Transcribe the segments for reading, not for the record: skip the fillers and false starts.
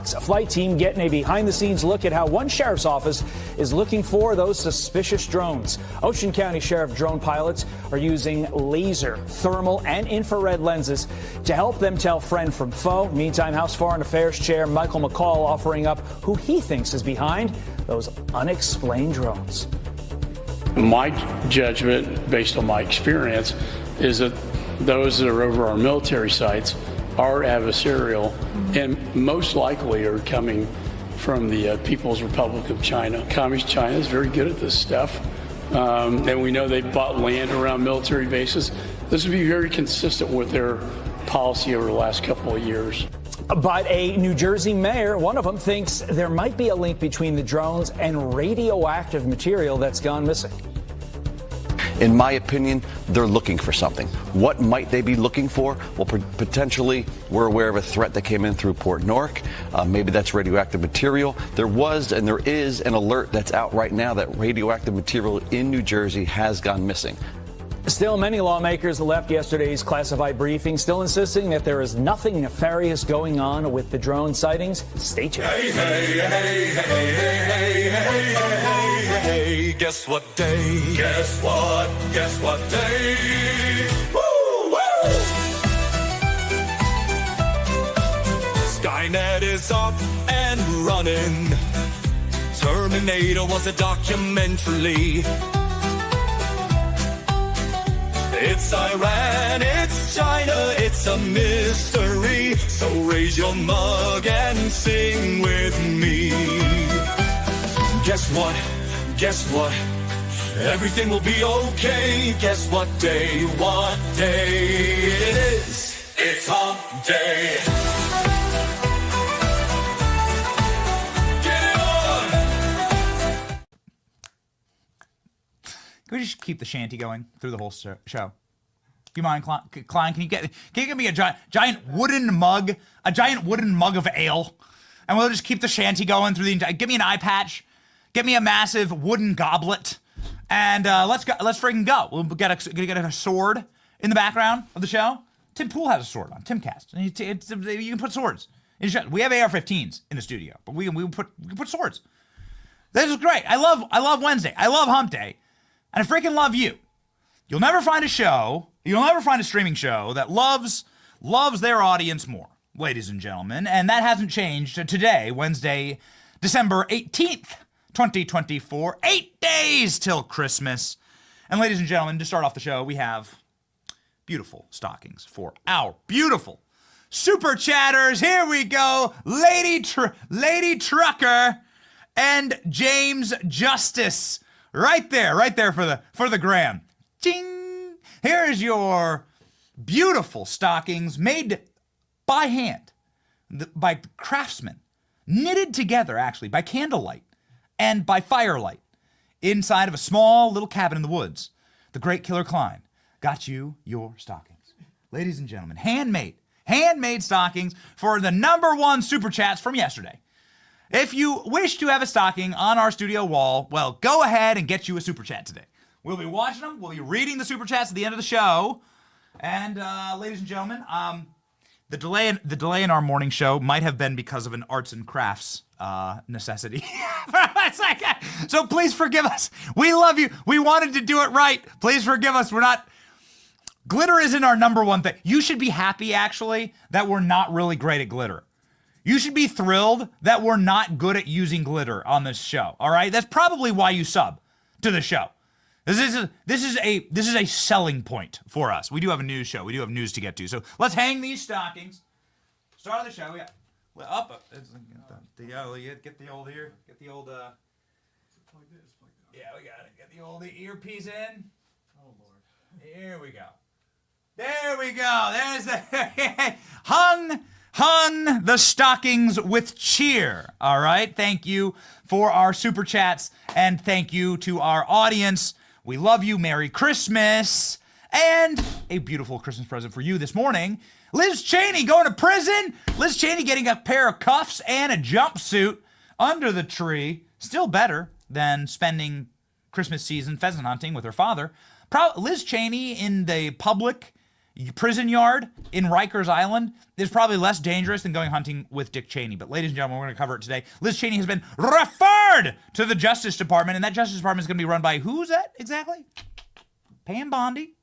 Fox flight team getting a behind-the-scenes look at how one sheriff's office is looking for those suspicious drones. Ocean County Sheriff drone pilots are using laser, thermal, and infrared lenses to help them tell friend from foe. Meantime, House Foreign Affairs Chair Michael McCall offering up who he thinks is behind those unexplained drones. My judgment, based on my experience, is that those that are over our military sites are adversarial and most likely are coming from the People's Republic of China. Communist China is very good at this stuff. And we know they bought land around military bases. This would be very consistent with their policy over the last couple of years. But a New Jersey mayor, one of them, thinks there might be a link between the drones and radioactive material that's gone missing. In my opinion, they're looking for something. What might they be looking for? Well, potentially, we're aware of a threat that came in through Port Newark. Maybe that's radioactive material. There was and there is an alert that's out right now that radioactive material in New Jersey has gone missing. Still, many lawmakers left yesterday's classified briefing, still insisting that there is nothing nefarious going on with the drone sightings. Stay tuned. Hey, hey, hey, hey, hey, hey, hey, hey, hey, guess what day? Guess what? Guess what day? Woo, woo! Skynet is up and running. Terminator was a documentary. It's Iran, it's China, it's a mystery. So raise your mug and sing with me. Guess what? Guess what? Everything will be okay. Guess what day? What day it is? It's hump day. Can we just keep the shanty going through the whole show? Do you mind, Klein? Can you give me a giant wooden mug of ale, and we'll just keep the shanty going through the entire. Give me an eye patch, get me a massive wooden goblet, and let's freaking go. We'll get a sword in the background of the show. Tim Pool has a sword on Timcast, and you can put swords. We have AR-15s in the studio, but we can put swords. This is great. I love Wednesday. I love Hump Day. And I freaking love you. You'll never find a streaming show that loves their audience more, ladies and gentlemen. And that hasn't changed today, Wednesday, December 18th, 2024. 8 days till Christmas. And ladies and gentlemen, to start off the show, we have beautiful stockings for our beautiful super chatters. Here we go. Lady Trucker and James Justice. Right there for the gram. Ding! Here is your beautiful stockings made by hand, by craftsmen, knitted together actually by candlelight and by firelight inside of a small little cabin in the woods. The great Killer Klein got you your stockings. Ladies and gentlemen, handmade stockings for the #1 super chats from yesterday. If you wish to have a stocking on our studio wall, well, go ahead and get you a super chat today. We'll be watching them. We'll be reading the super chats at the end of the show. And ladies and gentlemen, the delay in our morning show might have been because of an arts and crafts necessity. So please forgive us. We love you. We wanted to do it right. Please forgive us. Glitter isn't our #1 thing. You should be happy, actually, that we're not really great at glitter. You should be thrilled that we're not good at using glitter on this show. All right, that's probably why you sub to the show. This is a selling point for us. We do have a news show. We do have news to get to. So let's hang these stockings. Start of the show. Yeah, up. Get the old ear. Get the old. Yeah, we got it. Get the old earpiece in. Oh Lord. Here we go. There we go. There's the hung the stockings with cheer. All right. Thank you for our super chats, and thank you to our audience. We love you. Merry Christmas. And a beautiful Christmas present for you this morning. Liz Cheney going to prison. Liz Cheney getting a pair of cuffs and a jumpsuit under the tree. Still better than spending Christmas season pheasant hunting with her father. Liz Cheney in the public prison yard in Rikers Island is probably less dangerous than going hunting with Dick Cheney. But ladies and gentlemen, we're going to cover it today. Liz Cheney has been referred to the Justice Department, and that Justice Department is going to be run by who's that exactly? Pam Bondi,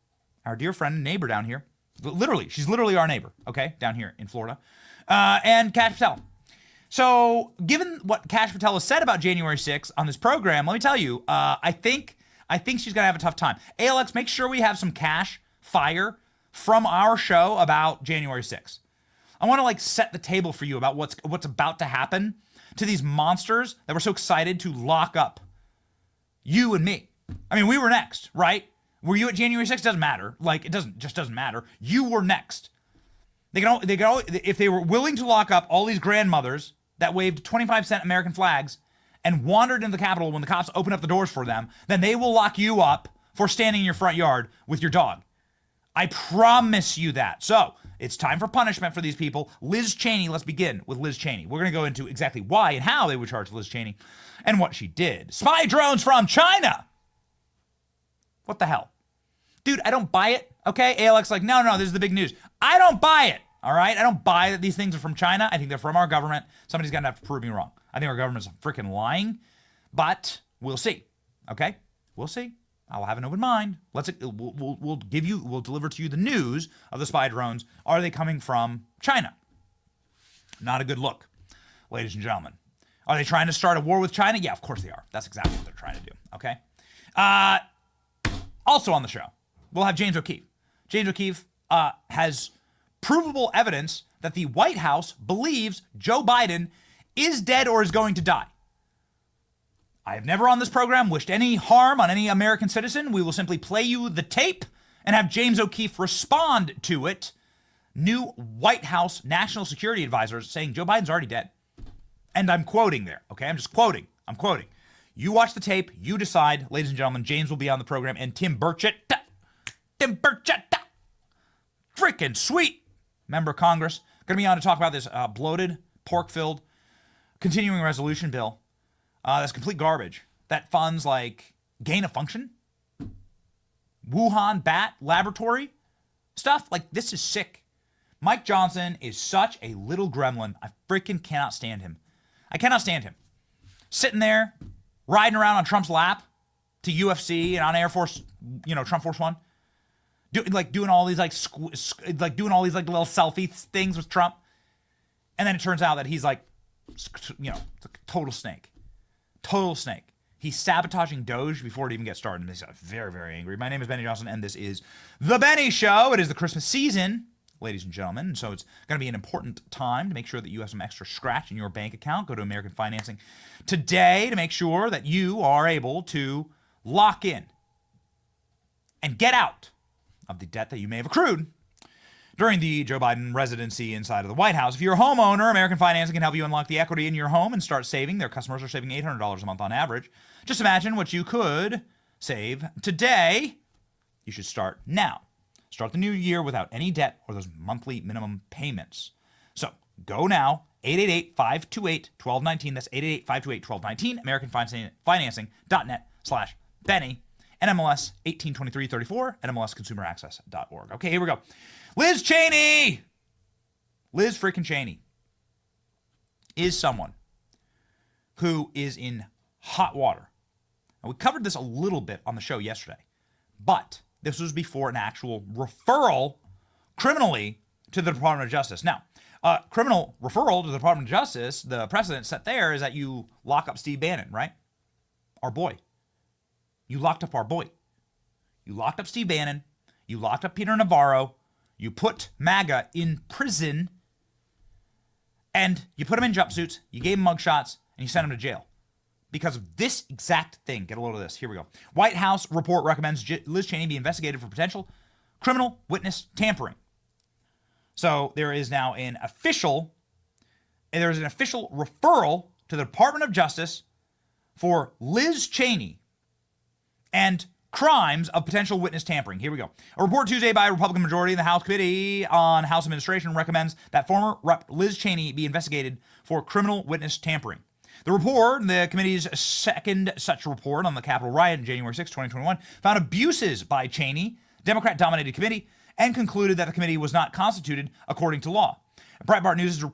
our dear friend and neighbor down here. Literally, she's literally our neighbor, okay, down here in Florida. And Kash Patel. So, given what Kash Patel has said about January 6th on this program, let me tell you, I think she's going to have a tough time. ALX, make sure we have some cash fire from our show about January 6th. I want to set the table for you about what's about to happen to these monsters that were so excited to lock up you and me. I mean, we were next, right? Were you at January 6th? Doesn't matter. It doesn't matter. You were next. They could if they were willing to lock up all these grandmothers that waved 25-cent American flags and wandered into the Capitol when the cops opened up the doors for them, then they will lock you up for standing in your front yard with your dog. I promise you that. So it's time for punishment for these people. Liz Cheney, let's begin with Liz Cheney. We're going to go into exactly why and how they would charge Liz Cheney and what she did. Spy drones from China. What the hell? Dude, I don't buy it. Okay, ALX no, this is the big news. I don't buy it. All right, I don't buy that these things are from China. I think they're from our government. Somebody's going to have to prove me wrong. I think our government's freaking lying, but we'll see. Okay, we'll see. I'll have an open mind. We'll deliver to you the news of the spy drones. Are they coming from China? Not a good look, ladies and gentlemen. Are they trying to start a war with China? Yeah, of course they are. That's exactly what they're trying to do. Okay. Also on the show, we'll have James O'Keefe. James O'Keefe has provable evidence that the White House believes Joe Biden is dead or is going to die. I have never on this program wished any harm on any American citizen. We will simply play you the tape and have James O'Keefe respond to it. New White House national security advisors saying Joe Biden's already dead. And I'm quoting there, okay? I'm quoting. You watch the tape, you decide, ladies and gentlemen. James will be on the program, and Tim Burchett, freaking sweet member of Congress, going to be on to talk about this bloated, pork-filled continuing resolution bill. That's complete garbage. That funds gain of function, Wuhan bat laboratory stuff. This is sick. Mike Johnson is such a little gremlin. I freaking cannot stand him. I cannot stand him. Sitting there, riding around on Trump's lap to UFC and on Air Force, Trump Force One, doing all these doing all these little selfie things with Trump, and then it turns out that he's a total snake. Total snake. He's sabotaging Doge before it even gets started. And he's very, very angry. My name is Benny Johnson, and this is The Benny Show. It is the Christmas season, ladies and gentlemen. And so it's going to be an important time to make sure that you have some extra scratch in your bank account. Go to American Financing today to make sure that you are able to lock in and get out of the debt that you may have accrued during the Joe Biden residency inside of the White House. If you're a homeowner, American Financing can help you unlock the equity in your home and start saving. Their customers are saving $800 a month on average. Just imagine what you could save today. You should start now. Start the new year without any debt or those monthly minimum payments. So go now, 888-528-1219. That's 888-528-1219, AmericanFinancing.net/Benny, NMLS 182334, NMLSConsumerAccess.org. Okay, here we go. Liz Cheney! Liz freaking Cheney is someone who is in hot water. Now, we covered this a little bit on the show yesterday, but this was before an actual referral criminally to the Department of Justice. Now, criminal referral to the Department of Justice, the precedent set there is that you lock up Steve Bannon, right? Our boy. You locked up our boy. You locked up Steve Bannon. You locked up Peter Navarro. You put MAGA in prison, and you put him in jumpsuits, you gave him mugshots, and you sent him to jail. Because of this exact thing. Get a load of this. Here we go. White House report recommends Liz Cheney be investigated for potential criminal witness tampering. So there is now an official referral to the Department of Justice for Liz Cheney and crimes of potential witness tampering. Here we go. A report Tuesday by a Republican majority in the House Committee on House Administration recommends that former Rep. Liz Cheney be investigated for criminal witness tampering. The report, the committee's second such report on the Capitol riot in January 6, 2021, found abuses by Cheney, Democrat-dominated committee, and concluded that the committee was not constituted according to law. Breitbart News has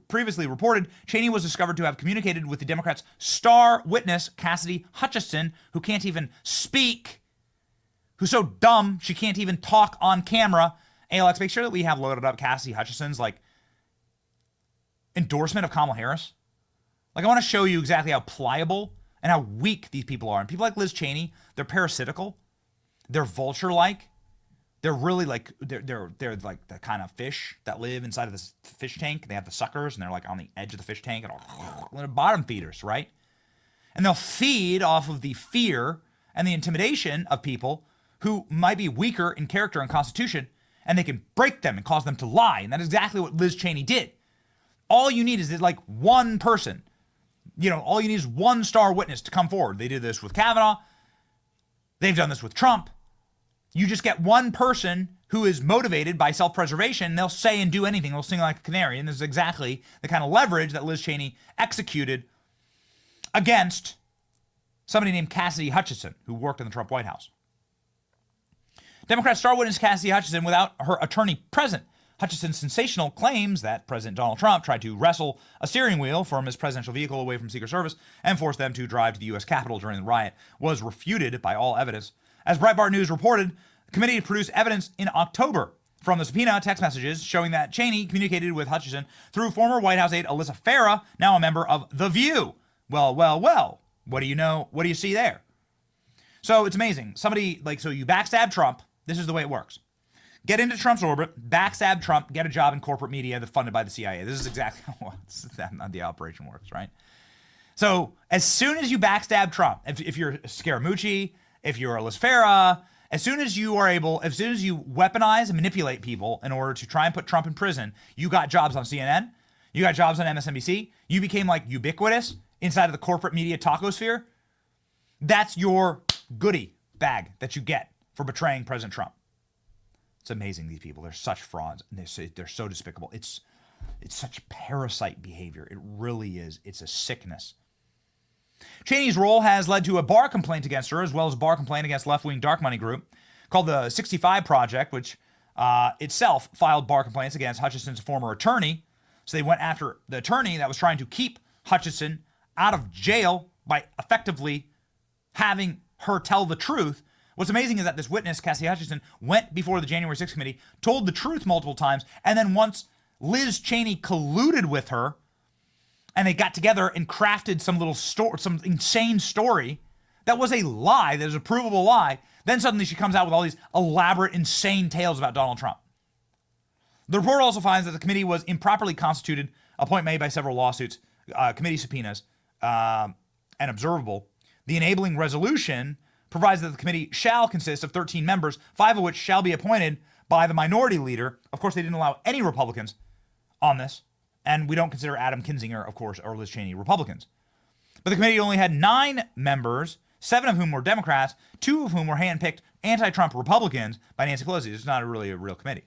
previously reported Cheney was discovered to have communicated with the Democrats' star witness, Cassidy Hutchinson, who can't even speak, who's so dumb she can't even talk on camera. Alex, make sure that we have loaded up Cassidy Hutchinson's endorsement of Kamala Harris. I want to show you exactly how pliable and how weak these people are. And people like Liz Cheney, they're parasitical, they're vulture-like. They're really they're like the kind of fish that live inside of this fish tank. They have the suckers, and they're on the edge of the fish tank, and they're bottom feeders, right? And they'll feed off of the fear and the intimidation of people who might be weaker in character and constitution, and they can break them and cause them to lie. And that's exactly what Liz Cheney did. All you need is one person. All you need is one star witness to come forward. They did this with Kavanaugh. They've done this with Trump. You just get one person who is motivated by self-preservation, and they'll say and do anything. They'll sing like a canary. And this is exactly the kind of leverage that Liz Cheney executed against somebody named Cassidy Hutchinson, who worked in the Trump White House. Democrat star witness Cassidy Hutchinson without her attorney present. Hutchinson's sensational claims that President Donald Trump tried to wrestle a steering wheel from his presidential vehicle away from Secret Service and force them to drive to the U.S. Capitol during the riot was refuted by all evidence. As Breitbart News reported, the committee produced evidence in October from the subpoena text messages showing that Cheney communicated with Hutchinson through former White House aide Alyssa Farah, now a member of The View. Well. What do you know? What do you see there? So it's amazing. Somebody so you backstab Trump. This is the way it works. Get into Trump's orbit, backstab Trump, get a job in corporate media that's funded by the CIA. This is exactly how the operation works, right? So as soon as you backstab Trump, if you're Scaramucci, if you're Alyssa Farah, as soon as you weaponize and manipulate people in order to try and put Trump in prison, you got jobs on CNN, you got jobs on MSNBC, you became ubiquitous inside of the corporate media tacosphere. That's your goodie bag that you get for betraying President Trump. It's amazing, these people. They're such frauds. And they're so despicable. It's such parasite behavior. It really is. It's a sickness. Cheney's role has led to a bar complaint against her, as well as a bar complaint against left-wing dark money group called the 65 Project, which itself filed bar complaints against Hutchinson's former attorney. So they went after the attorney that was trying to keep Hutchinson out of jail by effectively having her tell the truth. What's amazing is that this witness, Cassidy Hutchinson, went before the January 6th committee, told the truth multiple times, and then once Liz Cheney colluded with her, and they got together and crafted some insane story that was a lie, that was a provable lie, then suddenly she comes out with all these elaborate, insane tales about Donald Trump. The report also finds that the committee was improperly constituted, a point made by several lawsuits, committee subpoenas, and observable. The enabling resolution provides that the committee shall consist of 13 members, 5 of which shall be appointed by the minority leader. Of course, they didn't allow any Republicans on this, and we don't consider Adam Kinzinger, of course, or Liz Cheney Republicans. But the committee only had 9 members, 7 of whom were Democrats, 2 of whom were handpicked anti-Trump Republicans by Nancy Pelosi. It's not really a real committee.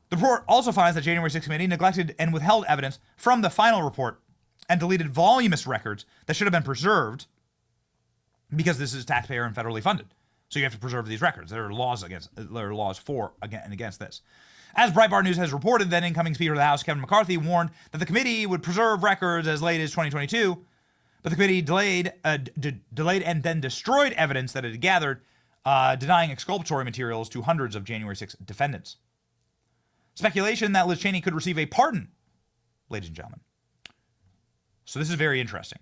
The report also finds that January 6th committee neglected and withheld evidence from the final report and deleted voluminous records that should have been preserved because this is taxpayer and federally funded. So you have to preserve these records. There are laws for and against this. As Breitbart News has reported, then incoming Speaker of the House, Kevin McCarthy, warned that the committee would preserve records as late as 2022, but the committee delayed and then destroyed evidence that it had gathered, denying exculpatory materials to hundreds of January 6th defendants. Speculation that Liz Cheney could receive a pardon, ladies and gentlemen. So this is very interesting.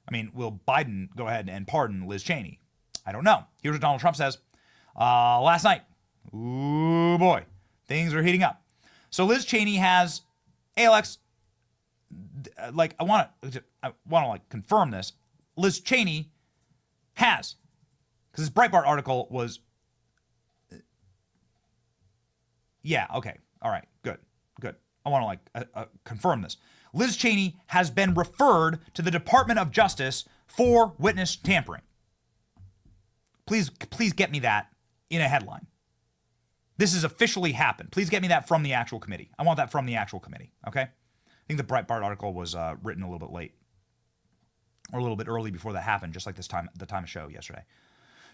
I mean, will Biden go ahead and pardon Liz Cheney? I don't know. Here's what Donald Trump says last night. Ooh, boy. Things are heating up. So Liz Cheney has, Alex, I want to confirm this. Liz Cheney has, because this Breitbart article was, yeah, okay. All right, good. I want to confirm this. Liz Cheney has been referred to the Department of Justice for witness tampering. Please get me that in a headline. This has officially happened. Please get me that from the actual committee. I want that from the actual committee, okay? I think the Breitbart article was written a little bit late or a little bit early before that happened, just like the time of show yesterday.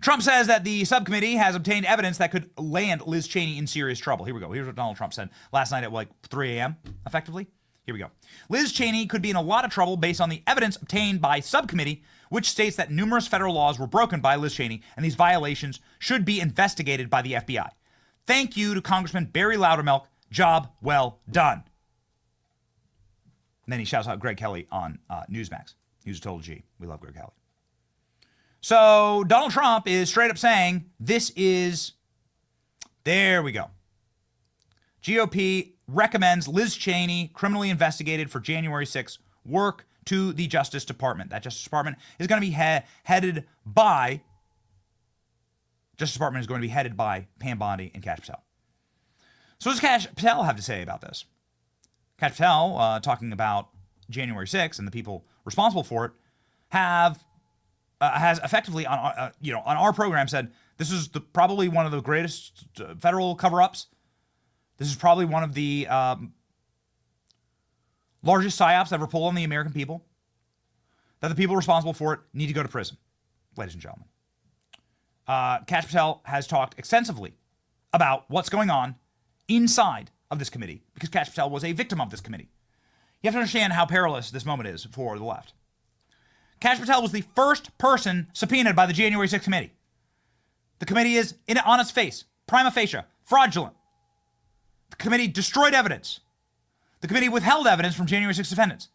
Trump says that the subcommittee has obtained evidence that could land Liz Cheney in serious trouble. Here we go. Here's what Donald Trump said last night at like 3 a.m., effectively. Here we go. Liz Cheney could be in a lot of trouble based on the evidence obtained by subcommittee, which states that numerous federal laws were broken by Liz Cheney, and these violations should be investigated by the FBI. Thank you to Congressman Barry Loudermilk. Job well done. And then he shouts out Greg Kelly on Newsmax. News total G. We love Greg Kelly. So Donald Trump is straight up saying this is, there we go. GOP recommends Liz Cheney criminally investigated for January 6th work to the Justice Department. That Justice Department is going to be headed by Pam Bondi and Kash Patel. So what does Kash Patel have to say about this? Kash Patel, talking about January 6th and the people responsible for it, has effectively on our program said this is probably one of the greatest federal cover-ups. This is probably one of the largest psyops ever pulled on the American people. That the people responsible for it need to go to prison, ladies and gentlemen. Kash Patel has talked extensively about what's going on inside of this committee because Kash Patel was a victim of this committee. You have to understand how perilous this moment is for the left. Kash Patel was the first person subpoenaed by the January 6th committee. The committee is on its face, prima facie, fraudulent. The committee destroyed evidence. The committee withheld evidence from January 6th defendants.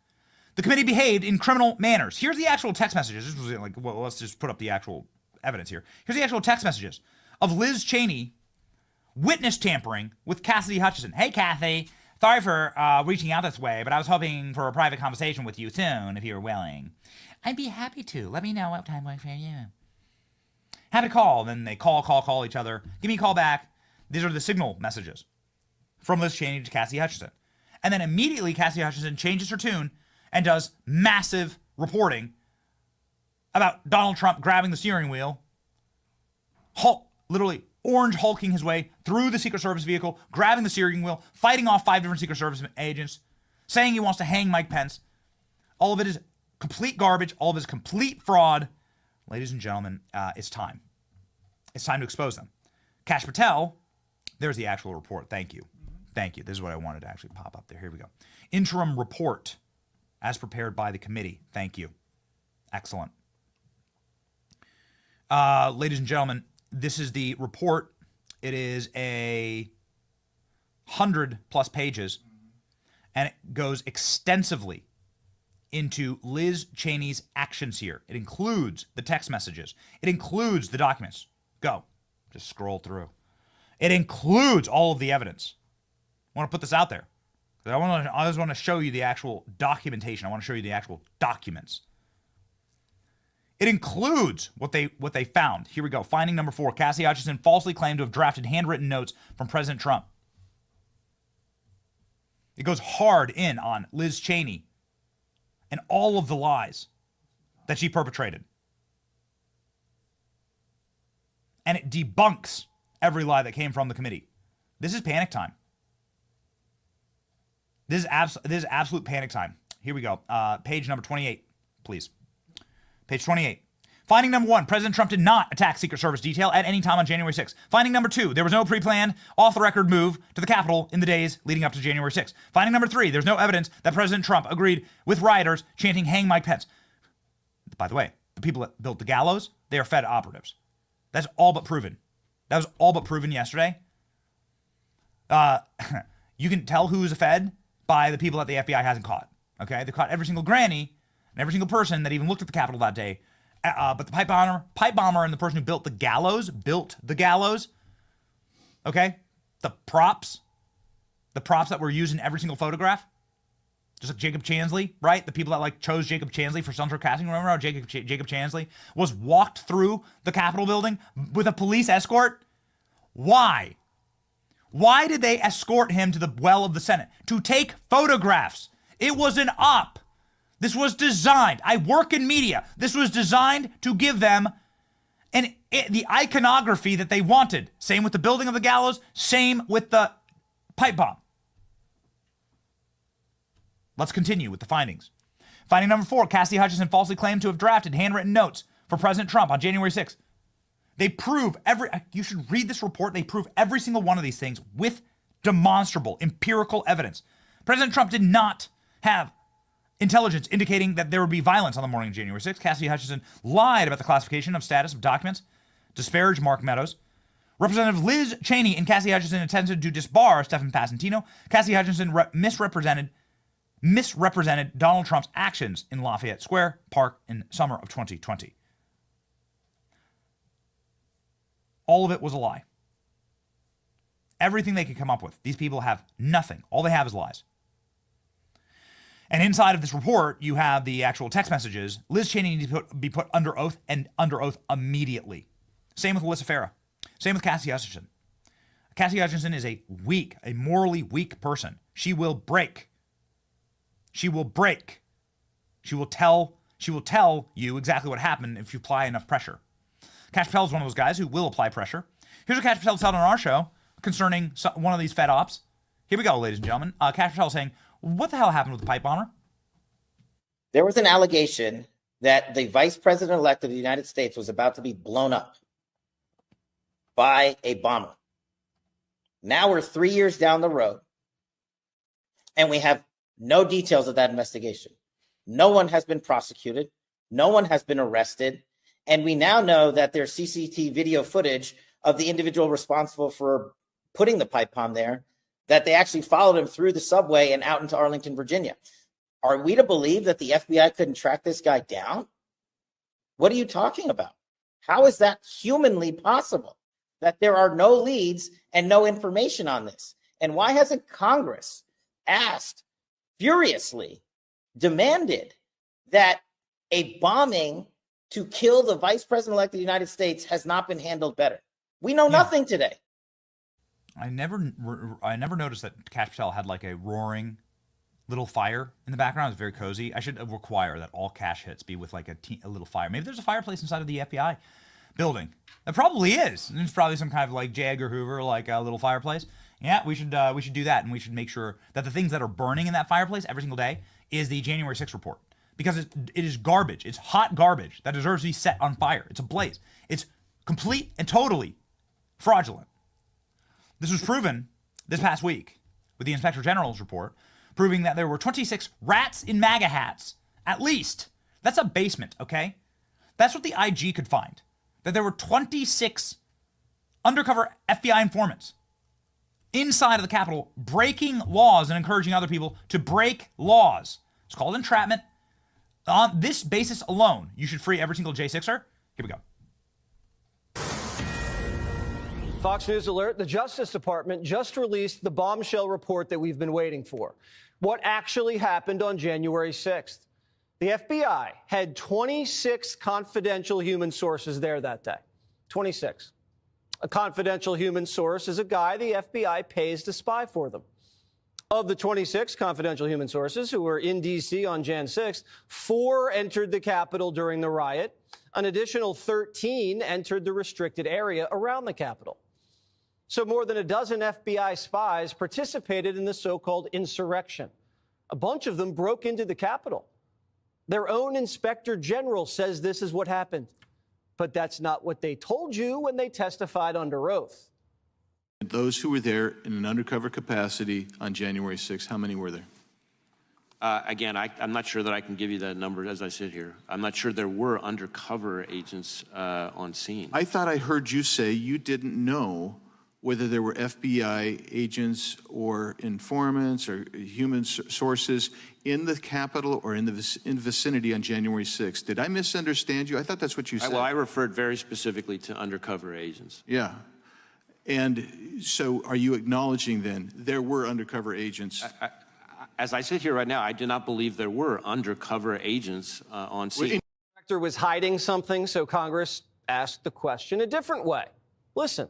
The committee behaved in criminal manners. Here's the actual text messages. This was like, well, let's just put up the actual evidence here. Here's the actual text messages of Liz Cheney witness tampering with Cassidy Hutchinson. Hey, Kathy, sorry for reaching out this way, but I was hoping for a private conversation with you soon if you were willing. I'd be happy to. Let me know what time works for you. Happy to call. Then they call each other. Give me a call back. These are the signal messages from Liz Cheney to Cassidy Hutchinson. And then immediately Cassidy Hutchinson changes her tune and does massive reporting about Donald Trump grabbing the steering wheel, literally orange hulking his way through the Secret Service vehicle, grabbing the steering wheel, fighting off 5 different Secret Service agents, saying he wants to hang Mike Pence. All of it is complete garbage. All of it is complete fraud. Ladies and gentlemen, it's time. It's time to expose them. Kash Patel, there's the actual report. Thank you. Thank you. This is what I wanted to actually pop up there. Here we go. Interim report as prepared by the committee. Thank you. Excellent. Ladies and gentlemen, this is the report. It is 100+ pages, and it goes extensively into Liz Cheney's actions here. It includes the text messages. It includes the documents. Go. Just scroll through. It includes all of the evidence. I want to put this out there. I just want to show you the actual documentation. I want to show you the actual documents. It includes what they found. Here we go. Finding number 4. Cassidy Hutchinson falsely claimed to have drafted handwritten notes from President Trump. It goes hard in on Liz Cheney and all of the lies that she perpetrated. And it debunks every lie that came from the committee. This is panic time. This is absolute panic time. Here we go. Page number 28, please. Page 28. Finding number 1, President Trump did not attack Secret Service detail at any time on January 6th. Finding number 2, there was no pre-planned, off-the-record move to the Capitol in the days leading up to January 6th. Finding number 3, there's no evidence that President Trump agreed with rioters chanting, "Hang Mike Pence." By the way, the people that built the gallows, they are Fed operatives. That's all but proven. That was all but proven yesterday. You can tell who's a Fed by the people that the FBI hasn't caught. Okay, they caught every single granny and every single person that even looked at the Capitol that day. But the pipe bomber, and the person who built the gallows. Okay, the props that were used in every single photograph. Just like Jacob Chansley, right? The people that chose Jacob Chansley for Central Casting. Remember how Jacob Chansley was walked through the Capitol building with a police escort? Why? Why did they escort him to the well of the Senate? To take photographs. It was an op. This was designed. I work in media. This was designed to give them the iconography that they wanted. Same with the building of the gallows. Same with the pipe bomb. Let's continue with the findings. Finding number 4, Cassidy Hutchinson falsely claimed to have drafted handwritten notes for President Trump on January 6th. They prove you should read this report. They prove every single one of these things with demonstrable empirical evidence. President Trump did not have intelligence indicating that there would be violence on the morning of January 6th. Cassidy Hutchinson lied about the classification of status of documents, disparaged Mark Meadows. Representative Liz Cheney and Cassidy Hutchinson attempted to disbar Stephen Passantino. Cassidy Hutchinson misrepresented Donald Trump's actions in Lafayette Square Park in summer of 2020. All of it was a lie. Everything they could come up with. These people have nothing. All they have is lies. And inside of this report, you have the actual text messages. Liz Cheney needs to be put under oath, and under oath immediately. Same with Alyssa Farah. Same with Cassidy Hutchinson. Cassidy Hutchinson is a morally weak person. She will break. She will break. She will tell you exactly what happened if you apply enough pressure. Kash Patel is one of those guys who will apply pressure. Here's what Kash Patel said on our show concerning one of these Fed ops. Here we go, ladies and gentlemen. Kash Patel saying, what the hell happened with the pipe bomber? There was an allegation that the vice president-elect of the United States was about to be blown up by a bomber. Now we're 3 years down the road, and we have no details of that investigation. No one has been prosecuted. No one has been arrested. And we now know that there's CCTV video footage of the individual responsible for putting the pipe bomb there, that they actually followed him through the subway and out into Arlington, Virginia. Are we to believe that the FBI couldn't track this guy down? What are you talking about? How is that humanly possible, that there are no leads and no information on this? And why hasn't Congress asked, furiously demanded, that a bombing to kill the vice president-elect of the United States has not been handled better? We know nothing today. I never noticed that Kash Patel had like a roaring little fire in the background. It was very cozy. I should require that all Kash hits be with like a little fire. Maybe there's a fireplace inside of the FBI building. There probably is. There's probably some kind of like J. Edgar Hoover, like a little fireplace. Yeah, we should do that, and we should make sure that the things that are burning in that fireplace every single day is the January 6th report, because it is garbage. It's hot garbage that deserves to be set on fire. It's ablaze. It's complete and totally fraudulent. This was proven this past week with the Inspector General's report, proving that there were 26 rats in MAGA hats, at least. That's a basement, okay? That's what the IG could find, that there were 26 undercover FBI informants inside of the Capitol breaking laws and encouraging other people to break laws. It's called entrapment. On this basis alone, you should free every single J6er. Here we go. Fox News alert, the Justice Department just released the bombshell report that we've been waiting for. What actually happened on January 6th? The FBI had 26 confidential human sources there that day. 26. A confidential human source is a guy the FBI pays to spy for them. Of the 26 confidential human sources who were in D.C. on Jan 6th, 4 entered the Capitol during the riot. An additional 13 entered the restricted area around the Capitol. So more than a dozen FBI spies participated in the so-called insurrection. A bunch of them broke into the Capitol. Their own Inspector General says this is what happened. But that's not what they told you when they testified under oath. Those who were there in an undercover capacity on January 6th, how many were there? Again, I'm not sure that I can give you that number as I sit here. I'm not sure there were undercover agents on scene. I thought I heard you say you didn't know whether there were FBI agents or informants or human sources in the Capitol or in the vicinity on January 6th. Did I misunderstand you? I thought that's what you said. Well, I referred very specifically to undercover agents. Yeah. And so are you acknowledging then there were undercover agents? As I sit here right now, I do not believe there were undercover agents on scene. The director was hiding something, so Congress asked the question a different way. Listen.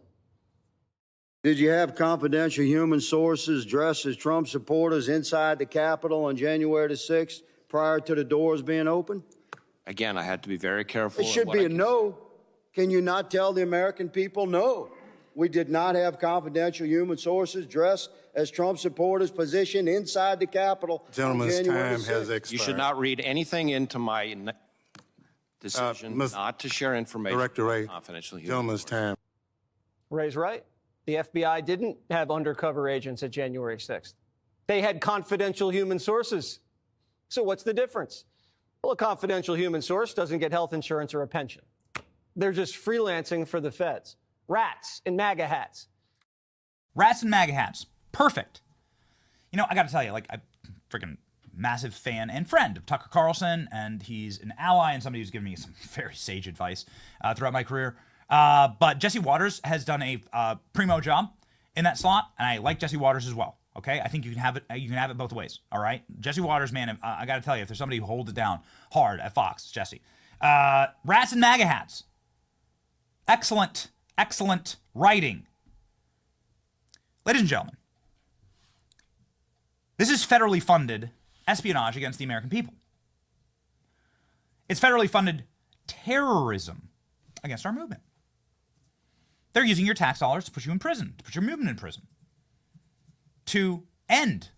Did you have confidential human sources dressed as Trump supporters inside the Capitol on January the 6th prior to the doors being open? Again, I had to be very careful. It should be a no. Can you not tell the American people no? We did not have confidential human sources dressed as Trump supporters positioned inside the Capitol. Gentleman's time has expired. You should not read anything into my decision not to share information. Director Ray, confidential human gentleman's sources. time. Ray's right. The FBI didn't have undercover agents at January 6th. They had confidential human sources. So what's the difference? Well, a confidential human source doesn't get health insurance or a pension. They're just freelancing for the feds. Rats in MAGA hats. Rats and MAGA hats. Perfect. You know, I got to tell you, like, I'm freaking massive fan and friend of Tucker Carlson, and he's an ally and somebody who's given me some very sage advice throughout my career. But Jesse Waters has done a primo job in that slot, and I like Jesse Waters as well. Okay, I think you can have it. You can have it both ways. All right, Jesse Waters, man. I got to tell you, if there's somebody who holds it down hard at Fox, it's Jesse. Rats and MAGA hats. Excellent, excellent writing. Ladies and gentlemen, this is federally funded espionage against the American people. It's federally funded terrorism against our movement. They're using your tax dollars to put you in prison, to put your movement in prison, to end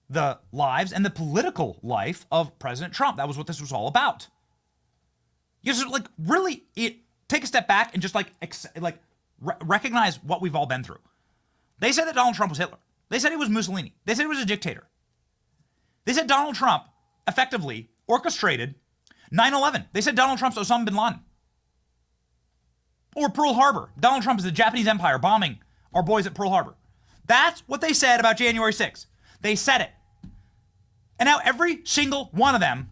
the lives and the political life of President Trump. That was what this was all about. You just like really take a step back and just recognize what we've all been through. They said that Donald Trump was Hitler. They said he was Mussolini. They said he was a dictator. They said Donald Trump effectively orchestrated 9/11. They said Donald Trump's Osama bin Laden. Or Pearl Harbor. Donald Trump is the Japanese Empire bombing our boys at Pearl Harbor. That's what they said about January 6th. They said it. And now every single one of them,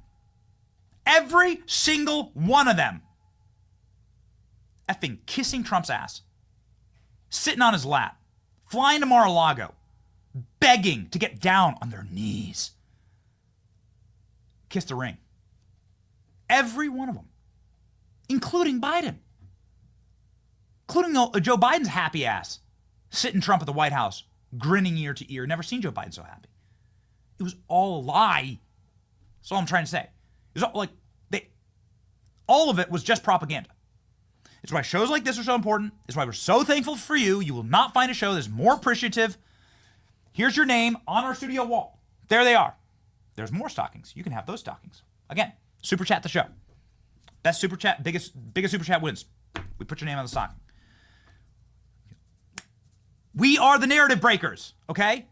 effing kissing Trump's ass, sitting on his lap, flying to Mar-a-Lago, begging to get down on their knees, kiss the ring. Every one of them, including Biden, including Joe Biden's happy ass, sitting Trump at the White House, grinning ear to ear. Never seen Joe Biden so happy. It was all a lie. That's all I'm trying to say. It was all of it was just propaganda. It's why shows like this are so important. It's why we're so thankful for you. You will not find a show that's more appreciative. Here's your name on our studio wall. There they are. There's more stockings. You can have those stockings. Again, super chat the show. Best super chat, biggest super chat wins. We put your name on the stocking. We are the narrative breakers, okay?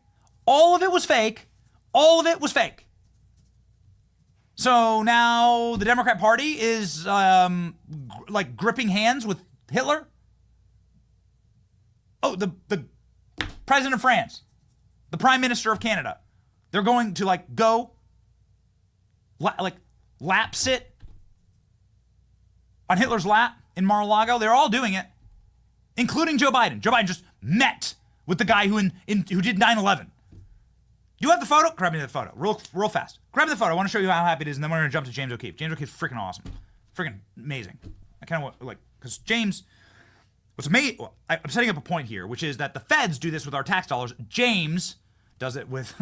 All of it was fake. All of it was fake. So now the Democrat Party is gripping hands with Hitler. Oh, the president of France, the prime minister of Canada, they're going to go lap sit on Hitler's lap in Mar-a-Lago. They're all doing it, including Joe Biden. Joe Biden just met with the guy who did 9/11. You have the photo? Grab me the photo real fast. Grab me the photo. I want to show you how happy it is, and then we're going to jump to James O'Keefe. James O'Keefe's freaking awesome. Freaking amazing. I kind of want, because James, what's amazing, I'm setting up a point here, which is that the feds do this with our tax dollars. James does it with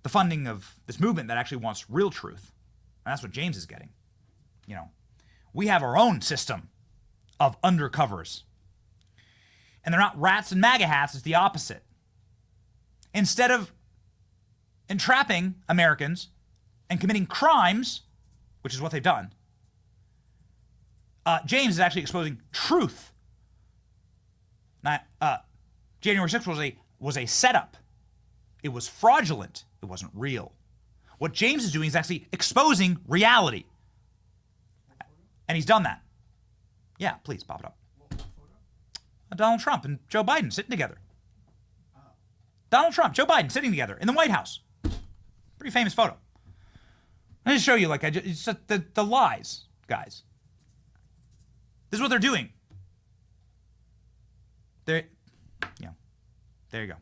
the funding of this movement that actually wants real truth. And that's what James is getting. You know, we have our own system of undercovers. And they're not rats and MAGA hats, it's the opposite. Instead of entrapping Americans and committing crimes, which is what they've done, James is actually exposing truth. Not, January 6th was a setup. It was fraudulent. It wasn't real. What James is doing is actually exposing reality. And he's done that. Yeah, please pop it up. Donald Trump and Joe Biden sitting together. Donald Trump, Joe Biden sitting together in the White House. Pretty famous photo. Let me just show you, it's just the lies, guys. This is what they're doing. There you go.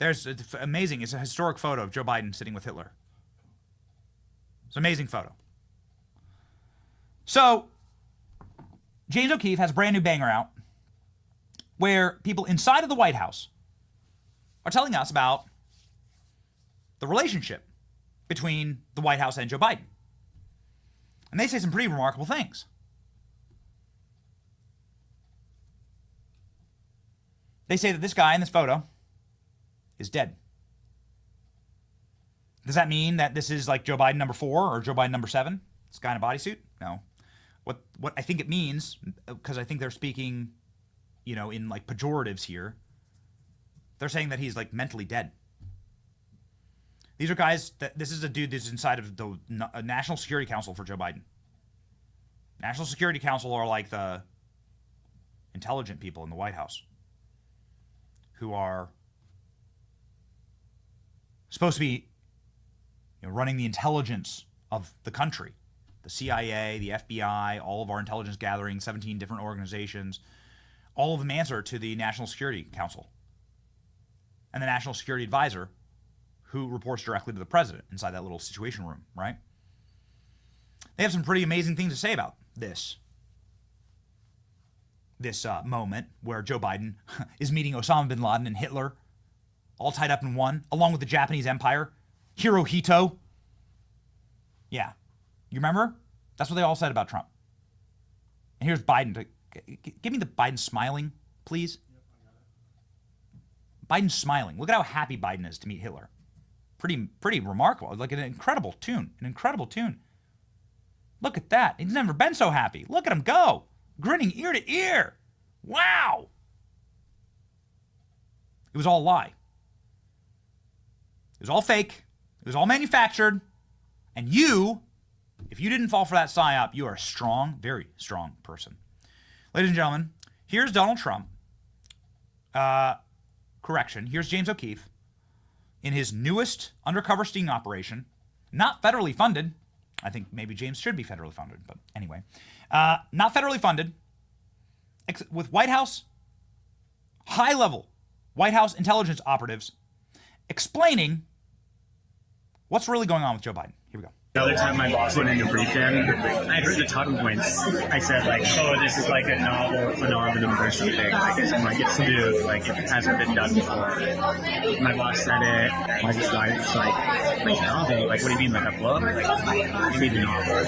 It's amazing. It's a historic photo of Joe Biden sitting with Hitler. It's an amazing photo. So, James O'Keefe has a brand new banger out where people inside of the White House are telling us about the relationship between the White House and Joe Biden. And they say some pretty remarkable things. They say that this guy in this photo is dead. Does that mean that this is like Joe Biden number 4 or Joe Biden number 7? This guy in a bodysuit? No. What I think it means, because I think they're speaking, in like pejoratives here. They're saying that he's like mentally dead. These are guys this is a dude that's inside of the National Security Council for Joe Biden. National Security Council are like the intelligent people in the White House who are supposed to be running the intelligence of the country. The CIA, the FBI, all of our intelligence gathering, 17 different organizations, all of them answer to the National Security Council and the National Security Advisor, who reports directly to the president inside that little situation room, right? They have some pretty amazing things to say about this moment where Joe Biden is meeting Osama bin Laden and Hitler all tied up in one, along with the Japanese Empire, Hirohito. Yeah. You remember? That's what they all said about Trump. And here's Biden. Give me the Biden smiling, please. Biden smiling. Look at how happy Biden is to meet Hitler. Pretty remarkable. Like an incredible tune. Look at that. He's never been so happy. Look at him go. Grinning ear to ear. Wow. It was all a lie. It was all fake. It was all manufactured. And you, if you didn't fall for that psyop, you are a strong, very strong person. Ladies and gentlemen, here's Donald Trump. Here's James O'Keefe in his newest undercover sting operation, not federally funded. I think maybe James should be federally funded, but anyway. Not federally funded, with White House, high-level White House intelligence operatives explaining what's really going on with Joe Biden. Here we go. The other time my boss went in to brief him, I heard the talking points. I said, this is like a novel phenomenon or something. It's new, it hasn't been done before. My boss said it. I just novel? What do you mean, like a book? You mean a novel?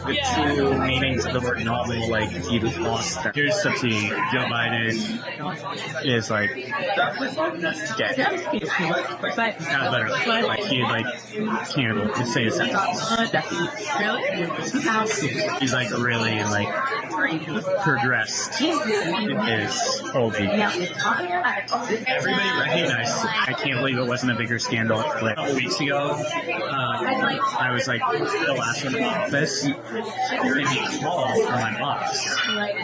The two meanings of the word novel, he just lost that. Here's the tea. Joe Biden is, dead. Not better. He can't say a sentence. Really? He's really progressed in his whole age. Everybody recognized. I can't believe it wasn't a bigger scandal. A couple weeks ago, I was the last one in the office, and he called for my boss.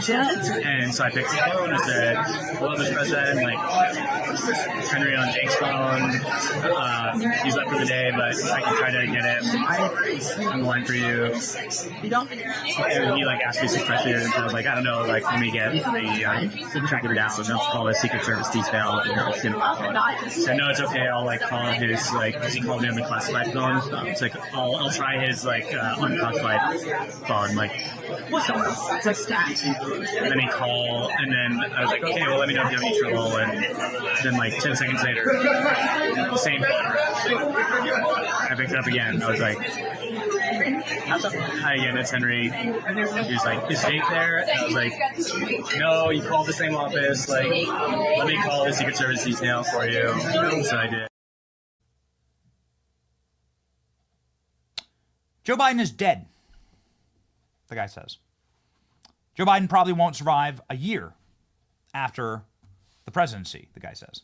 And so I picked the phone and said, "Hello, Mr. President. It's Henry on Jake's phone. He's left for the day, but I can try to get it on the line for you." And he asked me some questions, and I was I don't know, let me get the track it down, so don't call the Secret Service detail. I said, no, it's okay, I'll call his, because he called me on the classified phone. It's I'll try his unclassified phone, and then he called, and then I was okay, well, let me know if you have any trouble. And then 10 seconds later, same phone. I picked it up again. I was "Hi again, it's Henry." He was "Is Jake there?" And I was "No, you called the same office. Let me call the Secret Service detail for you." So I did. Joe Biden is dead, the guy says. Joe Biden probably won't survive a year after the presidency, the guy says.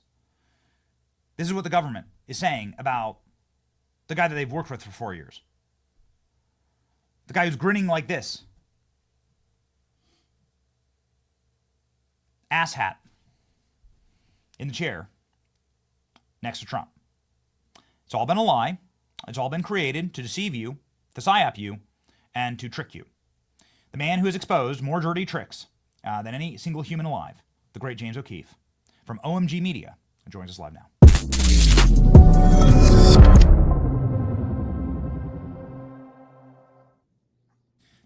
This is what the government is saying about the guy that they've worked with for 4 years. The guy who's grinning like this. Asshat in the chair next to Trump. It's all been a lie. It's all been created to deceive you, to psyop you, and to trick you. The man who has exposed more dirty tricks than any single human alive, the great James O'Keefe, from OMG Media, joins us live now.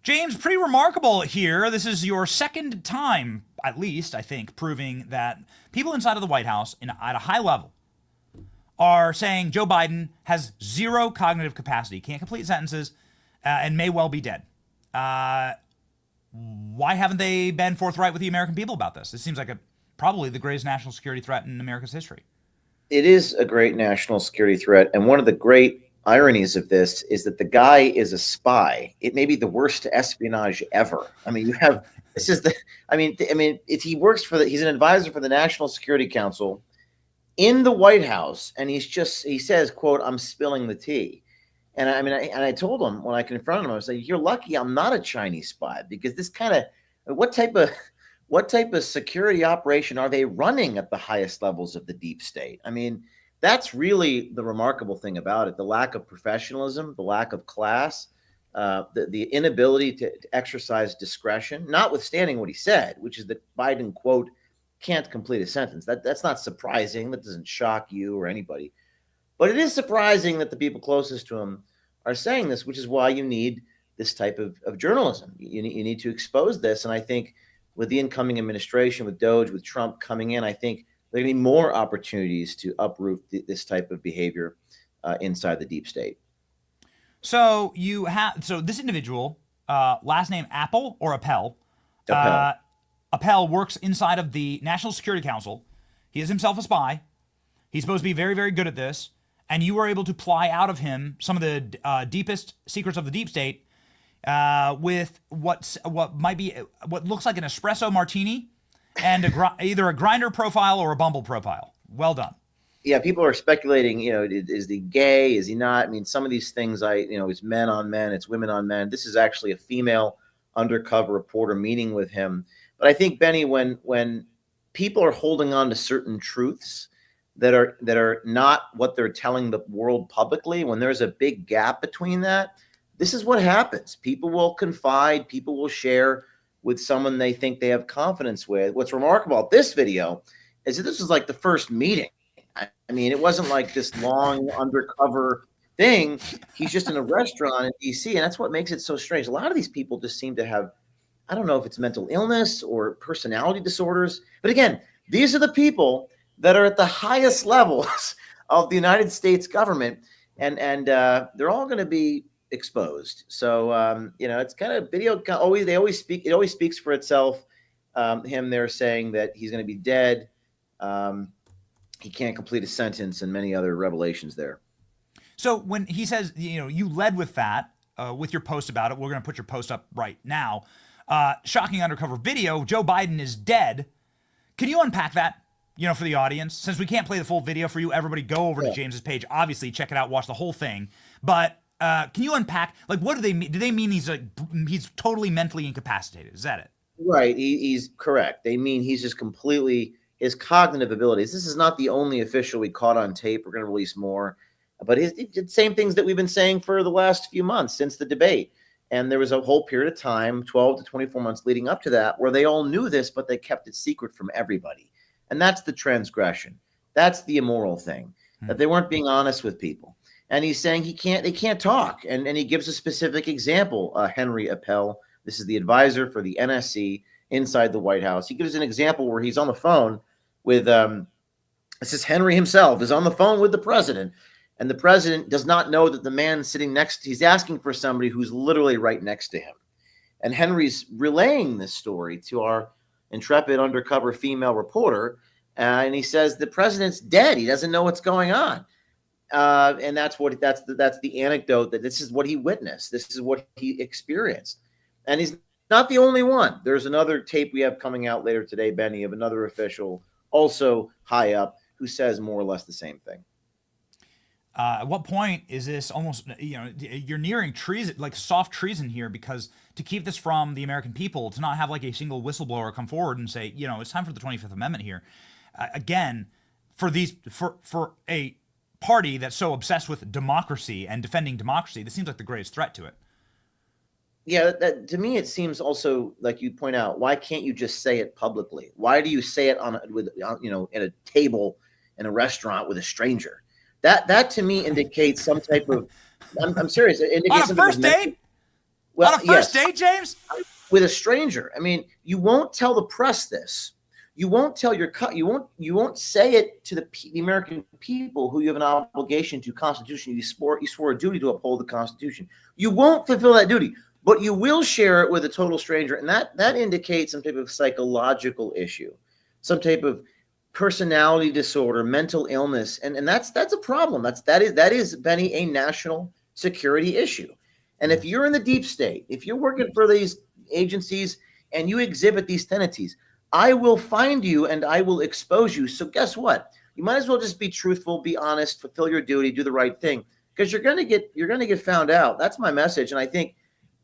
James, pretty remarkable here. This is your second time, at least, I think, proving that people inside of the White House at a high level are saying Joe Biden has zero cognitive capacity, can't complete sentences, and may well be dead. Why haven't they been forthright with the American people about this? This seems like probably the greatest national security threat in America's history. It is a great national security threat, and one of the great ironies of this is that the guy is a spy. It may be the worst espionage ever. I mean, if he works he's an advisor for the National Security Council in the White House, and he says, quote, "I'm spilling the tea." And I told him when I confronted him, I was like, "You're lucky I'm not a Chinese spy, because this kind of, what type of security operation are they running at the highest levels of the deep state?" I mean, that's really the remarkable thing about it: the lack of professionalism, the lack of class, the inability to exercise discretion, notwithstanding what he said, which is that Biden, quote, "can't complete a sentence." That's not surprising. That doesn't shock you or anybody. But it is surprising that the people closest to him are saying this, which is why you need this type of journalism. You need to expose this. And I think with the incoming administration, with Doge, with Trump coming in, I think there are going to be more opportunities to uproot this type of behavior inside the deep state. So this individual, last name Apple or Appel? Appel works inside of the National Security Council. He is himself a spy. He's supposed to be very, very good at this. And you were able to pry out of him some of the deepest secrets of the deep state with what looks like an espresso martini and either a Grindr profile or a Bumble profile. Well done. Yeah, people are speculating, is he gay? Is he not? I mean, some of these things, it's men on men, it's women on men. This is actually a female undercover reporter meeting with him. But I think, Benny, when people are holding on to certain truths that are not what they're telling the world publicly, when there's a big gap between that, this is what happens. People will confide, people will share with someone they think they have confidence with. What's remarkable about this video is that this was like the first meeting. I mean, it wasn't like this long undercover thing. He's just in a restaurant in DC, and that's what makes it so strange. A lot of these people just seem to have, I don't know if it's mental illness or personality disorders, but again, these are the people that are at the highest levels of the United States government, and they're all going to be exposed. So it's kind of video. It always speaks for itself. Him there saying that he's going to be dead. He can't complete a sentence, and many other revelations there. So when he says, you led with that with your post about it, we're going to put your post up right now. Shocking undercover video. Joe Biden is dead. Can you unpack that? For the audience, since we can't play the full video for you, everybody go over to James's page. Obviously, check it out, watch the whole thing. But can you unpack, what do they mean? Do they mean he's totally mentally incapacitated? Is that it? Right. He's correct. They mean he's just completely, his cognitive abilities. This is not the only official we caught on tape. We're going to release more. But he did same things that we've been saying for the last few months since the debate. And there was a whole period of time, 12 to 24 months leading up to that, where they all knew this, but they kept it secret from everybody. And that's the transgression. That's the immoral thing, that they weren't being honest with people. And he's saying they can't talk. And he gives a specific example, Henry Appel. This is the advisor for the NSC inside the White House. He gives an example where he's on the phone with, this is Henry himself, is on the phone with the president. And the president does not know that the man sitting he's asking for somebody who's literally right next to him. And Henry's relaying this story to our intrepid undercover female reporter, and he says the president's dead. He doesn't know what's going on, and that's the anecdote, that this is what he witnessed. This is what he experienced, and he's not the only one. There's another tape we have coming out later today, Benny, of another official also high up who says more or less the same thing. At what point is this almost, you're nearing treason, like soft treason here, because to keep this from the American people, to not have like a single whistleblower come forward and say, it's time for the 25th Amendment here. Again, for a party that's so obsessed with democracy and defending democracy, this seems like the greatest threat to it. Yeah, to me, it seems also, like you point out, why can't you just say it publicly? Why do you say it at a table in a restaurant with a stranger? That to me indicates some type of, I'm serious. It indicates on a first date? Well, on a first date, James? With a stranger. I mean, you won't tell the press this. You won't tell you won't say it to the American people who you have an obligation to Constitution. You swore a duty to uphold the Constitution. You won't fulfill that duty, but you will share it with a total stranger. And that indicates some type of psychological issue, some type of personality disorder, mental illness, and that's a problem. That is Benny, a national security issue. And if you're in the deep state, if you're working for these agencies and you exhibit these tendencies, I will find you and I will expose you. So guess what? You might as well just be truthful, be honest, fulfill your duty, do the right thing, because you're going to get found out. That's my message. And I think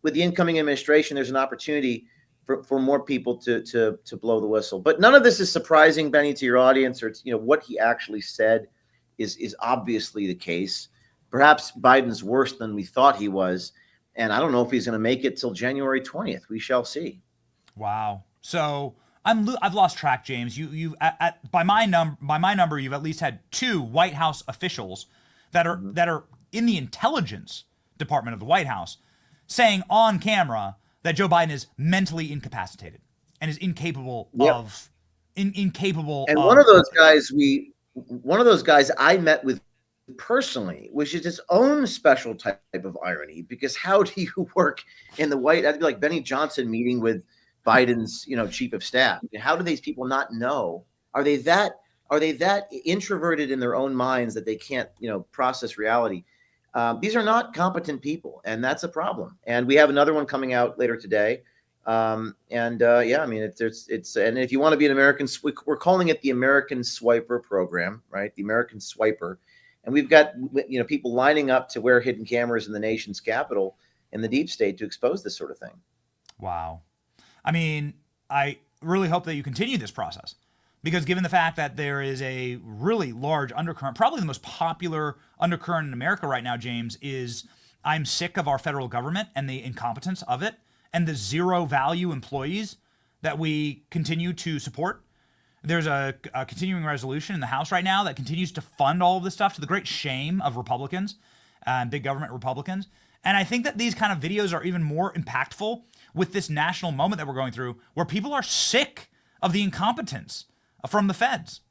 with the incoming administration, there's an opportunity for more people to blow the whistle. But none of this is surprising, Benny, to your audience, or what he actually said is obviously the case. Perhaps Biden's worse than we thought he was, and I don't know if he's going to make it till January 20th. We shall see. Wow. So I've lost track, James. You've by my number, you've at least had 2 White House officials that are in the intelligence department of the White House saying on camera that Joe Biden is mentally incapacitated and is incapable of incapable. And one of those guys I met with personally, which is its own special type of irony, because how do you work in the White? That'd be like Benny Johnson meeting with Biden's, chief of staff. How do these people not know? Are they that introverted in their own minds that they can't, process reality? These are not competent people, and that's a problem. And we have another one coming out later today. And if you want to be an American, we're calling it the American Swiper program, right? The American Swiper. And we've got, people lining up to wear hidden cameras in the nation's capital in the deep state to expose this sort of thing. Wow. I mean, I really hope that you continue this process, because given the fact that there is a really large undercurrent, probably the most popular undercurrent in America right now, James, is I'm sick of our federal government and the incompetence of it and the zero value employees that we continue to support. There's a continuing resolution in the House right now that continues to fund all of this stuff, to the great shame of Republicans and big government Republicans. And I think that these kind of videos are even more impactful with this national moment that we're going through, where people are sick of the incompetence from the feds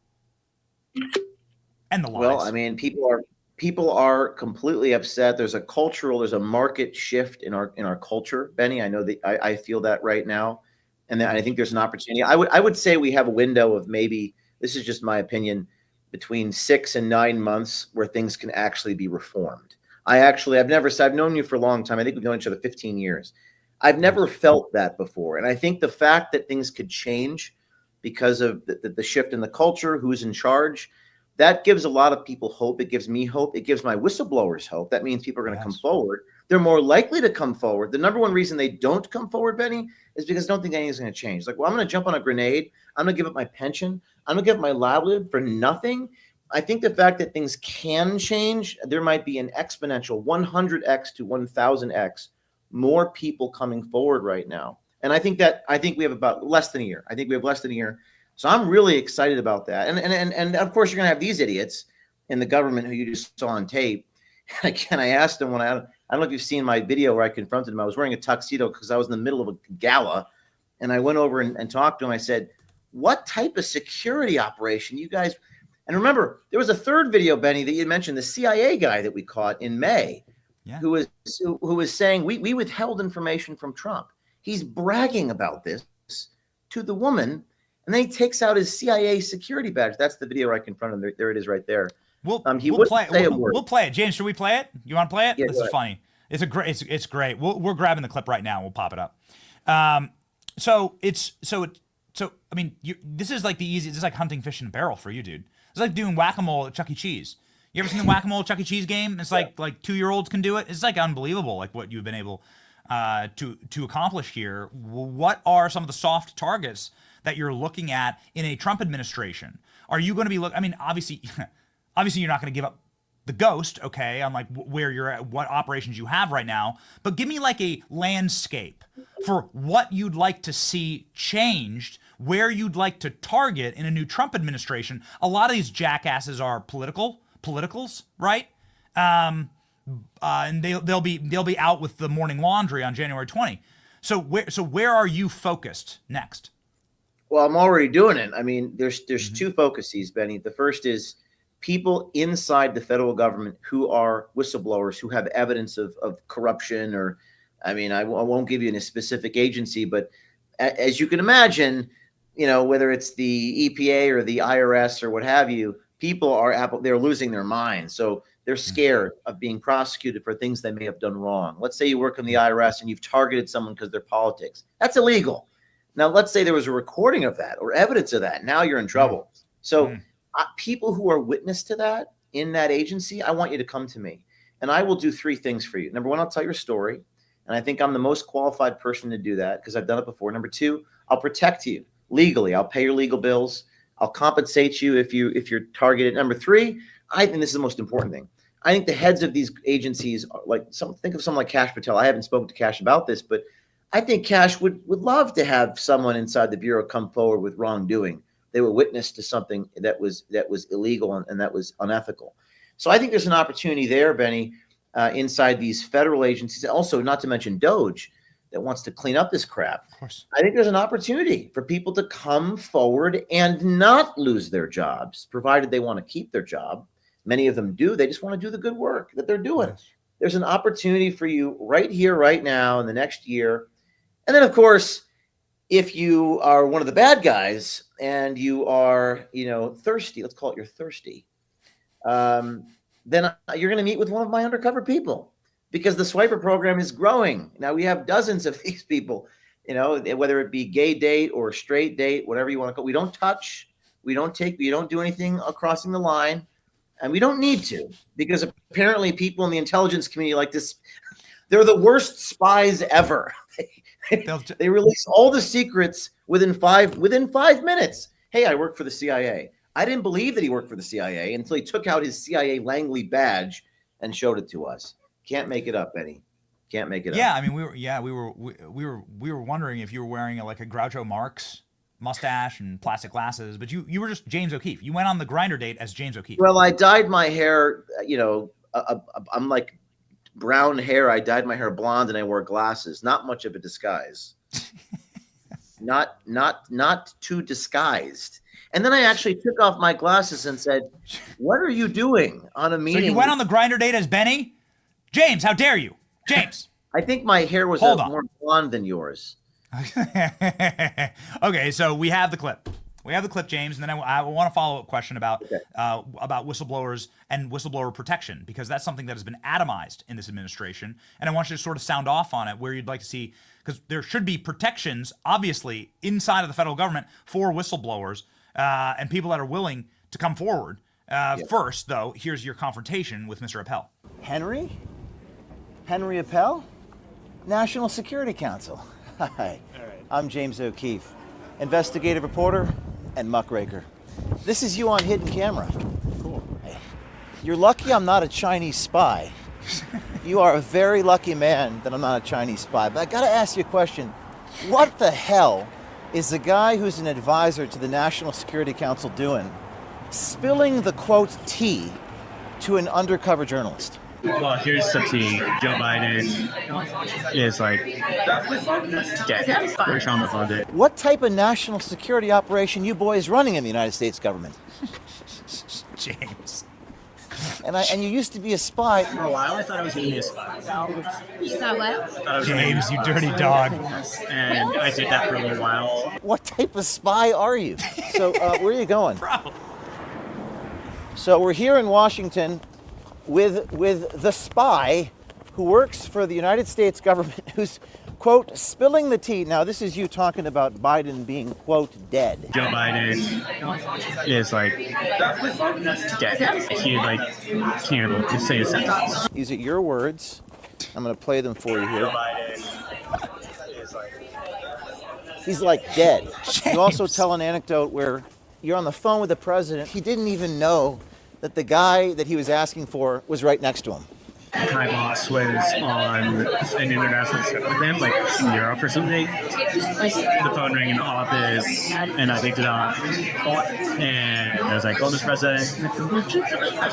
and the lies. Well, I mean, people are completely upset. There's a market shift in our culture, Benny. I know that I feel that right now. And I think there's an opportunity. I would say we have a window of maybe, this is just my opinion, between 6 and 9 months where things can actually be reformed. I've known you for a long time. I think we've known each other 15 years. I've never felt that before. And I think the fact that things could change because of the shift in the culture, who's in charge, that gives a lot of people hope. It gives me hope. It gives my whistleblowers hope. That means people are going to come forward. They're more likely to come forward. The number one reason they don't come forward, Benny, is because they don't think anything's going to change. Like, well, I'm going to jump on a grenade. I'm going to give up my pension. I'm going to give up my livelihood for nothing. I think the fact that things can change, there might be an exponential 100x to 1000x more people coming forward right now. And I think we have about less than a year. I think we have less than a year. So I'm really excited about that. And of course, you're going to have these idiots in the government who you just saw on tape. Again, I asked them I don't know if you've seen my video where I confronted him. I was wearing a tuxedo because I was in the middle of a gala. And I went over and talked to him. I said, what type of security operation you guys? And remember, there was a third video, Benny, that you mentioned, the CIA guy that we caught in May, who was saying we withheld information from Trump. He's bragging about this to the woman, and then he takes out his CIA security badge. That's the video right in front of him. There it is right there. We'll play it. James, should we play it? You want to play it? Yeah, this is funny. It's great. We're grabbing the clip right now. We'll pop it up. So I mean, this is like this is like hunting fish in a barrel for you, dude. It's like doing whack-a-mole at Chuck E. Cheese. You ever seen the whack-a-mole Chuck E. Cheese game? It's like 2-year-olds can do it. It's like unbelievable, like what you've been able to accomplish here. What are some of the soft targets that you're looking at in a Trump administration? Are you going to be I mean, obviously you're not going to give up the ghost, okay, on like where you're at, what operations you have right now, but give me like a landscape for what you'd like to see changed, where you'd like to target in a new Trump administration. A lot of these jackasses are politicals, right? And they'll be out with the morning laundry on January 20. So where are you focused next? Well, I'm already doing it. I mean, there's two focuses, Benny. The first is people inside the federal government who are whistleblowers, who have evidence of corruption, or, I mean, I won't give you a specific agency, but as you can imagine, whether it's the EPA or the IRS or what have you, people they're losing their minds. So they're scared of being prosecuted for things they may have done wrong. Let's say you work in the IRS and you've targeted someone because of their politics. That's illegal. Now, let's say there was a recording of that or evidence of that. Now you're in trouble. So people who are witness to that in that agency, I want you to come to me. And I will do 3 things for you. Number 1, I'll tell your story. And I think I'm the most qualified person to do that because I've done it before. Number 2, I'll protect you legally. I'll pay your legal bills. I'll compensate you if you're targeted. Number 3, I think this is the most important thing. I think the heads of these agencies, think of someone like Kash Patel. I haven't spoken to Kash about this, but I think Kash would love to have someone inside the Bureau come forward with wrongdoing. They were witness to something that was illegal and that was unethical. So I think there's an opportunity there, Benny, inside these federal agencies. Also, not to mention DOJ, that wants to clean up this crap. Of course. I think there's an opportunity for people to come forward and not lose their jobs, provided they want to keep their job. Many of them do. They just want to do the good work that they're doing. Yes. There's an opportunity for you right here, right now, in the next year. And then, of course, if you are one of the bad guys and you are, thirsty, let's call it you're thirsty, then you're going to meet with one of my undercover people because the swiper program is growing. Now we have dozens of these people, whether it be gay date or straight date, whatever you want to call it. We don't touch, we don't do anything crossing the line. And we don't need to, because apparently people in the intelligence community like this, they're the worst spies ever. They release all the secrets within 5 minutes. Hey, I work for the CIA. I didn't believe that he worked for the CIA until he took out his CIA Langley badge and showed it to us. Can't make it up, Benny. Can't make it up. Yeah, I mean, we were wondering if you were wearing a Groucho Marx mustache and plastic glasses, but you were just James O'Keefe. You went on the Grindr date as James O'Keefe. Well, I dyed my hair, I'm like brown hair. I dyed my hair blonde and I wore glasses. Not much of a disguise. not too disguised. And then I actually took off my glasses and said, "What are you doing on a meeting?" So you went on the Grindr date as Benny? James, how dare you? James. I think my hair was more blonde than yours. Okay, so we have the clip. James, and then I want to follow up question about whistleblowers and whistleblower protection, because that's something that has been atomized in this administration, and I want you to sort of sound off on it, where you'd like to see, because there should be protections, obviously, inside of the federal government for whistleblowers and people that are willing to come forward. First, though, here's your confrontation with Mr. Appel. Henry Appel, National Security Council. Hi, I'm James O'Keefe, investigative reporter and muckraker. This is you on hidden camera. Cool. Hey, you're lucky I'm not a Chinese spy. You are a very lucky man that I'm not a Chinese spy. But I gotta ask you a question. What the hell is the guy who's an advisor to the National Security Council doing, spilling the, quote, tea to an undercover journalist? Well, here's the tea. Joe Biden is dead. We're trying to fund it. What type of national security operation you boys running in the United States government? James. And you used to be a spy. For a while, I thought I was going to be a spy. You thought what? James, you dirty dog. And I did that for a little while. What type of spy are you? So where are you going? Bro. So we're here in Washington with the spy who works for the United States government, who's, quote, spilling the tea. Now, this is you talking about Biden being, quote, dead. Joe Biden is dead. He can't able say a sentence. These are your words. I'm going to play them for you here. Joe Biden is he's dead. James. You also tell an anecdote where you're on the phone with the president. He didn't even know that the guy that he was asking for was right next to him. My boss was on an international trip with him, in Europe or something. The phone rang in the office, and I picked it up. And I was like, "Oh, Mr. President,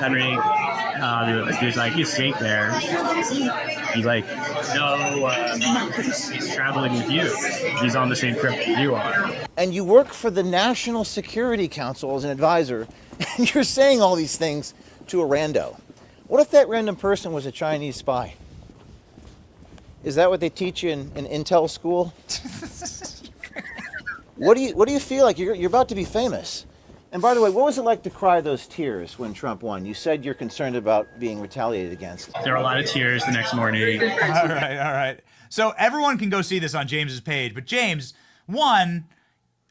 Henry." He was like, "He's safe there." He's like, "No, he's traveling with you. He's on the same trip that you are." And you work for the National Security Council as an advisor, and you're saying all these things to a rando. What if that random person was a Chinese spy? Is that what they teach you in Intel school? What do you feel like? You're about to be famous. And by the way, what was it like to cry those tears when Trump won? You said you're concerned about being retaliated against. There were a lot of tears the next morning. All right. So everyone can go see this on James's page. But James, one,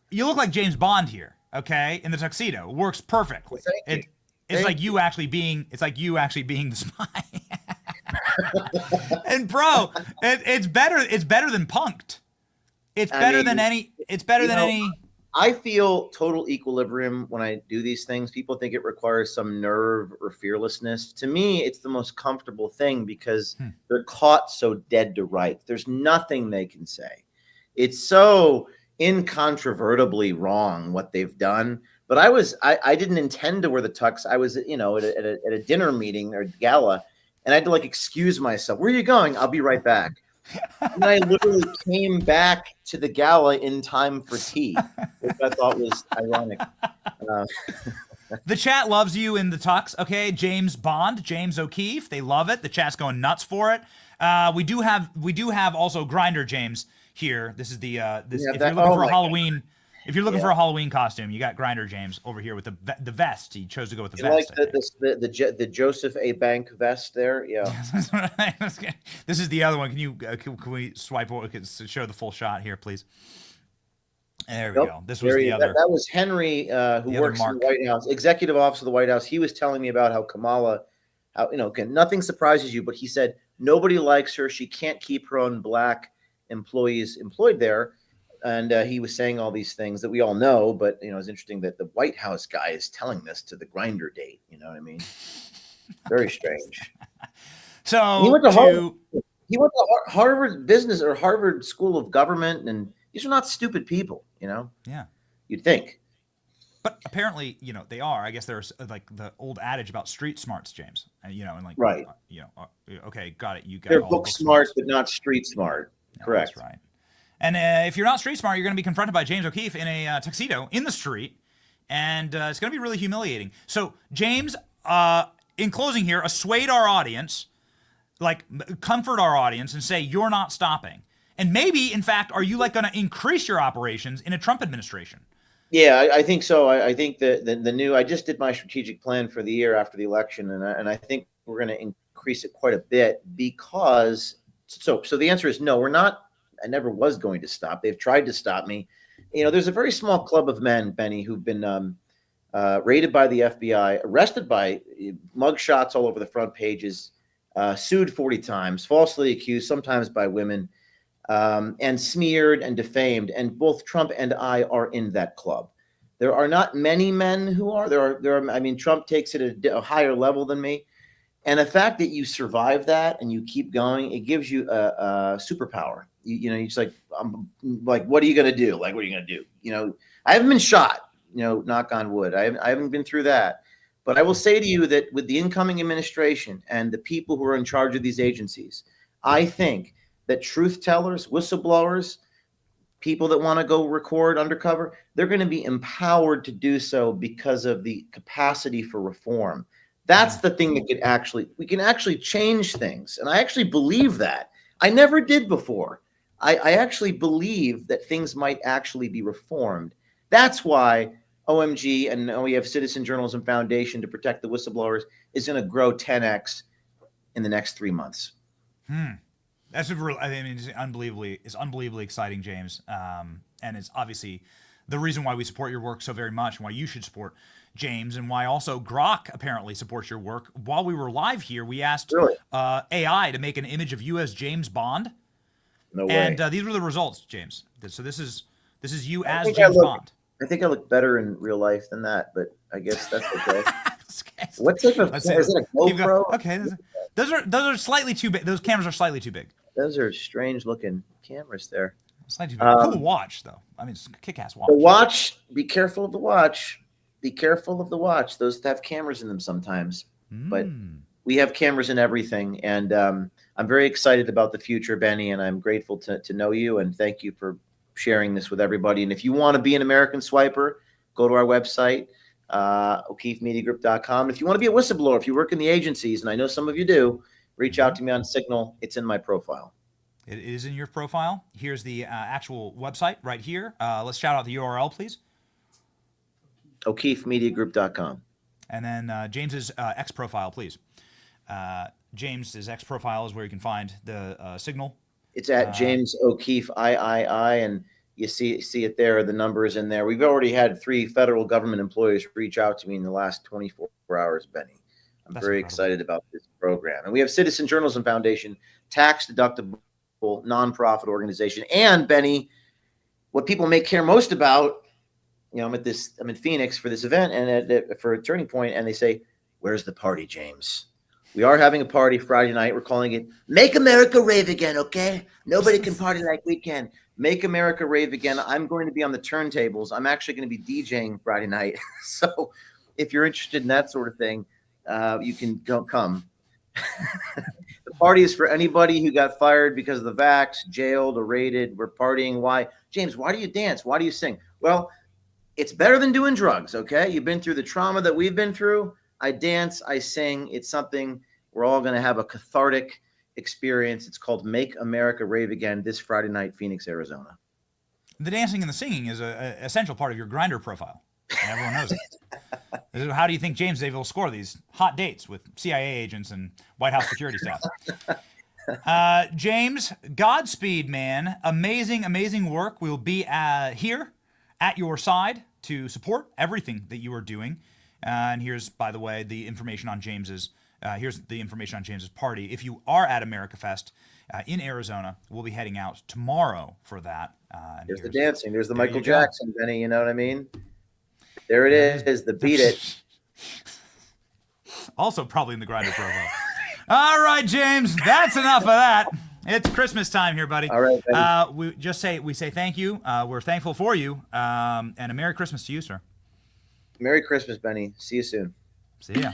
you look like James Bond here, okay, in the tuxedo. It works perfectly. Well, it's like you actually being the spy. And bro, it's better than punked. It's better than any. I feel total equilibrium when I do these things. People think it requires some nerve or fearlessness. To me, it's the most comfortable thing because they're caught so dead to rights. There's nothing they can say. It's so incontrovertibly wrong what they've done. But I didn't intend to wear the tux. I was, at a dinner meeting or gala, and I had to excuse myself. Where are you going? I'll be right back. And I literally came back to the gala in time for tea, which I thought was ironic. The chat loves you in the tux, okay? James Bond, James O'Keefe, they love it. The chat's going nuts for it. We do have also Grinder James here. This is the if you're looking for a Halloween. If you're looking for a Halloween costume, you got Grinder James over here with the vest. He chose to go with the vest. Like the Joseph A. Bank vest there. Yeah. This is the other one. Can we swipe over? Show the full shot here, please. There we go. This was the other. That was Henry, who works in the White House, executive officer of the White House. He was telling me about how Kamala, nothing surprises you, but he said nobody likes her. She can't keep her own black employees employed there. And he was saying all these things that we all know, but it's interesting that the White House guy is telling this to the Grinder date. You know what I mean? Very strange. So he went to Harvard Business or Harvard School of Government, and these are not stupid people. Yeah, you'd think. But apparently, they are. I guess there's like the old adage about street smarts, James. Right. Okay, got it. You got. They're book smart, but not street smart. Yeah, correct. That's right. And if you're not street smart, you're going to be confronted by James O'Keefe in a tuxedo in the street, and it's going to be really humiliating. So, James, in closing here, assuade our audience, comfort our audience, and say you're not stopping. And maybe, in fact, are you going to increase your operations in a Trump administration? Yeah, I think so. I think the new. I just did my strategic plan for the year after the election, and I think we're going to increase it quite a bit because. So the answer is no. We're not. I never was going to stop. They've tried to stop me. There's a very small club of men, Benny, who've been raided by the FBI, arrested by mugshots all over the front pages, sued 40 times, falsely accused, sometimes by women, and smeared and defamed. And both Trump and I are in that club. There are not many men who are. There are. I mean, Trump takes it at a higher level than me. And the fact that you survive that and you keep going, it gives you a superpower. You're just what are you going to do? What are you going to do? I haven't been shot, knock on wood. I haven't been through that. But I will say to you that with the incoming administration and the people who are in charge of these agencies, I think that truth tellers, whistleblowers, people that want to go record undercover, they're going to be empowered to do so because of the capacity for reform. That's the thing that we can actually change things. And I actually believe that. I never did before. I actually believe that things might actually be reformed. That's why OMG and we have Citizen Journalism Foundation to protect the whistleblowers is going to grow 10x in the next 3 months. That's it's unbelievably exciting, James. And it's obviously the reason why we support your work so very much, and why you should support James, and why also Grok apparently supports your work. While we were live here, we asked AI to make an image of you as James Bond. No way. And these were the results, James. So this is you as James Bond. I think I look better in real life than that, but I guess that's okay. What type of is it a GoPro? Okay, those are slightly too big. Those cameras are slightly too big. Those are strange looking cameras there. Slightly too big. Cool watch though. I mean, it's a kick-ass watch. The watch. Be careful of the watch. Be careful of the watch. Those have cameras in them sometimes, but we have cameras in everything. And I'm very excited about the future, Benny, and I'm grateful to know you. And thank you for sharing this with everybody. And if you want to be an American swiper, go to our website, O'KeefeMediaGroup.com. If you want to be a whistleblower, if you work in the agencies, and I know some of you do, reach out to me on Signal. It's in my profile. It is in your profile. Here's the actual website right here. Let's shout out the URL, please. O'KeefeMediaGroup.com. And then James's X profile, please. James's X profile is where you can find the signal. It's at James O'Keefe III, and you see it there. The numbers in there. We've already had 3 federal government employees reach out to me in the last 24 hours, Benny. I'm very excited about this program. And we have Citizen Journalism Foundation, tax-deductible nonprofit organization. And, Benny, what people may care most about, I'm in Phoenix for this event and for a Turning Point, and they say, "Where's the party, James?" We are having a party Friday night. We're calling it Make America Rave Again, okay? Nobody can party like we can. Make America Rave Again. I'm going to be on the turntables. I'm actually going to be DJing Friday night. So if you're interested in that sort of thing, you can come. The party is for anybody who got fired because of the vax, jailed, or raided. We're partying. Why? James, why do you dance? Why do you sing? Well, it's better than doing drugs, okay? You've been through the trauma that we've been through. I dance, I sing. It's something we're all going to have a cathartic experience. It's called Make America Rave Again this Friday night, Phoenix, Arizona. The dancing and the singing is an essential part of your Grindr profile. And everyone knows it. How do you think James is able to score these hot dates with CIA agents and White House security staff? James, Godspeed, man. Amazing, amazing work. We'll be here at your side to support everything that you are doing. And here's, by the way, the information on James's. Here's the information on James's party. If you are at America Fest in Arizona, we'll be heading out tomorrow for that. There's the dancing. There's the Michael Jackson, Benny. You know what I mean? There it is. The Beat It. Also probably in the Grindr profile. All right, James. That's enough of that. It's Christmas time here, buddy. All right, Benny. We say thank you. We're thankful for you. And a Merry Christmas to you, sir. Merry Christmas, Benny. See you soon. See ya.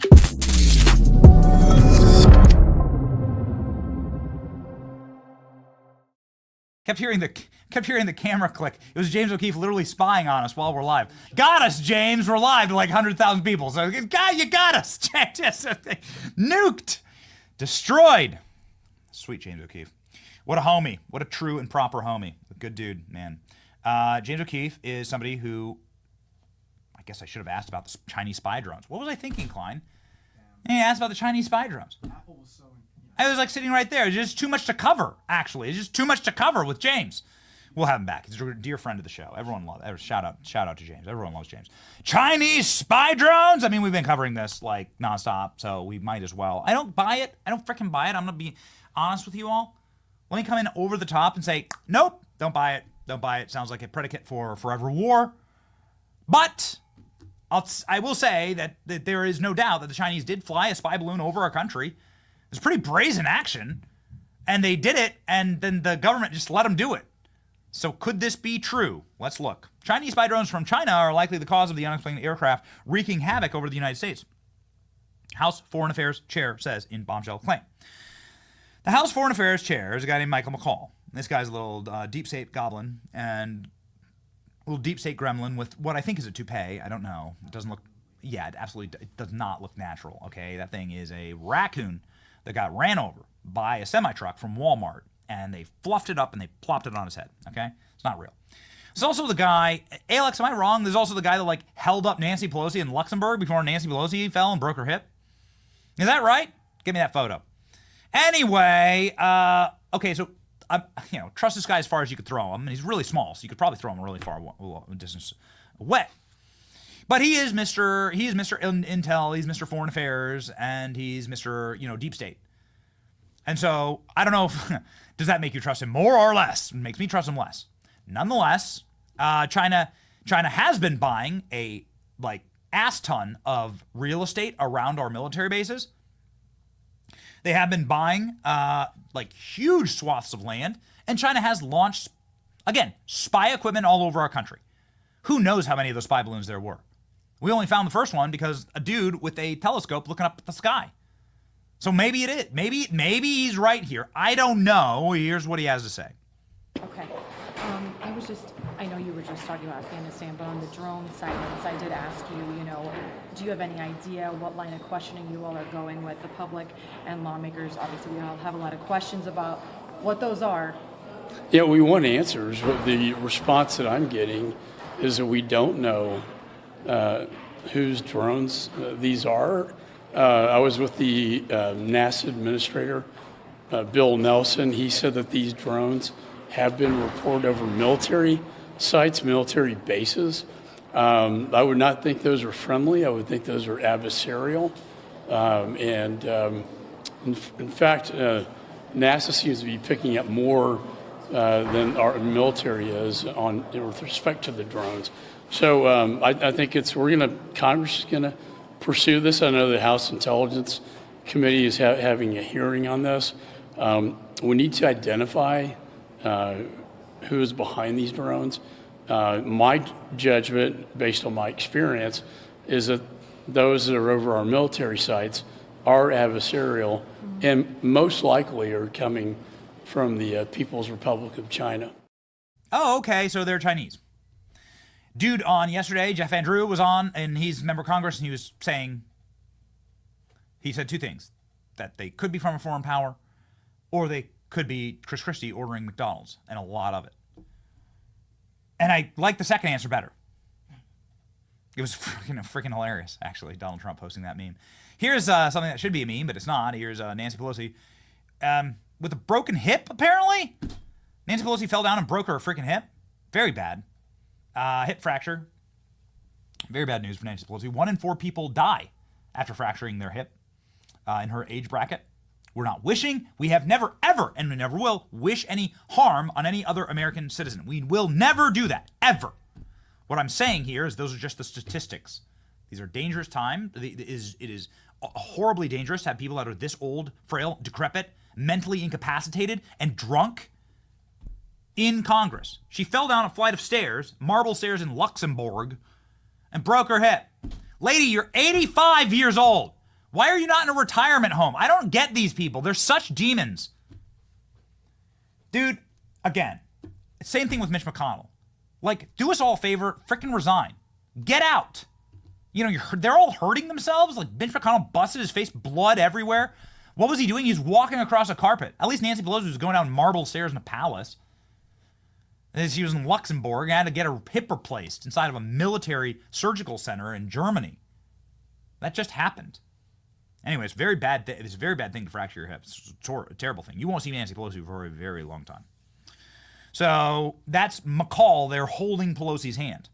Kept hearing the camera click. It was James O'Keefe literally spying on us while we're live. Got us, James. We're live to like 100,000 people. So, God, you got us. Nuked. Destroyed. Sweet James O'Keefe. What a homie. What a true and proper homie. A good dude, man. James O'Keefe is somebody who, I guess I should have asked about the Chinese spy drones. What was I thinking, Klein? He asked about the Chinese spy drones. I was like sitting right there. It's just too much to cover, actually. It's just too much to cover with James. We'll have him back. He's a dear friend of the show. Everyone loves it. Shout out to James. Everyone loves James. Chinese spy drones? I mean, we've been covering this like nonstop, so we might as well. I don't buy it. I don't freaking buy it. I'm going to be honest with you all. Let me come in over the top and say, nope, don't buy it. Don't buy it. Sounds like a predicate for forever war. But I will say that there is no doubt that the Chinese did fly a spy balloon over our country. It's pretty brazen action, and they did it, and then the government just let them do it. So could this be true? Let's look. Chinese spy drones from China are likely the cause of the unexplained aircraft wreaking havoc over the United States. House Foreign Affairs Chair says in bombshell claim. The House Foreign Affairs Chair is a guy named Michael McCall. This guy's a little deep state goblin and a little deep state gremlin with what I think is a toupee. I don't know. It doesn't look, it absolutely does not look natural, okay? That thing is a raccoon that got ran over by a semi-truck from Walmart, and they fluffed it up and they plopped it on his head, okay? It's not real. There's also the guy, Alex, am I wrong? There's also the guy that like held up Nancy Pelosi in Luxembourg before Nancy Pelosi fell and broke her hip. Is that right? Give me that photo. Anyway, okay, so trust this guy as far as you could throw him, and he's really small, so you could probably throw him really far distance away. But he is Mr. Intel, he's Mr. Foreign Affairs, and he's Mr. Deep State. And so I don't know if does that make you trust him more or less? It makes me trust him less. Nonetheless, China has been buying a ass ton of real estate around our military bases. They have been buying huge swaths of land, and China has launched, again, spy equipment all over our country. Who knows how many of those spy balloons there were? We only found the first one because a dude with a telescope looking up at the sky. So maybe it is. Maybe he's right here. I don't know. Here's what he has to say. Okay. I know you were just talking about Afghanistan, but on the drone sightings, I did ask you, do you have any idea what line of questioning you all are going with? The public and lawmakers, obviously we all have a lot of questions about what those are. Yeah, we want answers. But the response that I'm getting is that we don't know whose drones these are. I was with the NASA administrator, Bill Nelson. He said that these drones have been reported over military sites, military bases. I would not think those are friendly. I would think those are adversarial. In fact, NASA seems to be picking up more than our military is with respect to the drones. So I think Congress is gonna pursue this. I know the House Intelligence Committee is having a hearing on this. We need to identify who is behind these drones. My judgment, based on my experience, is that those that are over our military sites are adversarial and most likely are coming from the People's Republic of China. Oh, okay, so they're Chinese. Dude on yesterday, Jeff Andrew was on, and he's a member of Congress, and he was saying, he said two things, that they could be from a foreign power, or they could be Chris Christie ordering McDonald's, and a lot of it. And I like the second answer better. It was freaking hilarious, actually, Donald Trump posting that meme. Here's something that should be a meme, but it's not. Here's Nancy Pelosi with a broken hip, apparently. Nancy Pelosi fell down and broke her freaking hip. Very bad. Hip fracture. Very bad news for Nancy Pelosi. 1 in 4 people die after fracturing their hip in her age bracket. We're not wishing. We have never, ever, and we never will wish any harm on any other American citizen. We will never do that, ever. What I'm saying here is those are just the statistics. These are dangerous times. It is horribly dangerous to have people that are this old, frail, decrepit, mentally incapacitated, and drunk in Congress. She fell down a flight of stairs, marble stairs in Luxembourg, and broke her hip. Lady, you're 85 years old. Why are you not in a retirement home? I don't get these people. They're such demons. Dude, again, same thing with Mitch McConnell. Like, do us all a favor, frickin' resign. Get out. You know, they're all hurting themselves. Like, Mitch McConnell busted his face, blood everywhere. What was he doing? He was walking across a carpet. At least Nancy Pelosi was going down marble stairs in a palace. And she was in Luxembourg and had to get her hip replaced inside of a military surgical center in Germany. That just happened. Anyway, it's very bad. It's a very bad thing to fracture your hip. It's a terrible thing. You won't see Nancy Pelosi for a very long time. So that's McCall. They're holding Pelosi's hand.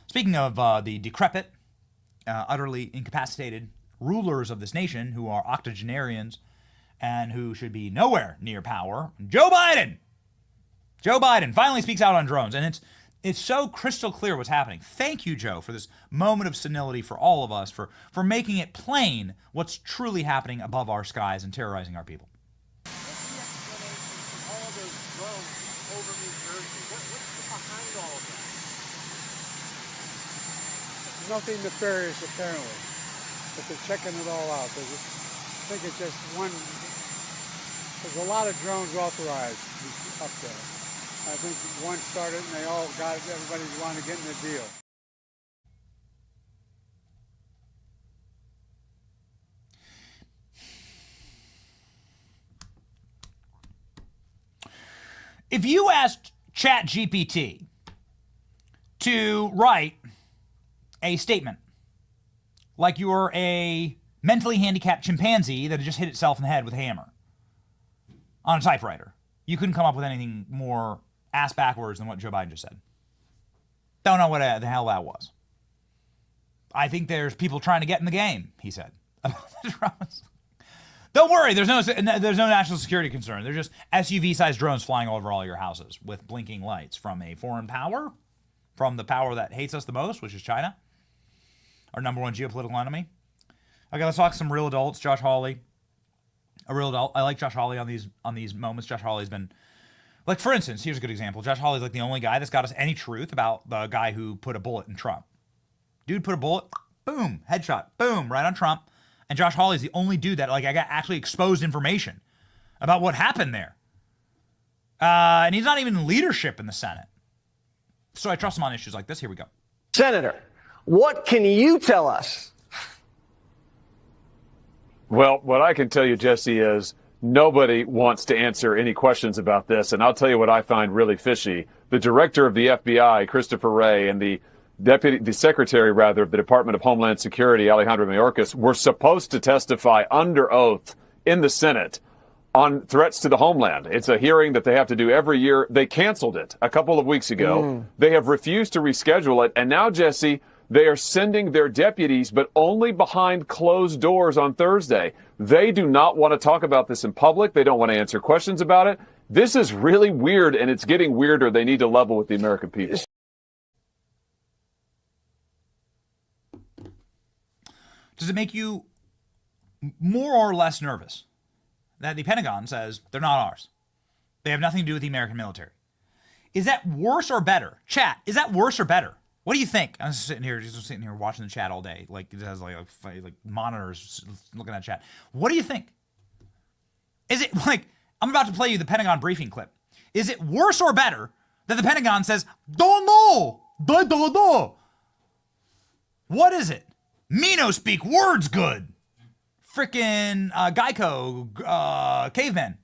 Speaking of the decrepit, utterly incapacitated rulers of this nation who are octogenarians and who should be nowhere near power, Joe Biden finally speaks out on drones, and it's so crystal clear what's happening. Thank you, Joe, for this moment of senility for all of us, for making it plain what's truly happening above our skies and terrorizing our people. Nothing nefarious, apparently, but they're checking it all out. I think it's just one. There's a lot of drones authorized up there. I think one started and they all got it. Everybody's wanting to get in the deal. If you asked ChatGPT to write a statement like you're a mentally handicapped chimpanzee that had just hit itself in the head with a hammer on a typewriter, you couldn't come up with anything more ass backwards than what Joe Biden just said. Don't know what the hell that was. I think there's people trying to get in the game, he said. Don't worry, there's no national security concern. They're just SUV-sized drones flying over all your houses with blinking lights from a foreign power, from the power that hates us the most, which is China, our number one geopolitical enemy. Okay, let's talk some real adults. Josh Hawley, a real adult. I like Josh Hawley on these moments. Josh Hawley's been, like, for instance, here's a good example. Josh Hawley's like the only guy that's got us any truth about the guy who put a bullet in Trump. Dude put a bullet, boom, headshot, boom, right on Trump. And Josh Hawley's the only dude that, like, I got actually exposed information about what happened there. And he's not even in leadership in the Senate. So I trust him on issues like this. Here we go. Senator, what can you tell us? Well, what I can tell you, Jesse, is nobody wants to answer any questions about this. And I'll tell you what I find really fishy. The director of the FBI, Christopher Wray, and the secretary of the Department of Homeland Security, Alejandro Mayorkas, were supposed to testify under oath in the Senate on threats to the homeland. It's a hearing that they have to do every year. They canceled it a couple of weeks ago. They have refused to reschedule it. And now, Jesse, they are sending their deputies, but only behind closed doors on Thursday. They do not want to talk about this in public. They don't want to answer questions about it. This is really weird, and it's getting weirder. They need to level with the American people. Does it make you more or less nervous that the Pentagon says they're not ours? They have nothing to do with the American military. Is that worse or better? Chat, is that worse or better? What do you think? I'm just sitting here watching the chat all day. Like, it has like monitors looking at chat. What do you think? Is it like, I'm about to play you the Pentagon briefing clip. Is it worse or better that the Pentagon says, don't know, don't know? What is it? Me no speak words good. Frickin' Geico, cavemen.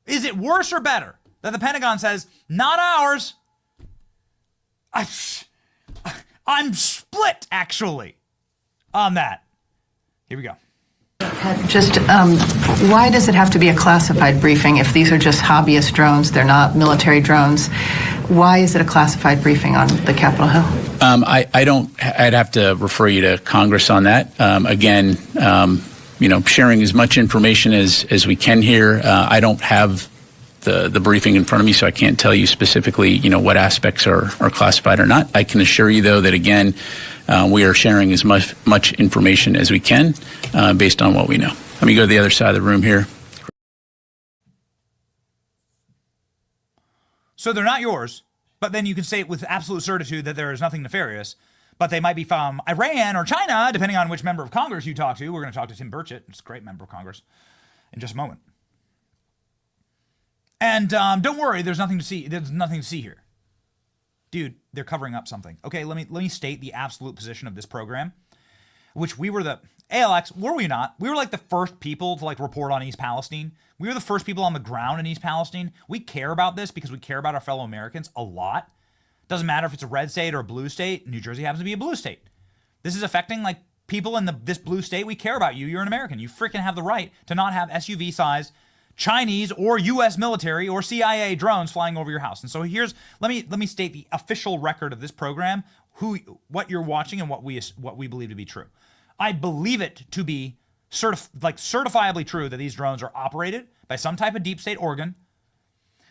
Is it worse or better that the Pentagon says, not ours? I'm split, actually, on that. Here we go. Just why does it have to be a classified briefing if these are just hobbyist drones? They're not military drones. Why is it a classified briefing on the Capitol Hill? I'd have to refer you to Congress on that. Again, sharing as much information as we can here. I don't have the briefing in front of me, so I can't tell you specifically, what aspects are classified or not. I can assure you, though, that again, we are sharing as much information as we can based on what we know. Let me go to the other side of the room here. So they're not yours, but then you can say it with absolute certitude that there is nothing nefarious, but they might be from Iran or China, depending on which member of Congress you talk to. We're going to talk to Tim Burchett, who's a great member of Congress, in just a moment. And don't worry, there's nothing to see. There's nothing to see here. Dude, they're covering up something. Okay, let me state the absolute position of this program, which we were the ALX, were we not? We were like the first people to report on East Palestine. We were the first people on the ground in East Palestine. We care about this because we care about our fellow Americans a lot. Doesn't matter if it's a red state or a blue state. New Jersey happens to be a blue state. This is affecting people in this blue state. We care about you. You're an American. You freaking have the right to not have SUV-sized Chinese or U.S. military or CIA drones flying over your house. And so let me state the official record of this program, what you're watching and what we believe to be true. I believe it to be certifiably true that these drones are operated by some type of deep state organ,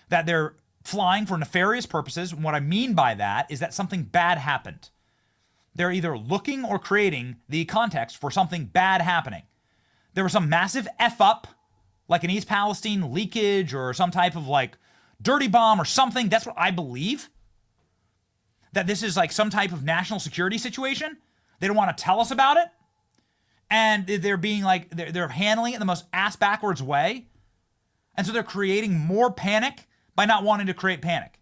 that they're flying for nefarious purposes. And what I mean by that is that something bad happened. They're either looking or creating the context for something bad happening. There was some massive F-up, like an East Palestine leakage or some type of dirty bomb or something. That's what I believe. That this is some type of national security situation. They don't want to tell us about it. And they're being they're handling it in the most ass-backwards way. And so they're creating more panic by not wanting to create panic.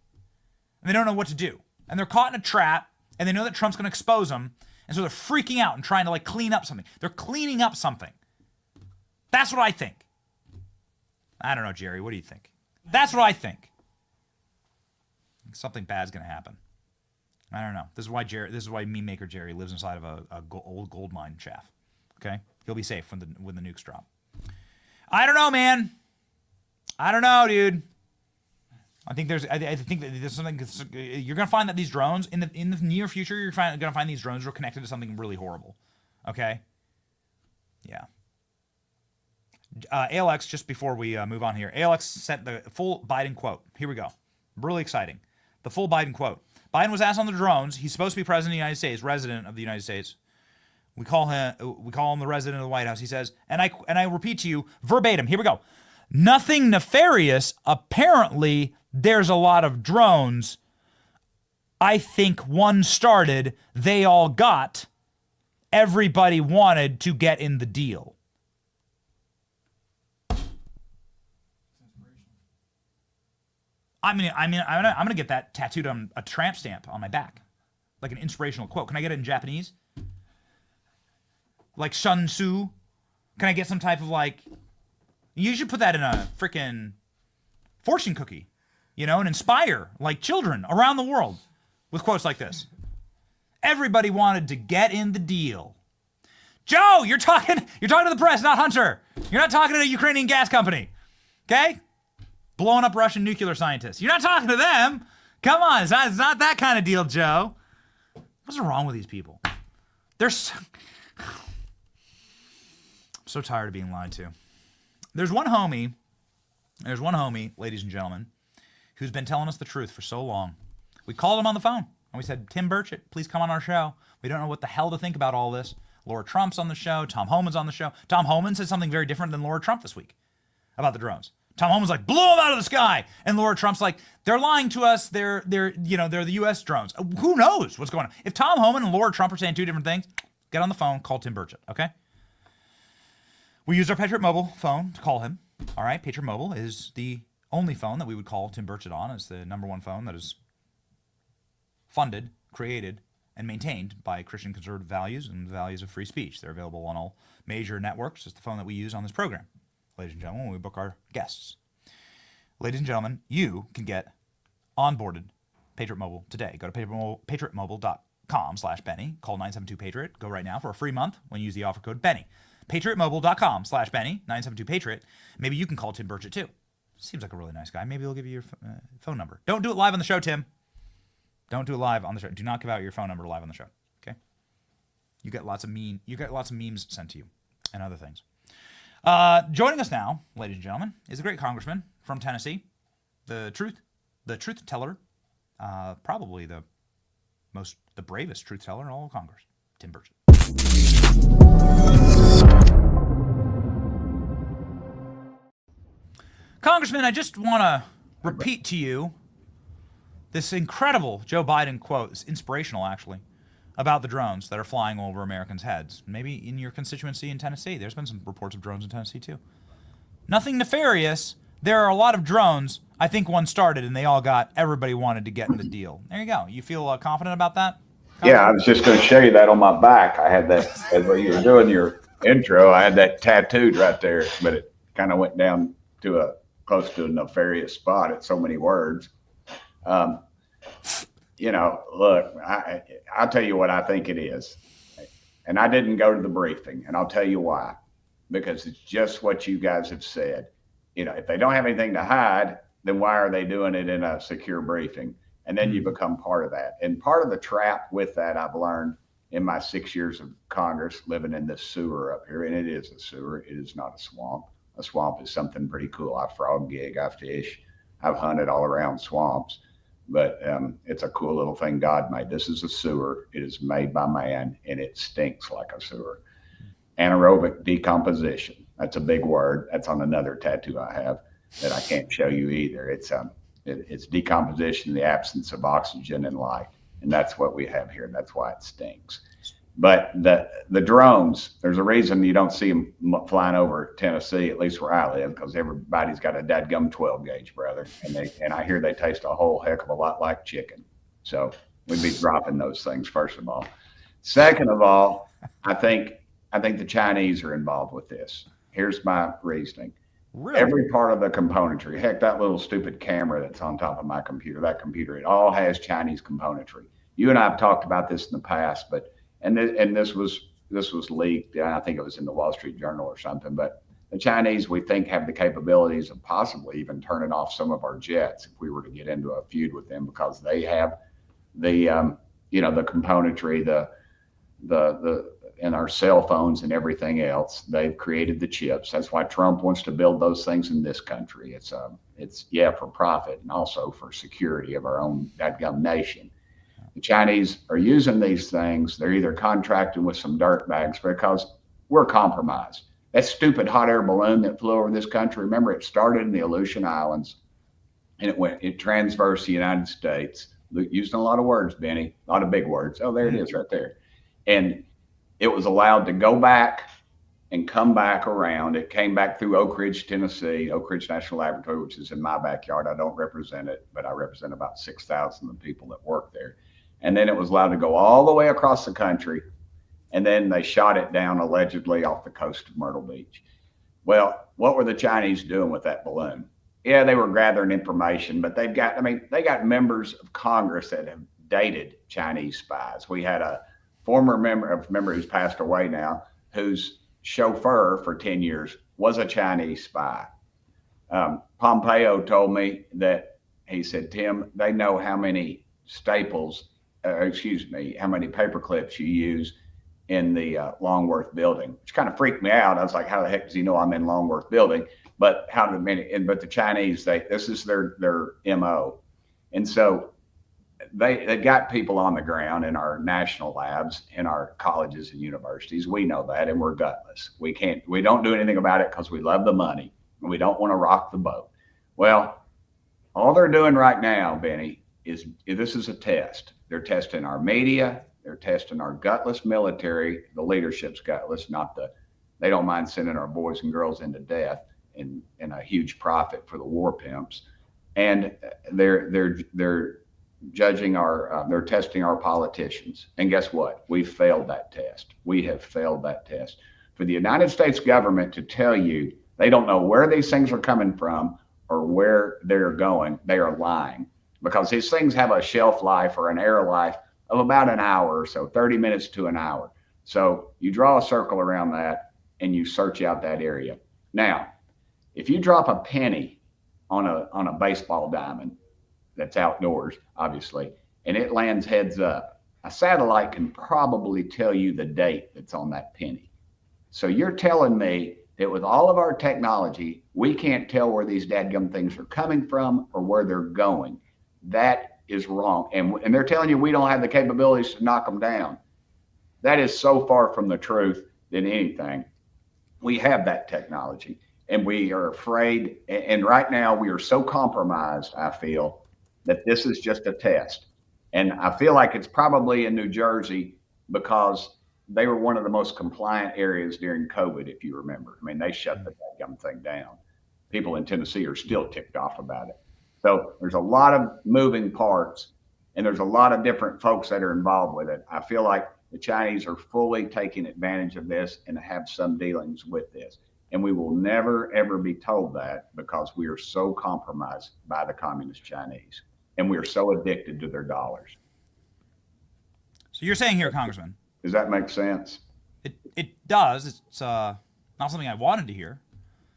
And they don't know what to do. And they're caught in a trap, and they know that Trump's going to expose them. And so they're freaking out and trying to clean up something. They're cleaning up something. That's what I think. I don't know, Jerry. What do you think? That's what I think. Something bad's going to happen. I don't know. This is why meme maker Jerry lives inside of a old gold mine shaft. Okay, he'll be safe when the nukes drop. I don't know, man. I don't know, dude. I think that there's something. You're gonna find that these drones in the near future, you're gonna find these drones are connected to something really horrible. Okay. Yeah. ALX, just before we move on here, ALX sent the full Biden quote. Here we go. Really exciting. The full Biden quote. Biden was asked on the drones. He's supposed to be president of the United States, resident of the United States. We call him the resident of the White House. He says, and I repeat to you verbatim. Here we go. Nothing nefarious. Apparently, there's a lot of drones. I think one started. They all got. Everybody wanted to get in the deal. I'm gonna get that tattooed on a tramp stamp on my back, like an inspirational quote. Can I get it in Japanese? Like Sun Tzu? Can I get some type of You should put that in a freaking fortune cookie, and inspire like children around the world with quotes like this. Everybody wanted to get in the deal. Joe, you're talking to the press, not Hunter. You're not talking to the Ukrainian gas company. Okay? Blowing up Russian nuclear scientists. You're not talking to them. Come on, it's not that kind of deal, Joe. What's wrong with these people? They're I'm so tired of being lied to. There's one homie, ladies and gentlemen, who's been telling us the truth for so long. We called him on the phone, and we said, Tim Burchett, please come on our show. We don't know what the hell to think about all this. Laura Trump's on the show. Tom Homan's on the show. Tom Homan said something very different than Laura Trump this week about the drones. Tom Homan's like, blow them out of the sky. And Laura Trump's like, they're lying to us. They're the U.S. drones. Who knows what's going on? If Tom Homan and Laura Trump are saying two different things, get on the phone, call Tim Burchett, okay? We use our Patriot Mobile phone to call him. All right, Patriot Mobile is the only phone that we would call Tim Burchett on. It's the number one phone that is funded, created, and maintained by Christian conservative values and the values of free speech. They're available on all major networks. It's the phone that we use on this program, ladies and gentlemen, when we book our guests. Ladies and gentlemen, you can get onboarded Patriot Mobile today. Go to patriotmobile.com/Benny. Call 972-PATRIOT. Go right now for a free month when you use the offer code Benny. patriotmobile.com/Benny, 972-PATRIOT. Maybe you can call Tim Burchett too. Seems like a really nice guy. Maybe he'll give you your phone number. Don't do it live on the show, Tim. Don't do it live on the show. Do not give out your phone number live on the show. Okay? You get lots of memes sent to you and other things. Joining us now, ladies and gentlemen, is a great congressman from Tennessee, the truth teller, probably the bravest truth teller in all of Congress, Tim Burchett. Congressman, I just want to repeat to you this incredible Joe Biden quote. It's inspirational, actually, about the drones that are flying over Americans' heads. Maybe in your constituency in Tennessee. There's been some reports of drones in Tennessee, too. Nothing nefarious. There are a lot of drones. I think one started, and everybody wanted to get in the deal. There you go. You feel confident about that? Yeah, I was just going to show you that on my back. I had that, as you were doing your intro, I had that tattooed right there, but it kind of went down to close to a nefarious spot. It's so many words. Look, I'll tell you what I think it is. And I didn't go to the briefing, and I'll tell you why. Because it's just what you guys have said. If they don't have anything to hide, then why are they doing it in a secure briefing? And then you become part of that. And part of the trap with that, I've learned in my 6 years of Congress living in this sewer up here, and it is a sewer, it is not a swamp. A swamp is something pretty cool. I frog gig, I fish, I've hunted all around swamps. But it's a cool little thing God made. This is a sewer. It is made by man, and it stinks like a sewer. Anaerobic decomposition. That's a big word. That's on another tattoo I have that I can't show you either. It's decomposition, the absence of oxygen and light. And that's what we have here. That's why it stinks. But the drones, there's a reason you don't see them flying over Tennessee, at least where I live, because everybody's got a dadgum 12 gauge, brother. And I hear they taste a whole heck of a lot like chicken. So we'd be dropping those things, first of all. Second of all, I think the Chinese are involved with this. Here's my reasoning. Really? Every part of the componentry, heck, that little stupid camera that's on top of my computer, it all has Chinese componentry. You and I have talked about this in the past, but this was leaked. I think it was in the Wall Street Journal or something. But the Chinese, we think, have the capabilities of possibly even turning off some of our jets if we were to get into a feud with them, because they have the componentry, the in our cell phones and everything else. They've created the chips. That's why Trump wants to build those things in this country. It's for profit and also for security of our own dadgum nation. The Chinese are using these things. They're either contracting with some dirtbags because we're compromised. That stupid hot air balloon that flew over this country, remember, it started in the Aleutian Islands and it transversed the United States. Using a lot of words, Benny, a lot of big words. Oh, there it is right there. And it was allowed to go back and come back around. It came back through Oak Ridge, Tennessee, Oak Ridge National Laboratory, which is in my backyard. I don't represent it, but I represent about 6,000 of the people that work there. And then it was allowed to go all the way across the country. And then they shot it down allegedly off the coast of Myrtle Beach. Well, what were the Chinese doing with that balloon? Yeah, they were gathering information, but they got members of Congress that have dated Chinese spies. We had a former member who's passed away now, whose chauffeur for 10 years was a Chinese spy. Pompeo told me that, he said, Tim, they know how many how many paper clips you use in the Longworth building, which kind of freaked me out. I was like, how the heck does he know I'm in Longworth building? But but the Chinese, this is their MO. And so they got people on the ground in our national labs, in our colleges and universities. We know that, and we're gutless. We don't do anything about it because we love the money and we don't want to rock the boat. Well, all they're doing right now, Benny, is this is a test. They're testing our media. They're testing our gutless military. The leadership's gutless, they don't mind sending our boys and girls into death in a huge profit for the war pimps. And they're judging they're testing our politicians. And guess what? We've failed that test. We have failed that test. For the United States government to tell you they don't know where these things are coming from or where they're going, they are lying, because these things have a shelf life or an air life of about an hour or so, 30 minutes to an hour. So you draw a circle around that and you search out that area. Now, if you drop a penny on a baseball diamond that's outdoors, obviously, and it lands heads up, a satellite can probably tell you the date that's on that penny. So you're telling me that with all of our technology, we can't tell where these dadgum things are coming from or where they're going. That is wrong. And they're telling you we don't have the capabilities to knock them down. That is so far from the truth than anything. We have that technology, and we are afraid. And right now we are so compromised, I feel, that this is just a test. And I feel like it's probably in New Jersey because they were one of the most compliant areas during COVID, if you remember. I mean, they shut the damn thing down. People in Tennessee are still ticked off about it. So there's a lot of moving parts, and there's a lot of different folks that are involved with it. I feel like the Chinese are fully taking advantage of this and have some dealings with this. And we will never, ever be told that because we are so compromised by the communist Chinese, and we are so addicted to their dollars. So you're saying here, Congressman. Does that make sense? It does. It's not something I wanted to hear.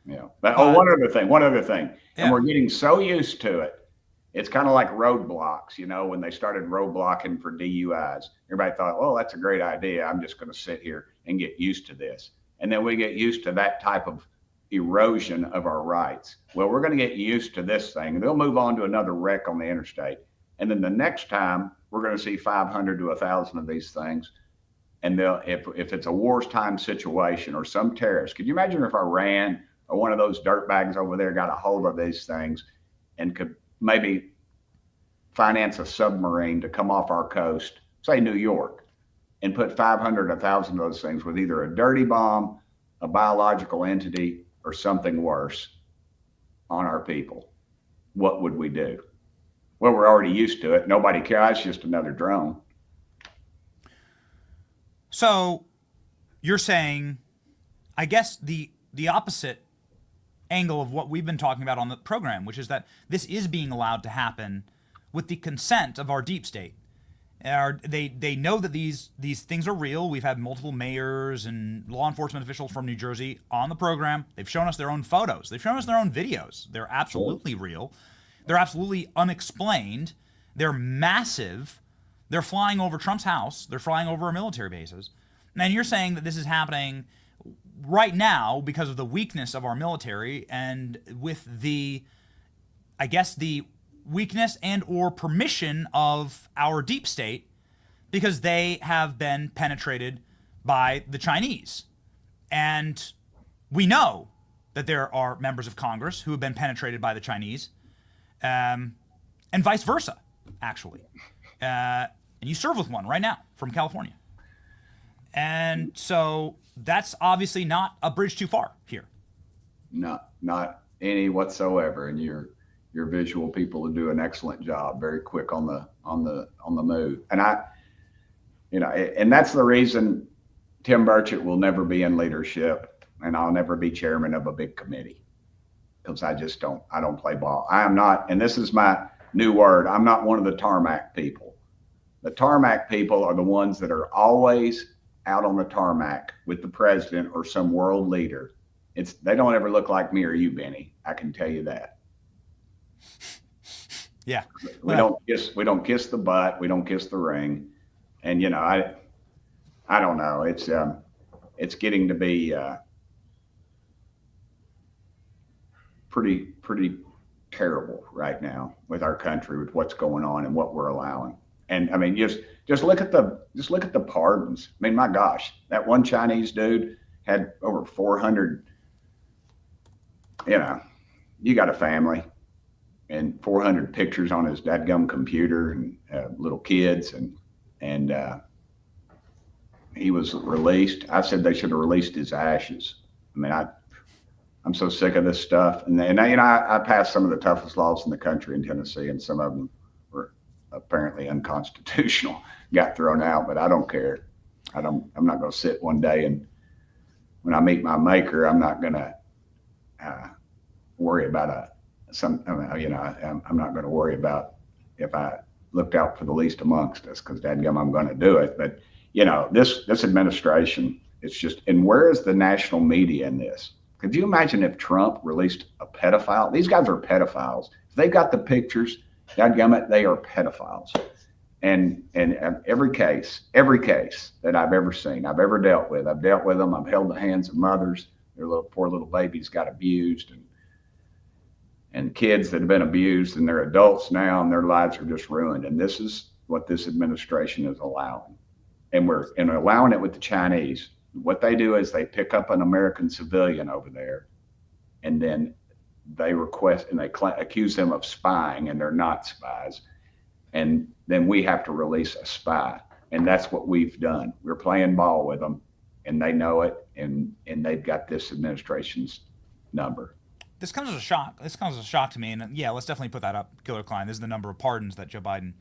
Yeah. One other thing. Yeah. And we're getting so used to it. It's kind of like roadblocks, when they started roadblocking for DUIs. Everybody thought, oh, that's a great idea. I'm just going to sit here and get used to this. And then we get used to that type of erosion of our rights. Well, we're going to get used to this thing, and they'll move on to another wreck on the interstate. And then the next time, we're going to see 500 to 1,000 of these things. And if it's a wartime situation or some terrorist, could you imagine if Iran or one of those dirtbags over there got a hold of these things and could maybe finance a submarine to come off our coast, say New York, and put 500, 1,000 of those things with either a dirty bomb, a biological entity, or something worse on our people? What would we do? Well, we're already used to it. Nobody cares. It's just another drone. So you're saying, I guess, the opposite angle of what we've been talking about on the program, which is that this is being allowed to happen with the consent of our deep state. They know that these things are real. We've had multiple mayors and law enforcement officials from New Jersey on the program. They've shown us their own photos. They've shown us their own videos. They're absolutely real. They're absolutely unexplained. They're massive. They're flying over Trump's house. They're flying over our military bases. And you're saying that this is happening right now because of the weakness of our military and with the weakness and or permission of our deep state, because they have been penetrated by the Chinese. And we know that there are members of Congress who have been penetrated by the Chinese, and vice versa, actually. And you serve with one right now from California. And so that's obviously not a bridge too far here. Not any whatsoever. And your visual people do an excellent job, very quick on the move. And and that's the reason Tim Burchett will never be in leadership. and I'll never be chairman of a big committee because I don't play ball. I am not, and this is my new word, I'm not one of the tarmac people. The tarmac people are the ones that are always out on the tarmac with the president or some world leader. They don't ever look like me or you, Benny. I can tell you that. Yeah. We don't kiss the butt. We don't kiss the ring. And, you know, I don't know. It's getting to be pretty terrible right now with our country, with what's going on and what we're allowing. And I mean, just look at the pardons. I mean, my gosh, that one Chinese dude had over 400. You know, you got a family, and 400 pictures on his dadgum computer, and little kids, and he was released. I said they should have released his ashes. I mean, I'm so sick of this stuff. And you know, I passed some of the toughest laws in the country in Tennessee, and some of them were apparently unconstitutional, got thrown out, but I don't care. I'm not going to sit one day and when I meet my maker, I'm not going to worry about I'm not going to worry about if I looked out for the least amongst us, because dadgum, I'm going to do it. But you know, this administration, it's just, and where is the national media in this? Could you imagine if Trump released a pedophile? These guys are pedophiles. If they got the pictures, dadgummit, they are pedophiles. And every case that I've ever seen, I've ever dealt with, I've dealt with them. I've held the hands of mothers. Their poor little babies got abused, and kids that have been abused, and they're adults now, and their lives are just ruined. And this is what this administration is allowing. And we're allowing it with the Chinese. What they do is they pick up an American civilian over there, and then they request and they accuse them of spying, and they're not spies. And then we have to release a spy. And that's what we've done. We're playing ball with them, and they know it, and they've got this administration's number. This comes as a shock. This comes as a shock to me. And yeah, let's definitely put that up, Killer Klein. This is the number of pardons that Joe Biden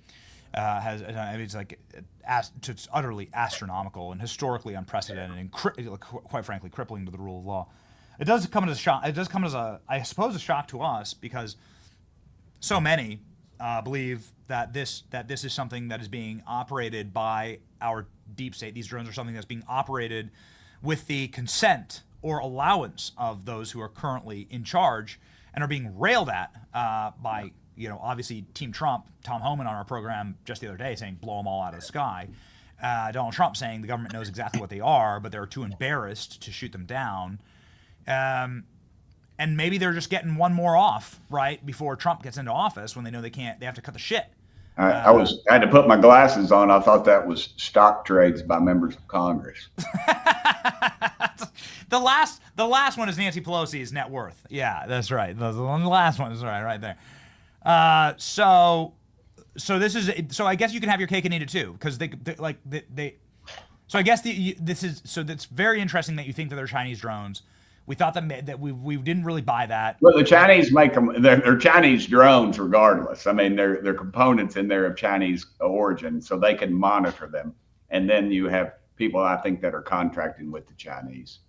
has. I mean, it's like it's utterly astronomical and historically unprecedented, and quite frankly, crippling to the rule of law. It does come as a shock. It does come as I suppose, a shock to us, because so many believe that this is something that is being operated by our deep state. These drones are something that's being operated with the consent or allowance of those who are currently in charge, and are being railed at by, you know, obviously Team Trump. Tom Homan on our program just the other day saying blow them all out of the sky. Donald Trump saying the government knows exactly what they are, but they're too embarrassed to shoot them down. And maybe they're just getting one more off right before Trump gets into office, when they know they have to cut the shit. I had to put my glasses on. I thought that was stock trades by members of Congress. The last one is Nancy Pelosi's net worth. Yeah, that's right. The last one is right there. So I guess you can have your cake and eat it too, because they. So I guess that's very interesting that you think that they're Chinese drones. We thought that we didn't really buy that. Well, the Chinese make them. They're Chinese drones, regardless. I mean, they're components in there of Chinese origin, so they can monitor them. And then you have people, I think, that are contracting with the Chinese,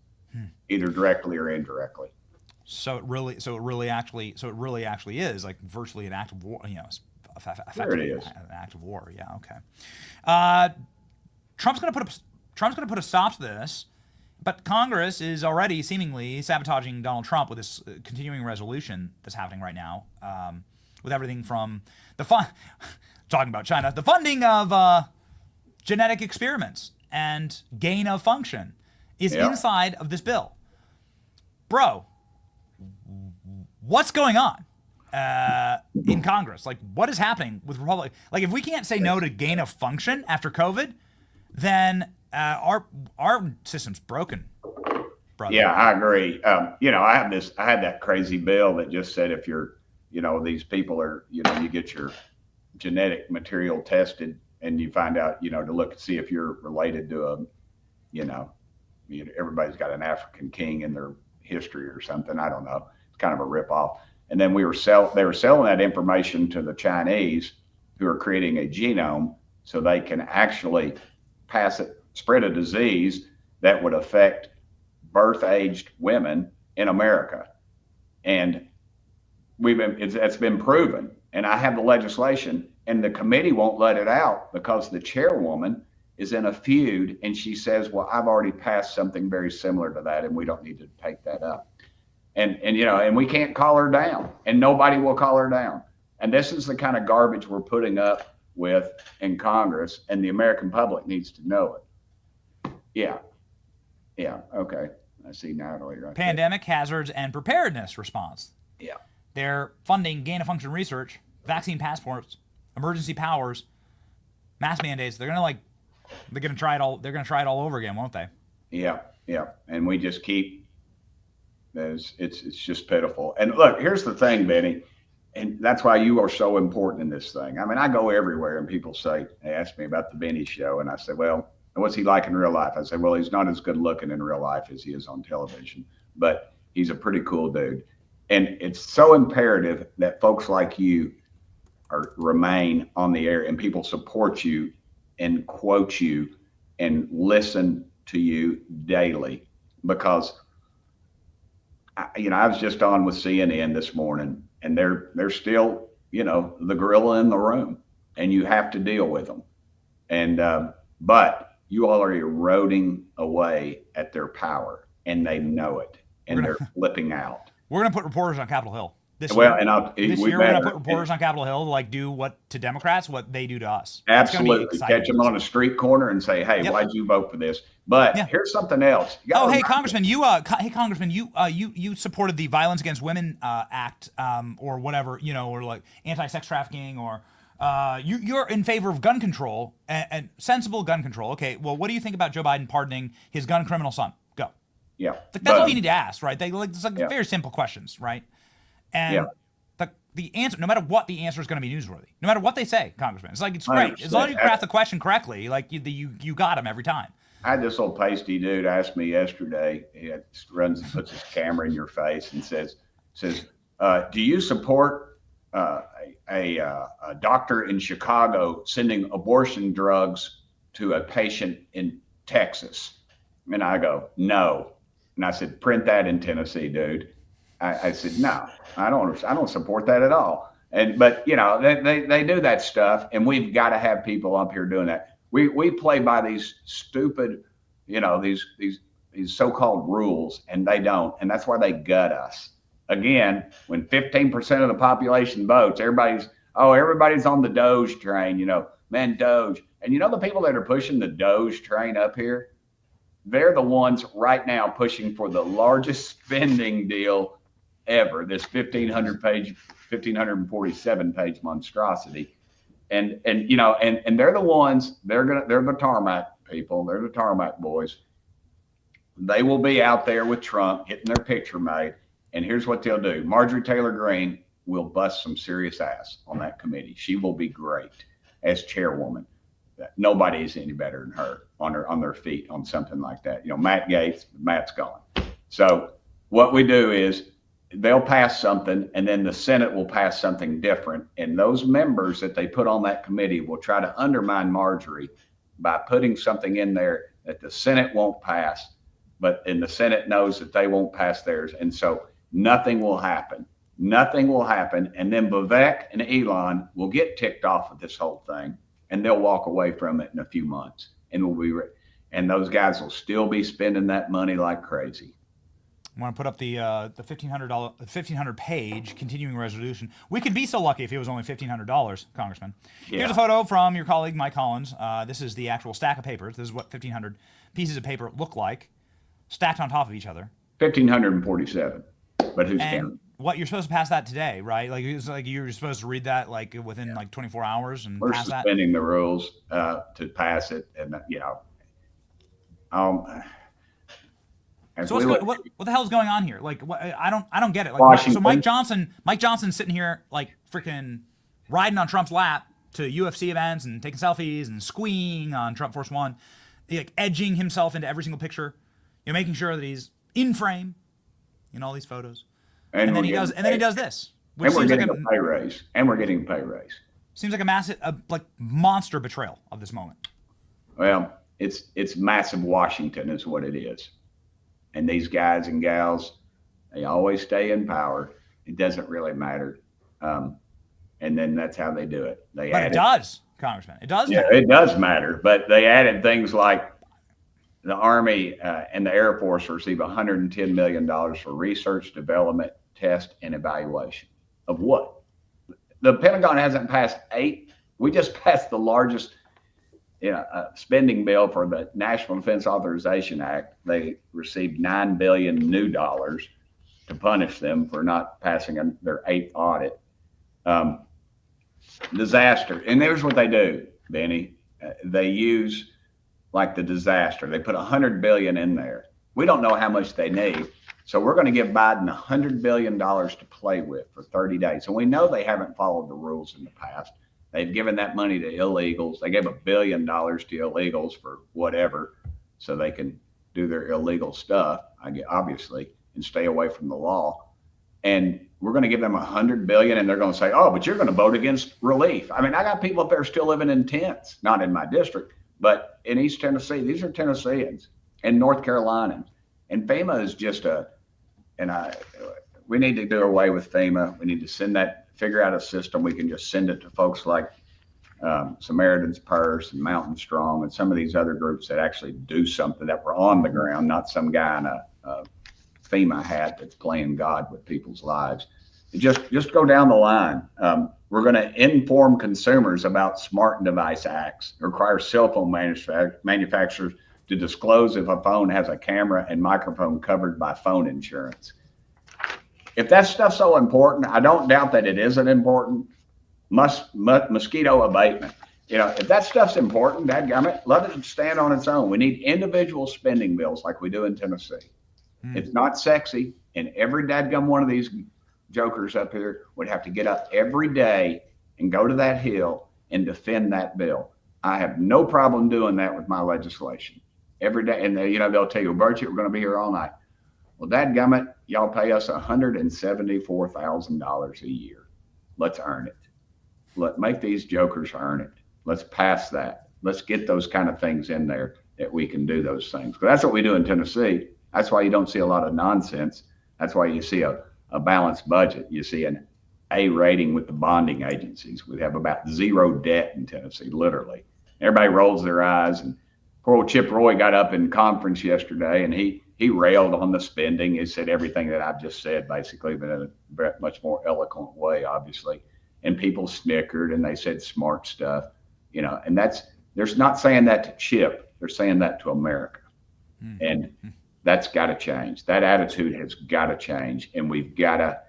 either directly or indirectly. So it really actually is like virtually an act of war. You know, there it is. An act of war. Yeah. Okay. Trump's going to put a stop to this. But Congress is already seemingly sabotaging Donald Trump with this continuing resolution that's happening right now, with everything from talking about China, the funding of genetic experiments and gain of function is inside of this bill. Bro, what's going on in Congress? Like, what is happening with Republicans? Like, if we can't say no to gain of function after COVID, then our system's broken, brother. Yeah, I agree. You know, I had that crazy bill that just said if you're, you know, these people are, you know, you get your genetic material tested and you find out, you know, to look and see if you're related to everybody's got an African king in their history or something. I don't know. It's kind of a ripoff. And then they were selling that information to the Chinese, who are creating a genome so they can actually spread a disease that would affect birth-aged women in America. And it's been proven. And I have the legislation, and the committee won't let it out because the chairwoman is in a feud, and she says, well, I've already passed something very similar to that, and we don't need to take that up. And we can't call her down, and nobody will call her down. And this is the kind of garbage we're putting up with in Congress, and the American public needs to know it. Yeah. Okay. I see Natalie right Pandemic hazards and preparedness response. Yeah. They're funding gain-of-function research, vaccine passports, emergency powers, mask mandates. They're gonna try it all. They're gonna try it all over again, won't they? Yeah. And we just keep. It's just pitiful. And look, here's the thing, Benny, and that's why you are so important in this thing. I mean, I go everywhere, and people they ask me about the Benny show, and I say, well, what's he like in real life? I say, well, he's not as good looking in real life as he is on television, but he's a pretty cool dude. And it's so imperative that folks like you remain on the air, and people support you and quote you and listen to you daily, because I was just on with CNN this morning, and they're still, the gorilla in the room, and you have to deal with them. And but you all are eroding away at their power, and they know it, and they're flipping out. We're going to put reporters on Capitol Hill this Well, year. and This year, we're going to put reporters on Capitol Hill to do what to Democrats, what they do to us. It's gonna be Absolutely. exciting. Catch them on a street corner and say, hey, why'd you vote for this? But here's something else. Hey, Congressman, you supported the Violence Against Women Act, or whatever, or like anti-sex trafficking, or you're in favor of gun control and sensible gun control. Okay, well, what do you think about Joe Biden pardoning his gun criminal son? Go. Yeah. That's all you need to ask, right? It's very simple questions, right? And the answer, no matter what, the answer is going to be newsworthy. No matter what they say, Congressman. It's great. As long as you craft the question correctly, you got them every time. I had this little pasty dude ask me yesterday. He puts his camera in your face and says, do you support a doctor in Chicago sending abortion drugs to a patient in Texas? And I go, no. And I said, print that in Tennessee, dude. I said, no, I don't support that at all. But they do that stuff, and we've got to have people up here doing that. We play by these stupid, these so-called rules, and they don't, and that's why they gut us. Again, when 15% of the population votes, everybody's on the Doge train, man, Doge. And the people that are pushing the Doge train up here, they're the ones right now pushing for the largest spending deal ever, this 1,547 page monstrosity. And they're the ones, they're the tarmac people, they're the tarmac boys. They will be out there with Trump getting their picture made. And here's what they'll do. Marjorie Taylor Greene will bust some serious ass on that committee. She will be great as chairwoman. Nobody is any better than her on their feet on something like that. Matt Gaetz, Matt's gone. So what we do is they'll pass something, and then the Senate will pass something different. And those members that they put on that committee will try to undermine Marjorie by putting something in there that the Senate won't pass, and the Senate knows that they won't pass theirs. And so nothing will happen. Nothing will happen. And then Vivek and Elon will get ticked off of this whole thing, and they'll walk away from it in a few months, and and those guys will still be spending that money like crazy. I want to put up the $1,500 page continuing resolution. We could be so lucky if it was only $1,500, Congressman. Yeah. Here's a photo from your colleague Mike Collins. This is the actual stack of papers. This is what 1,500 pieces of paper look like, stacked on top of each other. 1,547, but who's counting? What you're supposed to pass that today, right? It's like you're supposed to read that within 24 hours and We're pass that. We're suspending the rules to pass it, and So what the hell is going on here? I don't get it. Washington. So Mike Johnson's sitting here freaking riding on Trump's lap to UFC events and taking selfies and squeeing on Trump Force One, edging himself into every single picture, making sure that he's in frame in all these photos. And then he does this. And we're getting a pay raise. Seems like a massive, monster betrayal of this moment. Well, it's massive Washington is what it is. And these guys and gals, they always stay in power. It doesn't really matter. And then that's how they do it. But it does, Congressman. It does matter. It does matter. But they added things like the Army and the Air Force receive $110 million for research, development, test, and evaluation. Of what? The Pentagon hasn't passed 8. We just passed the largest spending bill for the National Defense Authorization Act. They received $9 billion new dollars to punish them for not passing their 8th audit. Disaster. And here's what they do, Benny. They use like the disaster. They put $100 billion in there. We don't know how much they need. So we're going to give Biden $100 billion to play with for 30 days. And we know they haven't followed the rules in the past. They've given that money to illegals. They gave $1 billion to illegals for whatever, so they can do their illegal stuff, obviously, and stay away from the law. And we're going to give them $100 billion, and they're going to say, "Oh, but you're going to vote against relief." I mean, I got people up there still living in tents, not in my district, but in East Tennessee. These are Tennesseans and North Carolinians. And FEMA is just we need to do away with FEMA. We need to figure out a system. We can just send it to folks like Samaritan's Purse and Mountain Strong and some of these other groups that actually do something, that were on the ground, not some guy in a FEMA hat that's playing God with people's lives. Just go down the line. We're going to inform consumers about smart device acts, require cell phone manufacturers to disclose if a phone has a camera and microphone covered by phone insurance. If that stuff's so important, I don't doubt that it isn't important. Mosquito abatement. If that stuff's important, dadgummit, let it stand on its own. We need individual spending bills like we do in Tennessee. It's not sexy, and every dadgum one of these jokers up here would have to get up every day and go to that Hill and defend that bill. I have no problem doing that with my legislation every day. And they'll tell you, Burchett, we're going to be here all night. Well, dadgummit, y'all pay us $174,000 a year. Let's earn it. Make these jokers earn it. Let's pass that. Let's get those kind of things in there that we can do those things. But that's what we do in Tennessee. That's why you don't see a lot of nonsense. That's why you see a balanced budget. You see an A rating with the bonding agencies. We have about 0 debt in Tennessee, literally. Everybody rolls their eyes. And poor old Chip Roy got up in conference yesterday, and he railed on the spending. He said everything that I've just said, basically, but in a much more eloquent way, obviously. And people snickered, and they said smart stuff, and they're not saying that to Chip. They're saying that to America. And that's got to change. That attitude has got to change. And we've got to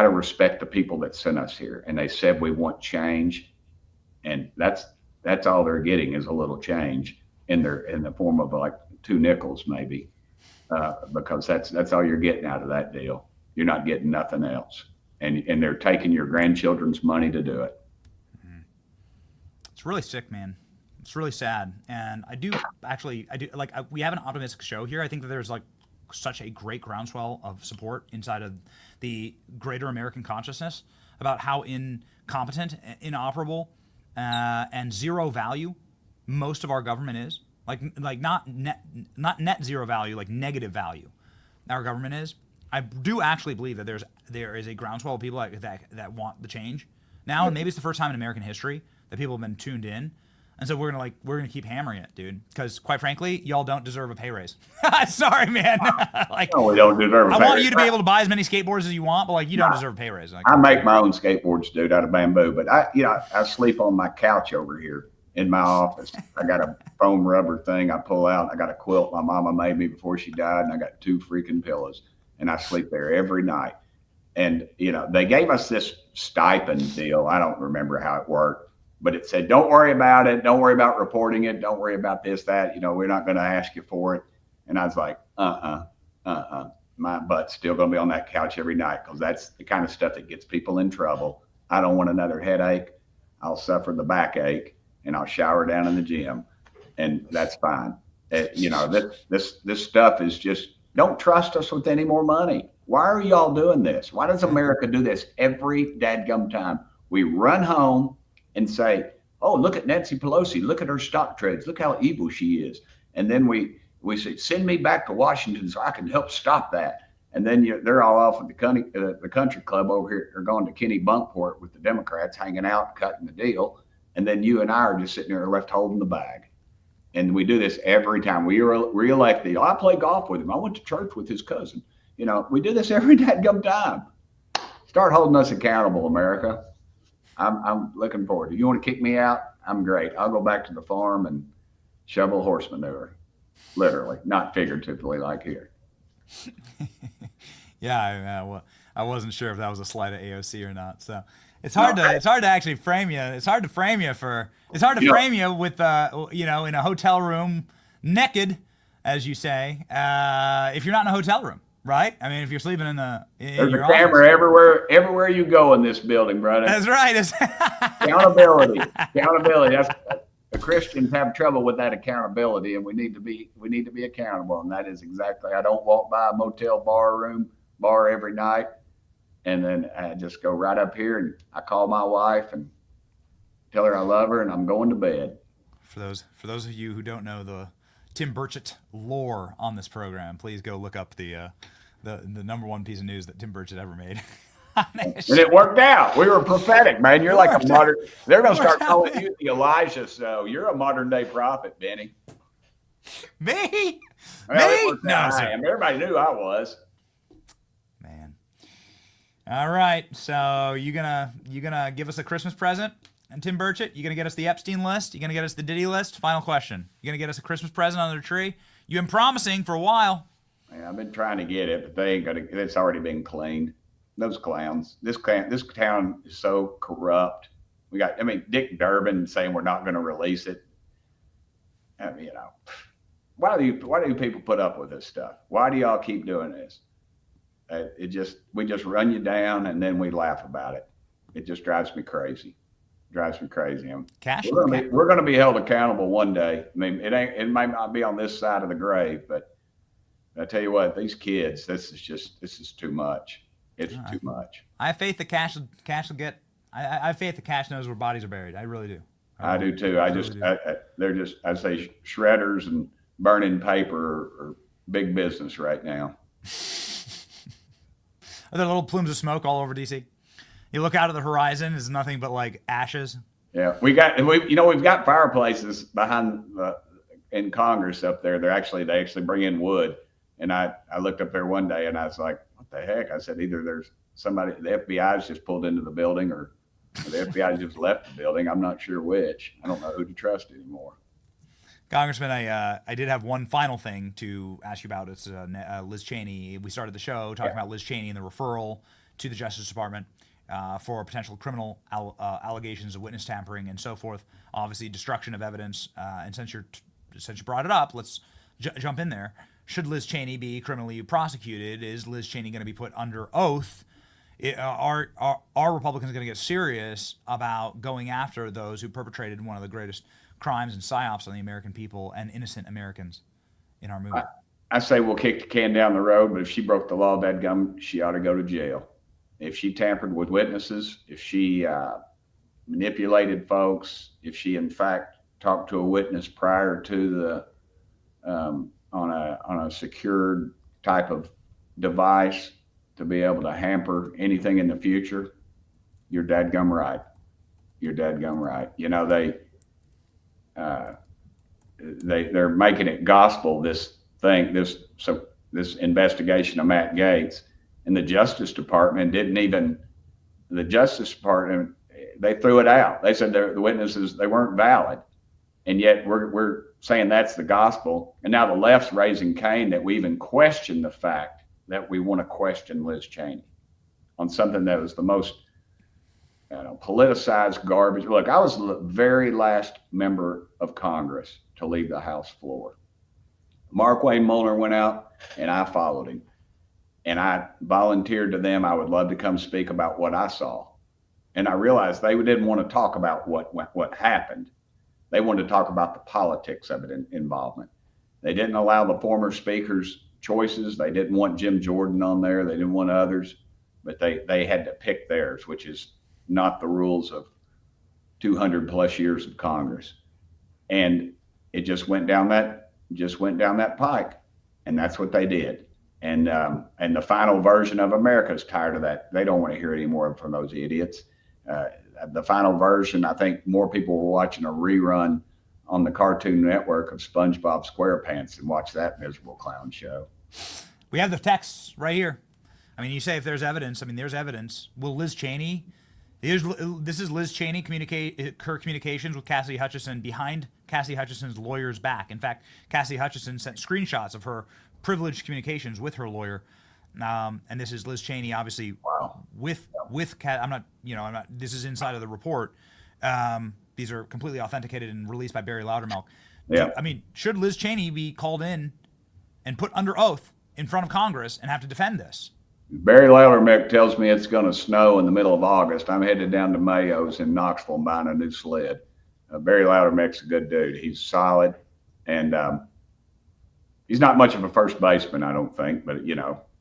respect the people that sent us here. And they said, we want change. And that's all they're getting is a little change in the form of like 2 nickels, maybe, because that's all you're getting out of that deal. You're not getting nothing else. And they're taking your grandchildren's money to do it. It's really sick, man. It's really sad. And we have an optimistic show here. I think that there's like such a great groundswell of support inside of the greater American consciousness about how incompetent, inoperable, and zero value most of our government is. Like not net zero value, like negative value our government is. I do actually believe that there is a groundswell of people that want the change now, and maybe it's the first time in American history that people have been tuned in, and so we're gonna keep hammering it, dude. Because quite frankly, y'all don't deserve a pay raise. Sorry, man. No, we don't deserve a pay raise. I want you to be able to buy as many skateboards as you want, but you don't deserve a pay raise. I make my own skateboards, dude, out of bamboo. But I sleep on my couch over here in my office. I got a foam rubber thing I pull out. I got a quilt my mama made me before she died, and I got 2 freaking pillows. And I sleep there every night. And, they gave us this stipend deal. I don't remember how it worked, but it said, don't worry about it. Don't worry about reporting it. Don't worry about this, that, we're not going to ask you for it. And I was like, my butt's still going to be on that couch every night, because that's the kind of stuff that gets people in trouble. I don't want another headache. I'll suffer the backache, and I'll shower down in the gym, and that's fine. This stuff is just, don't trust us with any more money. Why are y'all doing this? Why does America do this every dadgum time? We run home and say, oh, look at Nancy Pelosi. Look at her stock trades. Look how evil she is. And then we We say, send me back to Washington so I can help stop that. And then they're all off at the country club over here. They're going to Kenny Bunkport with the Democrats, hanging out, cutting the deal. And then you and I are just sitting there left holding the bag. And we do this every time. We are reelected. I play golf with him. I went to church with his cousin. We do this every dadgum time. Start holding us accountable, America. I'm looking forward to it. You want to kick me out? I'm great. I'll go back to the farm and shovel horse manure. Literally, not figuratively like here. Yeah, I wasn't sure if that was a slight at AOC or not. So it's hard to actually frame you. It's hard to frame you with in a hotel room naked, as you say, if you're not in a hotel room, right? I mean, if you're sleeping there's a camera everywhere you go in this building, brother. That's right. Accountability. That's the Christians have trouble with that accountability, and we need to be accountable. And that is exactly. I don't walk by a motel bar every night, and then I just go right up here and I call my wife and tell her I love her, and I'm going to bed. For those of you who don't know the Tim Burchett lore on this program, please go look up the number one piece of news that Tim Burchett ever made. And it worked out. We were prophetic, man. You're like a modern. They're going to start calling you the Elijah. So you're a modern day prophet, Benny. Me? Well, no, everybody knew I was. Man. All right. So you gonna give us a Christmas present, and Tim Burchett? You gonna get us the Epstein list? You gonna get us the Diddy list? Final question. You gonna get us a Christmas present under the tree? You've been promising for a while. Yeah, I've been trying to get it, but they ain't gonna. It's already been cleaned. Those clowns. This town is so corrupt. Dick Durbin saying we're not going to release it. Why do people put up with this stuff? Why do y'all keep doing this? We just run you down and then we laugh about it. It just drives me crazy. We're going to be held accountable one day. I mean, it may not be on this side of the grave, but I tell you what, these kids, this is too much. It's too much. I have faith that Cash will get. I have faith that Cash knows where bodies are buried. I really do. I do too. They're just. I say shredders and burning paper are big business right now. Are there little plumes of smoke all over DC? You look out at the horizon, it's nothing but like ashes. Yeah, we've got fireplaces behind in Congress up there. They actually bring in wood, and I looked up there one day and I was like, the heck? I said, either there's somebody, the FBI's just pulled into the building or the FBI just left the building. I'm not sure which. I don't know who to trust anymore. Congressman, I did have one final thing to ask you about. It's Liz Cheney. We started the show talking about Liz Cheney and the referral to the Justice Department for potential criminal allegations of witness tampering and so forth. Obviously, destruction of evidence. And since you brought it up, let's jump in there. Should Liz Cheney be criminally prosecuted? Is Liz Cheney going to be put under oath? Are Republicans going to get serious about going after those who perpetrated one of the greatest crimes and psyops on the American people and innocent Americans in our movement? I say we'll kick the can down the road, but if she broke the law, dadgum, she ought to go to jail. If she tampered with witnesses, if she manipulated folks, if she in fact talked to a witness prior to the on a secured type of device to be able to hamper anything in the future, you're dadgum right. You're dadgum right. They're making it gospel, this investigation of Matt Gaetz, and the Justice Department they threw it out. They said the witnesses, they weren't valid. And yet we're saying that's the gospel. And now the left's raising Cain that we even question the fact that we want to question Liz Cheney on something that was the most politicized garbage. Look, I was the very last member of Congress to leave the House floor. Mark Wayne Mueller went out and I followed him. And I volunteered to them. I would love to come speak about what I saw. And I realized they didn't want to talk about what happened. They wanted to talk about the politics of it involvement. They didn't allow the former speaker's choices. They didn't want Jim Jordan on there. They didn't want others, but they had to pick theirs, which is not the rules of 200 plus years of Congress. And it just went down that just went down that pike, and that's what they did. And the final version of America's tired of that. They don't want to hear any more from those idiots. The final version, I think more people were watching a rerun on the Cartoon Network of SpongeBob SquarePants and watch that miserable clown show. We have the texts right here. I mean, you say if there's evidence. I mean, there's evidence. Will Liz Cheney? This is Liz Cheney her communications with Cassidy Hutchinson behind Cassidy Hutchinson's lawyer's back. In fact, Cassidy Hutchinson sent screenshots of her privileged communications with her lawyer. And this is Liz Cheney, obviously, with I'm not. This is inside of the report. These are completely authenticated and released by Barry Loudermilk. Yeah. I mean, should Liz Cheney be called in and put under oath in front of Congress and have to defend this? Barry Loudermilk tells me it's going to snow in the middle of August. I'm headed down to Mayo's in Knoxville and buying a new sled. Barry Loudermilk's a good dude. He's solid, and he's not much of a first baseman, I don't think, but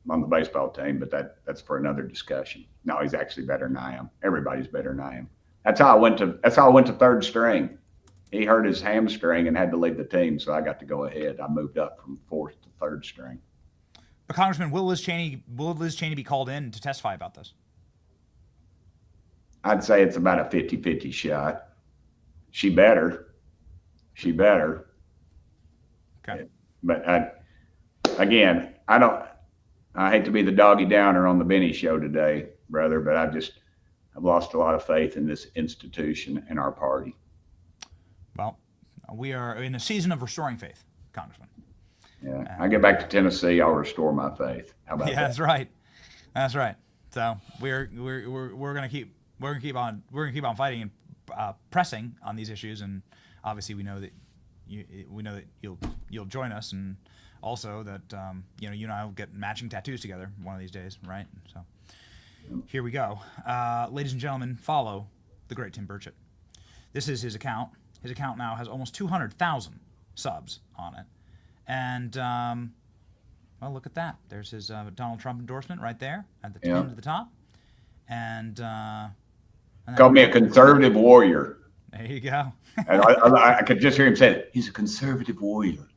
on the baseball team. But that's for another discussion. No, he's actually better than I am. Everybody's better than I am. That's how I went to third string. He hurt his hamstring and had to leave the team, so I got to go ahead. I moved up from fourth to third string. But Congressman, will Liz Cheney be called in to testify about this? I'd say it's about a 50-50 shot. She better. Okay. But I hate to be the doggy downer on the Benny show today, brother, but I've lost a lot of faith in this institution and our party. Well, we are in a season of restoring faith, Congressman. Yeah, I get back to Tennessee, I'll restore my faith. How about that? That's right. That's right. So we're gonna keep on fighting and pressing on these issues, and obviously we know that you'll join us, and also that you and I will get matching tattoos together one of these days, right? So here we go, ladies and gentlemen. Follow the great Tim Burchett. This is his account. His account now has almost 200,000 subs on it. And, well, look at that. There's his Donald Trump endorsement right there at the end of the top. And called me a conservative warrior. There you go. And I could just hear him say it. He's a conservative warrior.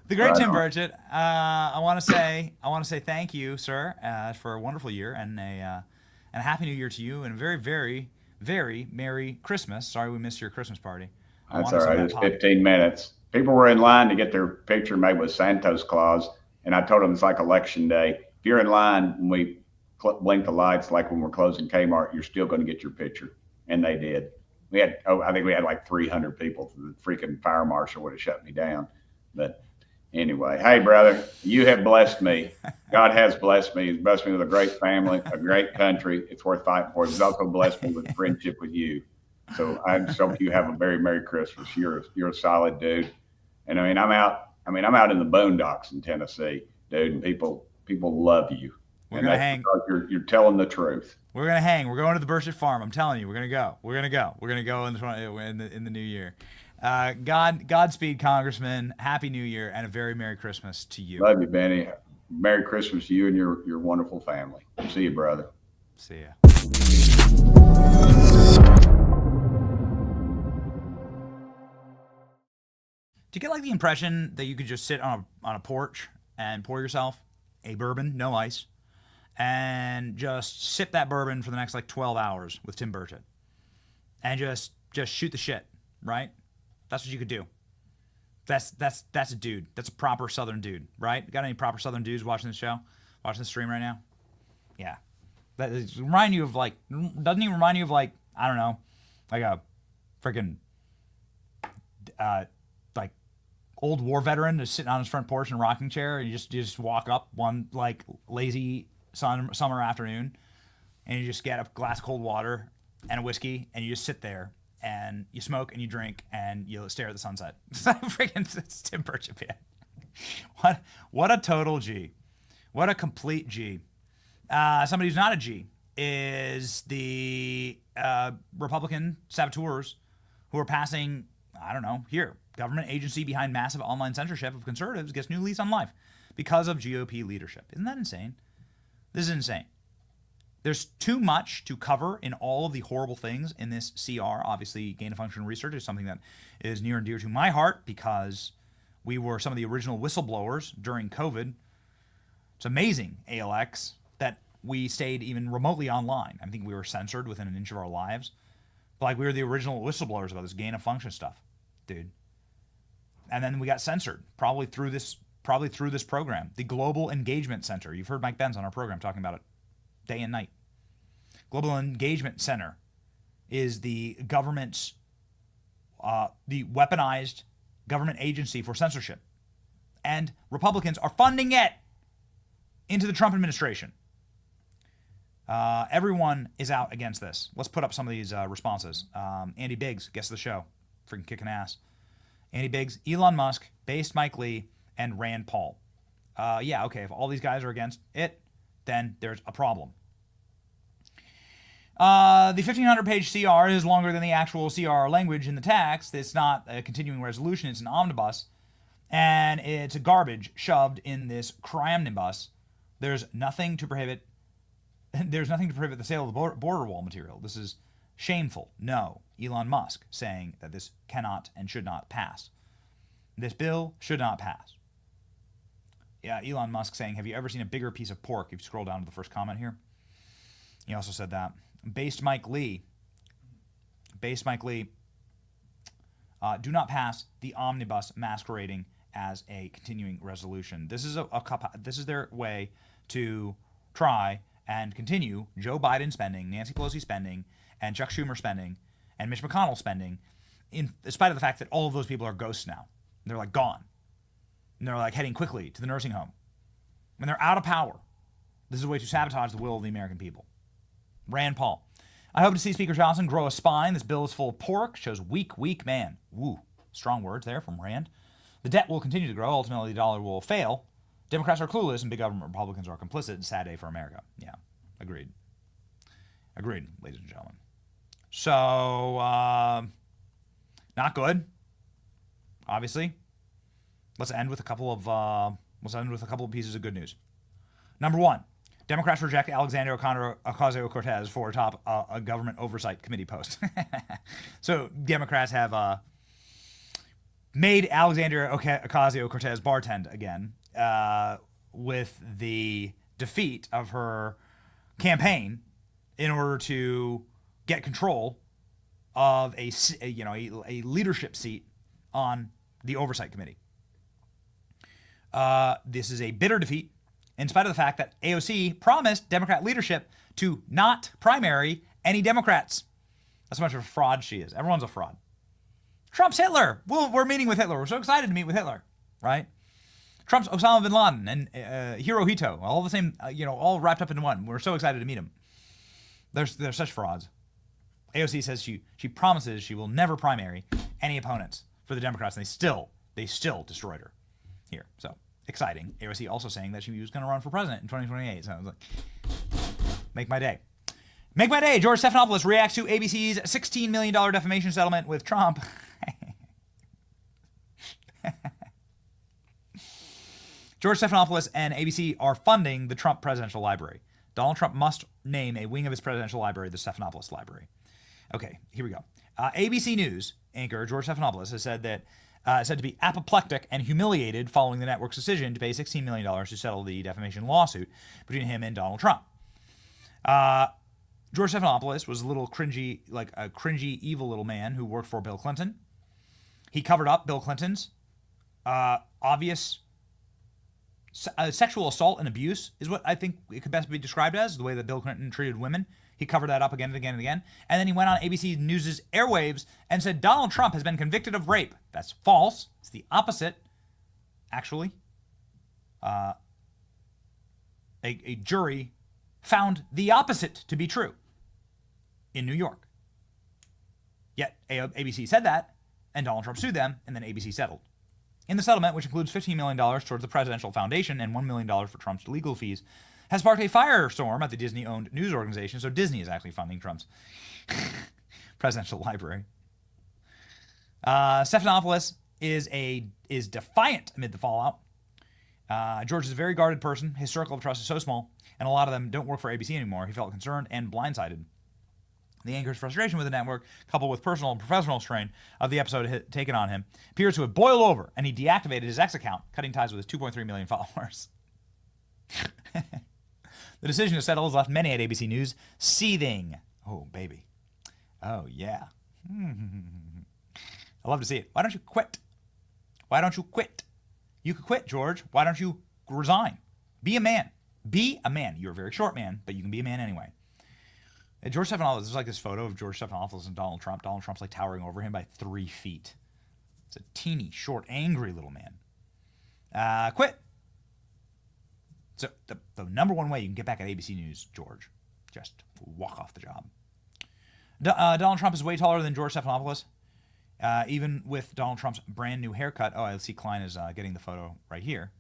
The great Tim Burchett. I want to say thank you, sir, for a wonderful year and a happy New Year to you, and a very, very, very Merry Christmas. Sorry we missed your Christmas party. That's all right. It's 15 minutes. People were in line to get their picture made with Santa's Claus, and I told them it's like election day. If you're in line when we blink the lights, like when we're closing Kmart, you're still going to get your picture. And they did. I think we had like 300 people. The freaking fire marshal would have shut me down. But anyway, hey, brother, you have blessed me. God has blessed me. He's blessed me with a great family, a great country. It's worth fighting for. He's also blessed me with friendship with you. So I just hope you have a very Merry Christmas. You're a solid dude. And I'm out in the boondocks in Tennessee, dude, and people love you. We're going to hang. You're telling the truth. We're going to hang. We're going to the Burchett farm. I'm telling you, we're going to go. We're going to go in the new year. Godspeed, Congressman. Happy New Year and a very Merry Christmas to you. Love you, Benny. Merry Christmas to you and your wonderful family. See you, brother. See ya. Do you get like the impression that you could just sit on a porch and pour yourself a bourbon, no ice, and just sip that bourbon for the next like 12 hours with Tim Burchett, and just shoot the shit, right? That's what you could do. That's a dude. That's a proper Southern dude, right? Got any proper Southern dudes watching the show, watching the stream right now? Yeah, that remind you of like, doesn't he remind you of like, I don't know, like a freaking like old war veteran just sitting on his front porch in a rocking chair, and you just walk up one like lazy summer afternoon, and you just get a glass of cold water and a whiskey, and you just sit there and you smoke and you drink and you stare at the sunset. It's Tim Burchett, man. What a total G. What a complete G. Somebody who's not a G is the Republican saboteurs who are passing, I don't know, here, government agency behind massive online censorship of conservatives gets new lease on life because of GOP leadership. Isn't that insane? This is insane. There's too much to cover in all of the horrible things in this CR. Obviously, gain-of-function research is something that is near and dear to my heart because we were some of the original whistleblowers during COVID. It's amazing, ALX, that we stayed even remotely online. I think we were censored within an inch of our lives. But like we were the original whistleblowers about this gain-of-function stuff, dude. And then we got censored, probably through this program, the Global Engagement Center. You've heard Mike Benz on our program talking about it day and night. Global Engagement Center is the government's, the weaponized government agency for censorship. And Republicans are funding it into the Trump administration. Everyone is out against this. Let's put up some of these responses. Andy Biggs, guest of the show, freaking kicking ass. Andy Biggs, Elon Musk, based Mike Lee, and Rand Paul. Yeah, okay, if all these guys are against it, then there's a problem. The 1,500-page CR is longer than the actual CR language in the text. It's not a continuing resolution. It's an omnibus. And it's a garbage shoved in this cryomnibus. There's nothing to prohibit the sale of the border wall material. This is shameful. No. Elon Musk saying that this cannot and should not pass. This bill should not pass. Yeah, Elon Musk saying, have you ever seen a bigger piece of pork? If you scroll down to the first comment here. He also said that. Based Mike Lee, do not pass the omnibus masquerading as a continuing resolution. This is this is their way to try and continue Joe Biden spending, Nancy Pelosi spending, and Chuck Schumer spending, and Mitch McConnell spending, in spite of the fact that all of those people are ghosts now. They're like gone. And they're like heading quickly to the nursing home. And they're out of power. This is a way to sabotage the will of the American people. Rand Paul. I hope to see Speaker Johnson grow a spine. This bill is full of pork. Shows weak man. Woo. Strong words there from Rand. The debt will continue to grow. Ultimately, the dollar will fail. Democrats are clueless and big government Republicans are complicit. Sad day for America. Yeah. Agreed. Agreed, ladies and gentlemen. So, not good. Obviously. Let's end with a couple of pieces of good news. Number one, Democrats reject Alexandria Ocasio-Cortez for top a government oversight committee post. So Democrats have made Alexandria Ocasio-Cortez bartend again with the defeat of her campaign in order to get control of a leadership seat on the oversight committee. This is a bitter defeat, in spite of the fact that AOC promised Democrat leadership to not primary any Democrats. That's how much of a fraud she is. Everyone's a fraud. Trump's Hitler. We're meeting with Hitler. We're so excited to meet with Hitler, right? Trump's Osama bin Laden and Hirohito, all the same, all wrapped up in one. We're so excited to meet him. They're such frauds. AOC says she promises she will never primary any opponents for the Democrats, and they still destroyed her here. So exciting. AOC also saying that she was going to run for president in 2028. So I was like, make my day. Make my day. George Stephanopoulos reacts to ABC's $16 million defamation settlement with Trump. George Stephanopoulos and ABC are funding the Trump Presidential Library. Donald Trump must name a wing of his presidential library the Stephanopoulos Library. Okay, here we go. ABC News anchor George Stephanopoulos has said that said to be apoplectic and humiliated following the network's decision to pay $16 million to settle the defamation lawsuit between him and Donald Trump. George Stephanopoulos was a little cringy, like a cringy, evil little man who worked for Bill Clinton. He covered up Bill Clinton's obvious sexual assault and abuse is what I think it could best be described as, the way that Bill Clinton treated women. He covered that up again and again and again. And then he went on ABC News' airwaves and said Donald Trump has been convicted of rape. That's false. It's the opposite, actually. A jury found the opposite to be true in New York. Yet ABC said that, and Donald Trump sued them, and then ABC settled. In the settlement, which includes $15 million towards the Presidential Foundation and $1 million for Trump's legal fees, has sparked a firestorm at the Disney-owned news organization. So Disney is actually funding Trump's presidential library. Stephanopoulos is defiant amid the fallout. George is a very guarded person. His circle of trust is so small, and a lot of them don't work for ABC anymore. He felt concerned and blindsided. The anchor's frustration with the network, coupled with personal and professional strain of the episode taken on him, appears to have boiled over, and he deactivated his X account, cutting ties with his 2.3 million followers. The decision to settle has left many at ABC News seething. Oh, baby. Oh, yeah. I love to see it. Why don't you quit? Why don't you quit? You could quit, George. Why don't you resign? Be a man. Be a man. You're a very short man, but you can be a man anyway. George Stephanopoulos, there's like this photo of George Stephanopoulos and Donald Trump. Donald Trump's like towering over him by 3 feet. It's a teeny, short, angry little man. Quit. So the number one way you can get back at ABC News, George, just walk off the job. Donald Trump is way taller than George Stephanopoulos. Even with Donald Trump's brand new haircut. Oh, let's see, Klein is getting the photo right here.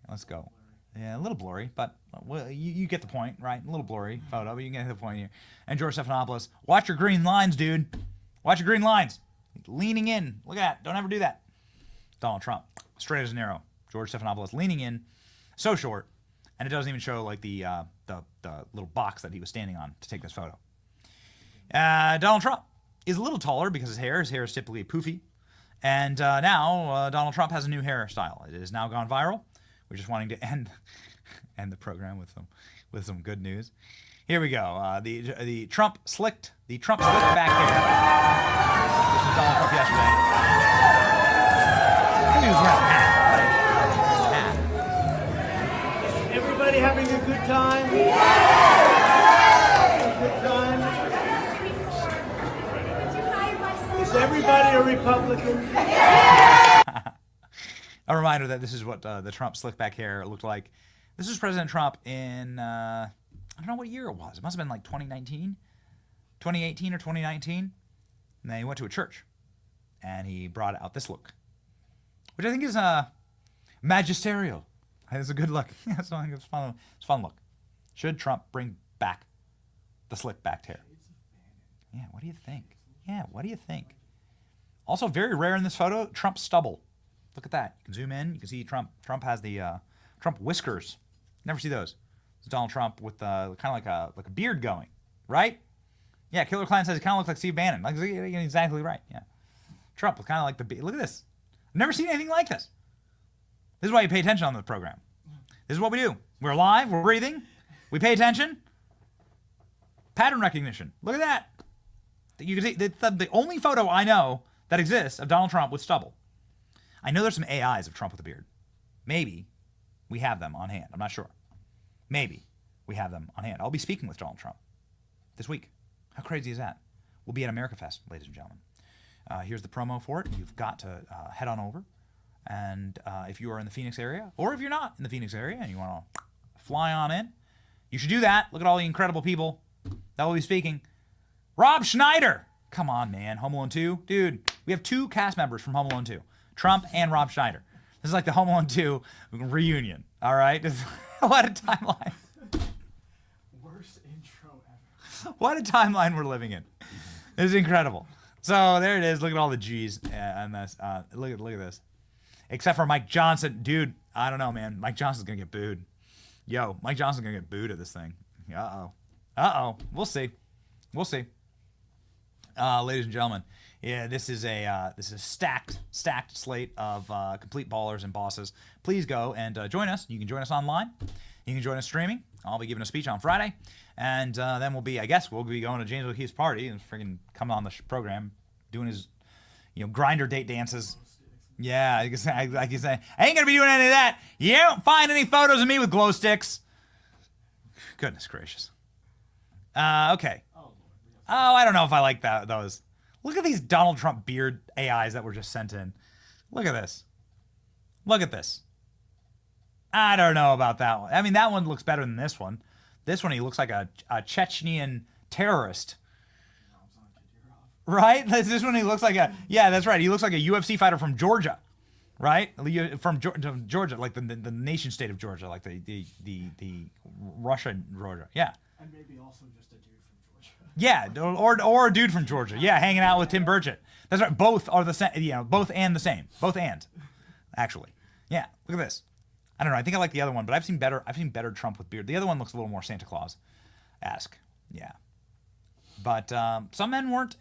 Okay, let's go. Yeah, a little blurry, but you get the point, right? A little blurry photo, but you get the point here. And George Stephanopoulos, watch your green lines, dude. Watch your green lines. Leaning in. Look at that. Don't ever do that. Donald Trump, straight as an arrow. George Stephanopoulos leaning in, so short, and it doesn't even show like the little box that he was standing on to take this photo. Donald Trump is a little taller because his hair is typically poofy. And now Donald Trump has a new hairstyle. It has now gone viral. We're just wanting to end the program with some good news. Here we go. The Trump slicked back hair. This was Donald Trump yesterday. I think he was wearing a hat, right? Everybody having a good time? Good time? Is everybody a Republican? A reminder that this is what the Trump slick back hair looked like. This was President Trump in, I don't know what year it was. It must have been like 2019, 2018 or 2019. And then he went to a church and he brought out this look, which I think is magisterial. It's a good look. It's fun. It's a fun look. Should Trump bring back the slick backed hair? Yeah, what do you think? Yeah, what do you think? Also very rare in this photo, Trump stubble. Look at that. You can zoom in. You can see Trump. Trump has the Trump whiskers. Never see those. It's Donald Trump with kind of like a beard going, right? Yeah, Killer Klein says he kind of looks like Steve Bannon. Like, exactly right. Yeah. Trump with kind of like the beard. Look at this. I've never seen anything like this. This is why you pay attention on the program. This is what we do. We're alive. We're breathing. We pay attention. Pattern recognition. Look at that. You can see the only photo I know that exists of Donald Trump with stubble. I know there's some AIs of Trump with a beard. Maybe we have them on hand. I'm not sure. Maybe we have them on hand. I'll be speaking with Donald Trump this week. How crazy is that? We'll be at America Fest, ladies and gentlemen. Here's the promo for it. You've got to head on over. And if you are in the Phoenix area, or if you're not in the Phoenix area and you want to fly on in, you should do that. Look at all the incredible people that will be speaking. Rob Schneider. Come on, man. Home Alone 2. Dude, we have 2 cast members from Home Alone 2. Trump and Rob Schneider. This is like the Home Alone 2 reunion. All right? What a timeline. Worst intro ever. What a timeline we're living in. This is incredible. So there it is. Look at all the G's on this. Look at this. Except for Mike Johnson. Dude, I don't know, man. Mike Johnson's going to get booed. Yo, Mike Johnson's going to get booed at this thing. Uh-oh. We'll see. Ladies and gentlemen, yeah, this is a stacked slate of complete ballers and bosses. Please go and join us. You can join us online. You can join us streaming. I'll be giving a speech on Friday, and then we'll be going to James O'Keefe's party and freaking coming on the program, doing his, grinder date dances. Yeah, like you say, I ain't gonna be doing any of that. You don't find any photos of me with glow sticks. Goodness gracious. Okay. Oh, I don't know if I like those. Look at these Donald Trump beard AIs that were just sent in. Look at this. Look at this. I don't know about that one. I mean, that one looks better than this one. This one, he looks like a Chechnyan terrorist. Right? This one, he looks like yeah, that's right. He looks like a UFC fighter from Georgia. Right? From Georgia, like the nation state of Georgia, like the Russian Georgia. Yeah. And maybe also just a dude from Georgia. Yeah, or a dude from Georgia. Yeah, hanging out with Tim Burchett. That's right. Both are the same. Both and the same. Both and, actually. Yeah. Look at this. I don't know. I think I like the other one, but I've seen better Trump with beard. The other one looks a little more Santa Claus-esque. Yeah. But some men weren't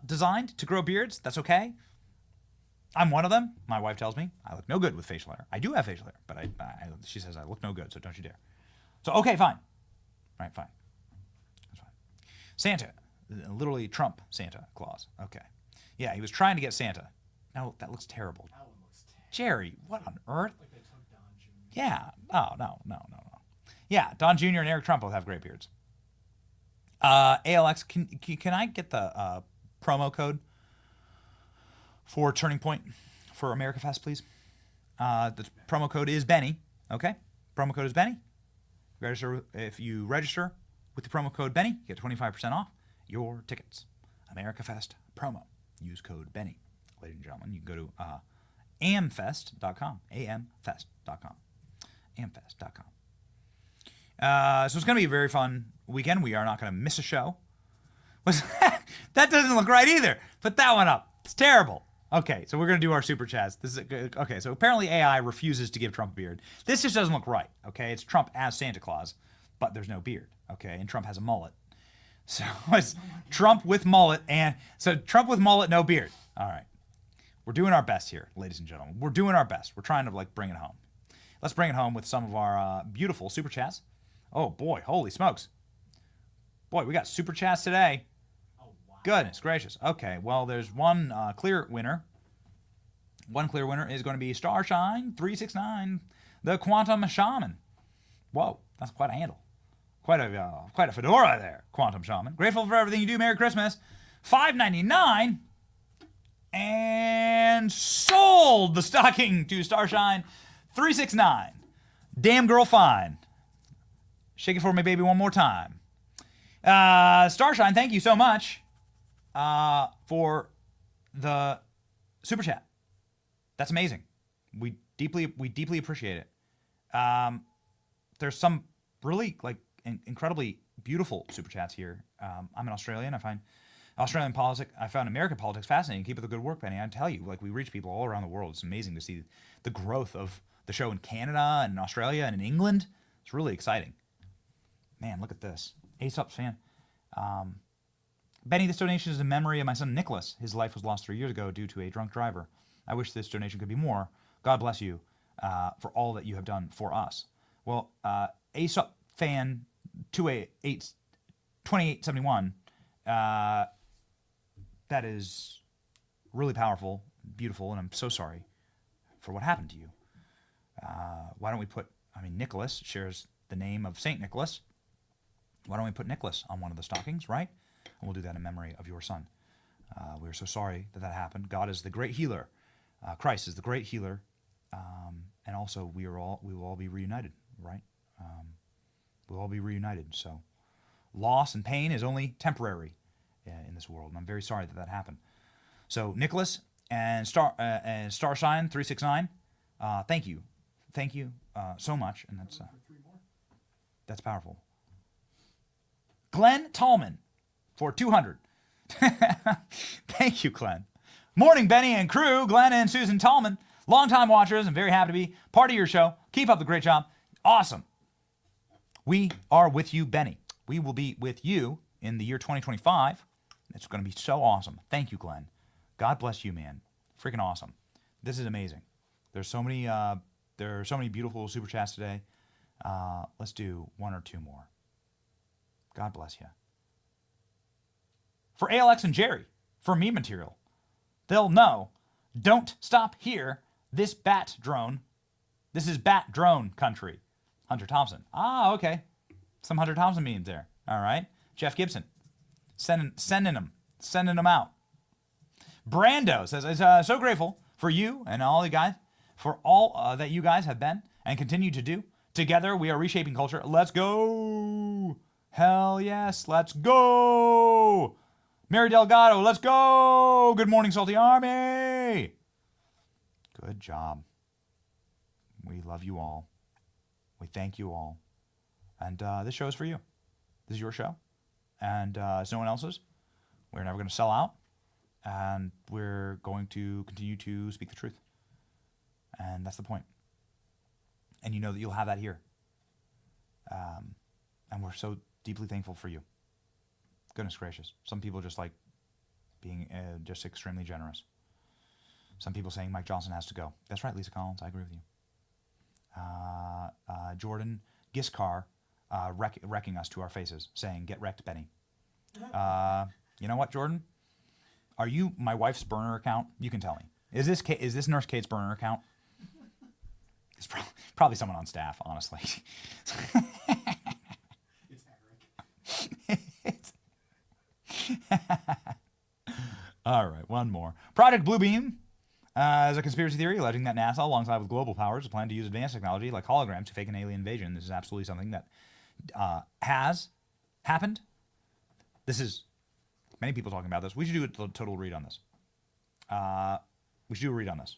designed to grow beards. That's okay. I'm one of them. My wife tells me I look no good with facial hair. I do have facial hair, but she says I look no good, so don't you dare. So, okay, fine. Right, fine. That's fine. Santa. Literally Trump Santa Claus. Okay. Yeah, he was trying to get Santa. No, that looks terrible. That one looks terrible. Jerry, what on earth? Like they took Don Jr. Yeah. Oh, no. Yeah, Don Jr. and Eric Trump both have great beards. ALX, can I get the promo code for Turning Point for America Fest, please? The promo code is Benny. Okay? Promo code is Benny. If you register with the promo code Benny, you get 25% off your tickets. America Fest promo. Use code Benny. Ladies and gentlemen, you can go to amfest.com. amfest.com. amfest.com. So it's going to be a very fun weekend. We are not going to miss a show. That doesn't look right either. Put that one up. It's terrible. Okay, so we're going to do our super chats. Okay, so apparently AI refuses to give Trump a beard. This just doesn't look right, okay? It's Trump as Santa Claus, but there's no beard, okay? And Trump has a mullet. So it's Trump with mullet, Trump with mullet, no beard. All right. We're doing our best here, ladies and gentlemen. We're doing our best. We're trying to, bring it home. Let's bring it home with some of our beautiful super chats. Oh, boy, holy smokes. Boy, we got super chats today. Goodness gracious. Okay, well, there's one clear winner. One clear winner is going to be Starshine369, the Quantum Shaman. Whoa, that's quite a handle. Quite a fedora there, Quantum Shaman. Grateful for everything you do. Merry Christmas. $5.99 and sold the stocking to Starshine369. Damn girl fine. Shake it for me, baby, one more time. Starshine, thank you so much for the super chat. That's amazing. We deeply appreciate it. There's some really incredibly beautiful super chats here. I'm an Australian. I find Australian politics. I found American politics fascinating. Keep up the good work, Benny. I tell you, we reach people all around the world. It's amazing to see the growth of the show in Canada and in Australia and in England. It's really exciting. Man, look at this. Aesop's fan. Benny, this donation is in memory of my son Nicholas. His life was lost 3 years ago due to a drunk driver. I wish this donation could be more. God bless you for all that you have done for us. Well, Aesop fan 2871, that is really powerful, beautiful, and I'm so sorry for what happened to you. Why don't we put, Nicholas shares the name of St. Nicholas. Why don't we put Nicholas on one of the stockings, right? And we'll do that in memory of your son. We are so sorry that happened. God is the great healer. Christ is the great healer. And also we will all be reunited, right? We'll all be reunited. So loss and pain is only temporary in this world. And I'm very sorry that happened. So Nicholas and Starshine369, thank you. Thank you so much. And that's powerful. Glenn Tallman for 200. Thank you, Glenn. Morning, Benny and crew. Glenn and Susan Tallman, longtime watchers. I'm very happy to be part of your show. Keep up the great job. Awesome. We are with you, Benny. We will be with you in the year 2025. It's going to be so awesome. Thank you, Glenn. God bless you, man. Freaking awesome. This is amazing. There are so many beautiful super chats today. Let's do one or two more. God bless you. For ALX and Jerry, for meme material, they'll know. Don't stop here. This bat drone. This is bat drone country. Hunter Thompson. Ah, okay. Some Hunter Thompson memes there. All right. Jeff Gibson. Sending them out. Brando says, I'm so grateful for you and all you guys, for all that you guys have been and continue to do. Together, we are reshaping culture. Let's go. Hell yes. Let's go. Mary Delgado, let's go. Good morning, Salty Army. Good job. We love you all. We thank you all. And this show is for you. This is your show. And it's no one else's. We're never going to sell out. And we're going to continue to speak the truth. And that's the point. And you know that you'll have that here. And we're so deeply thankful for you. Goodness gracious. Some people just like being just extremely generous. Some people saying Mike Johnson has to go. That's right, Lisa Collins. I agree with you. Jordan Giskar wrecking us to our faces, saying, "Get wrecked, Benny." You know what, Jordan? Are you my wife's burner account? You can tell me. Is this Nurse Kate's burner account? It's probably someone on staff, honestly. It's All right, one more. Project Bluebeam is a conspiracy theory alleging that NASA, alongside with global powers, plan to use advanced technology like holograms to fake an alien invasion. This is absolutely something that has happened. This is many people talking about this. We should do a total read on this. We should do a read on this.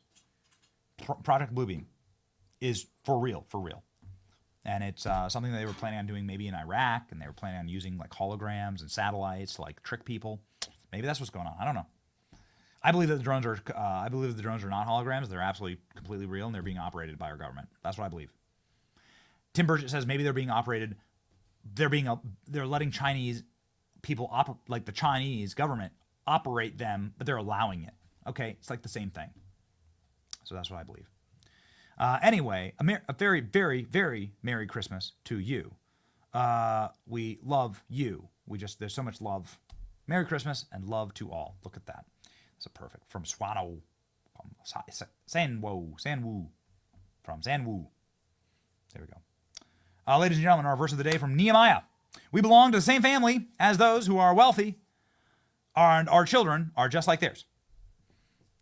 Project Bluebeam is for real. And it's something that they were planning on doing maybe in Iraq, and they were planning on using like holograms and satellites to like trick people. Maybe that's what's going on. I don't know. I believe that the drones are. I believe that the drones are not holograms. They're absolutely completely real, and they're being operated by our government. That's what I believe. Tim Burchett says maybe they're being operated. They're letting Chinese people like the Chinese government operate them, but they're allowing it. Okay, it's like the same thing. So that's what I believe. Anyway, a very, very, very Merry Christmas to you. We love you. There's so much love. Merry Christmas and love to all. Look at that. It's perfect. From Swano. Sanwu. From Sanwu. There we go. Ladies and gentlemen, our verse of the day from Nehemiah. We belong to the same family as those who are wealthy, and our children are just like theirs.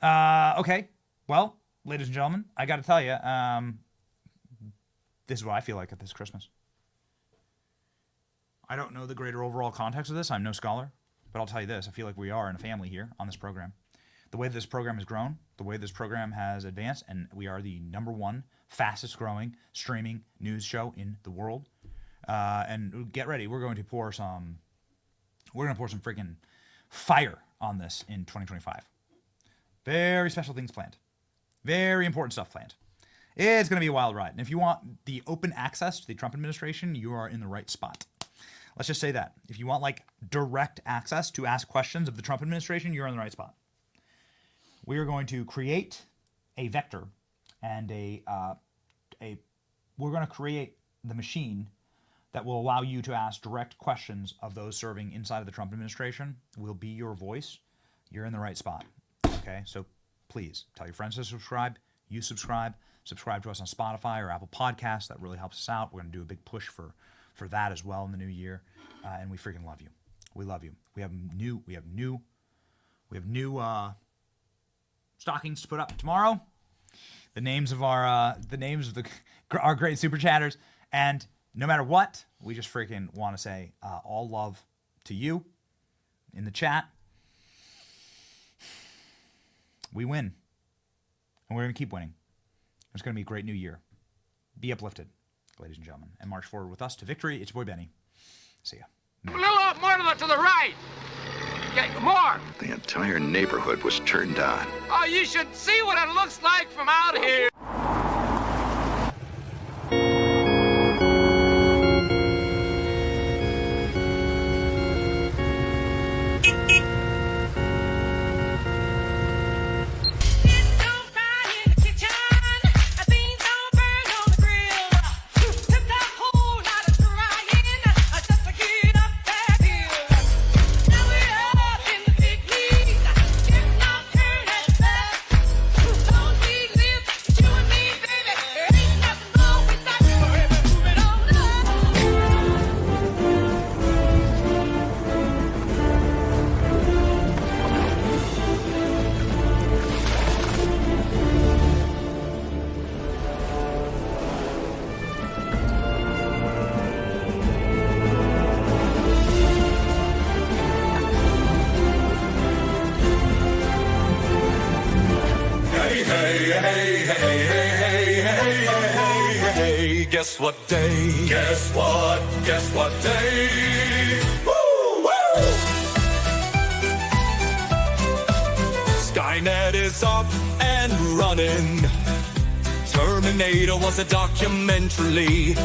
Okay. Well, ladies and gentlemen, I got to tell you, this is what I feel like at this Christmas. I don't know the greater overall context of this. I'm no scholar, but I'll tell you this. I feel like we are in a family here on this program. The way this program has grown, the way this program has advanced, and we are the #1 fastest growing streaming news show in the world. And get ready. We're going to pour some freaking fire on this in 2025. Very special things planned. Very important stuff planned. It's going to be a wild ride. And if you want the open access to the Trump administration, you are in the right spot. Let's just say that. If you want like direct access to ask questions of the Trump administration, you're in the right spot. We are going to create a vector and we're going to create the machine that will allow you to ask direct questions of those serving inside of the Trump administration. We'll be your voice. You're in the right spot. Okay, so please tell your friends to subscribe. You subscribe to us on Spotify or Apple Podcasts. That really helps us out. We're going to do a big push for that as well in the new year, and we freaking love you. We love you. We have new stockings to put up tomorrow. The names of our great super chatters, and no matter what, we just freaking want to say all love to you in the chat. We win. And we're going to keep winning. It's going to be a great new year. Be uplifted, ladies and gentlemen, and march forward with us to victory. It's your boy Benny. See ya. A little more to the right. Okay, more. The entire neighborhood was turned on. Oh, you should see what it looks like from out here. Guess what day? Guess what? Guess what day? Woo! Woo! Skynet is up and running. Terminator was a documentary.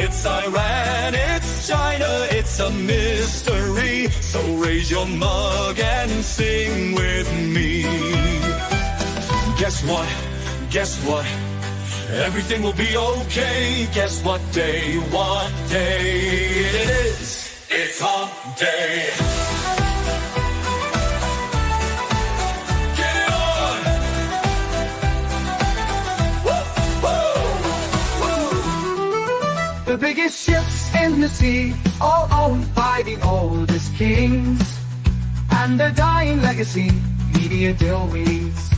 It's Iran, it's China, it's a mystery. So raise your mug and sing with me. Guess what? Guess what? Everything will be okay. Guess what day? What day it is? It's hump day. Get it on! Woo, woo, woo. The biggest ships in the sea, all owned by the oldest kings, and their dying legacy, media deal weeds.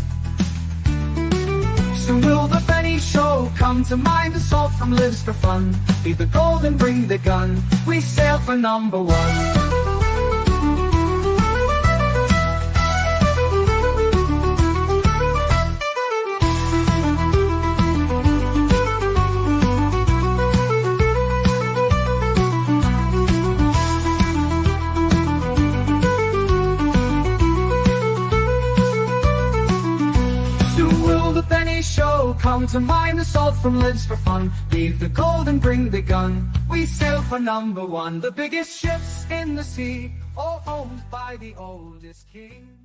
Soon will the penny show come to mind. The salt from lives for fun. Leave the gold and bring the gun. We sail for number one. Show come to mind. The salt from lives for fun. Leave the gold and bring the gun. We sail for number one. The biggest ships in the sea, all owned by the oldest king.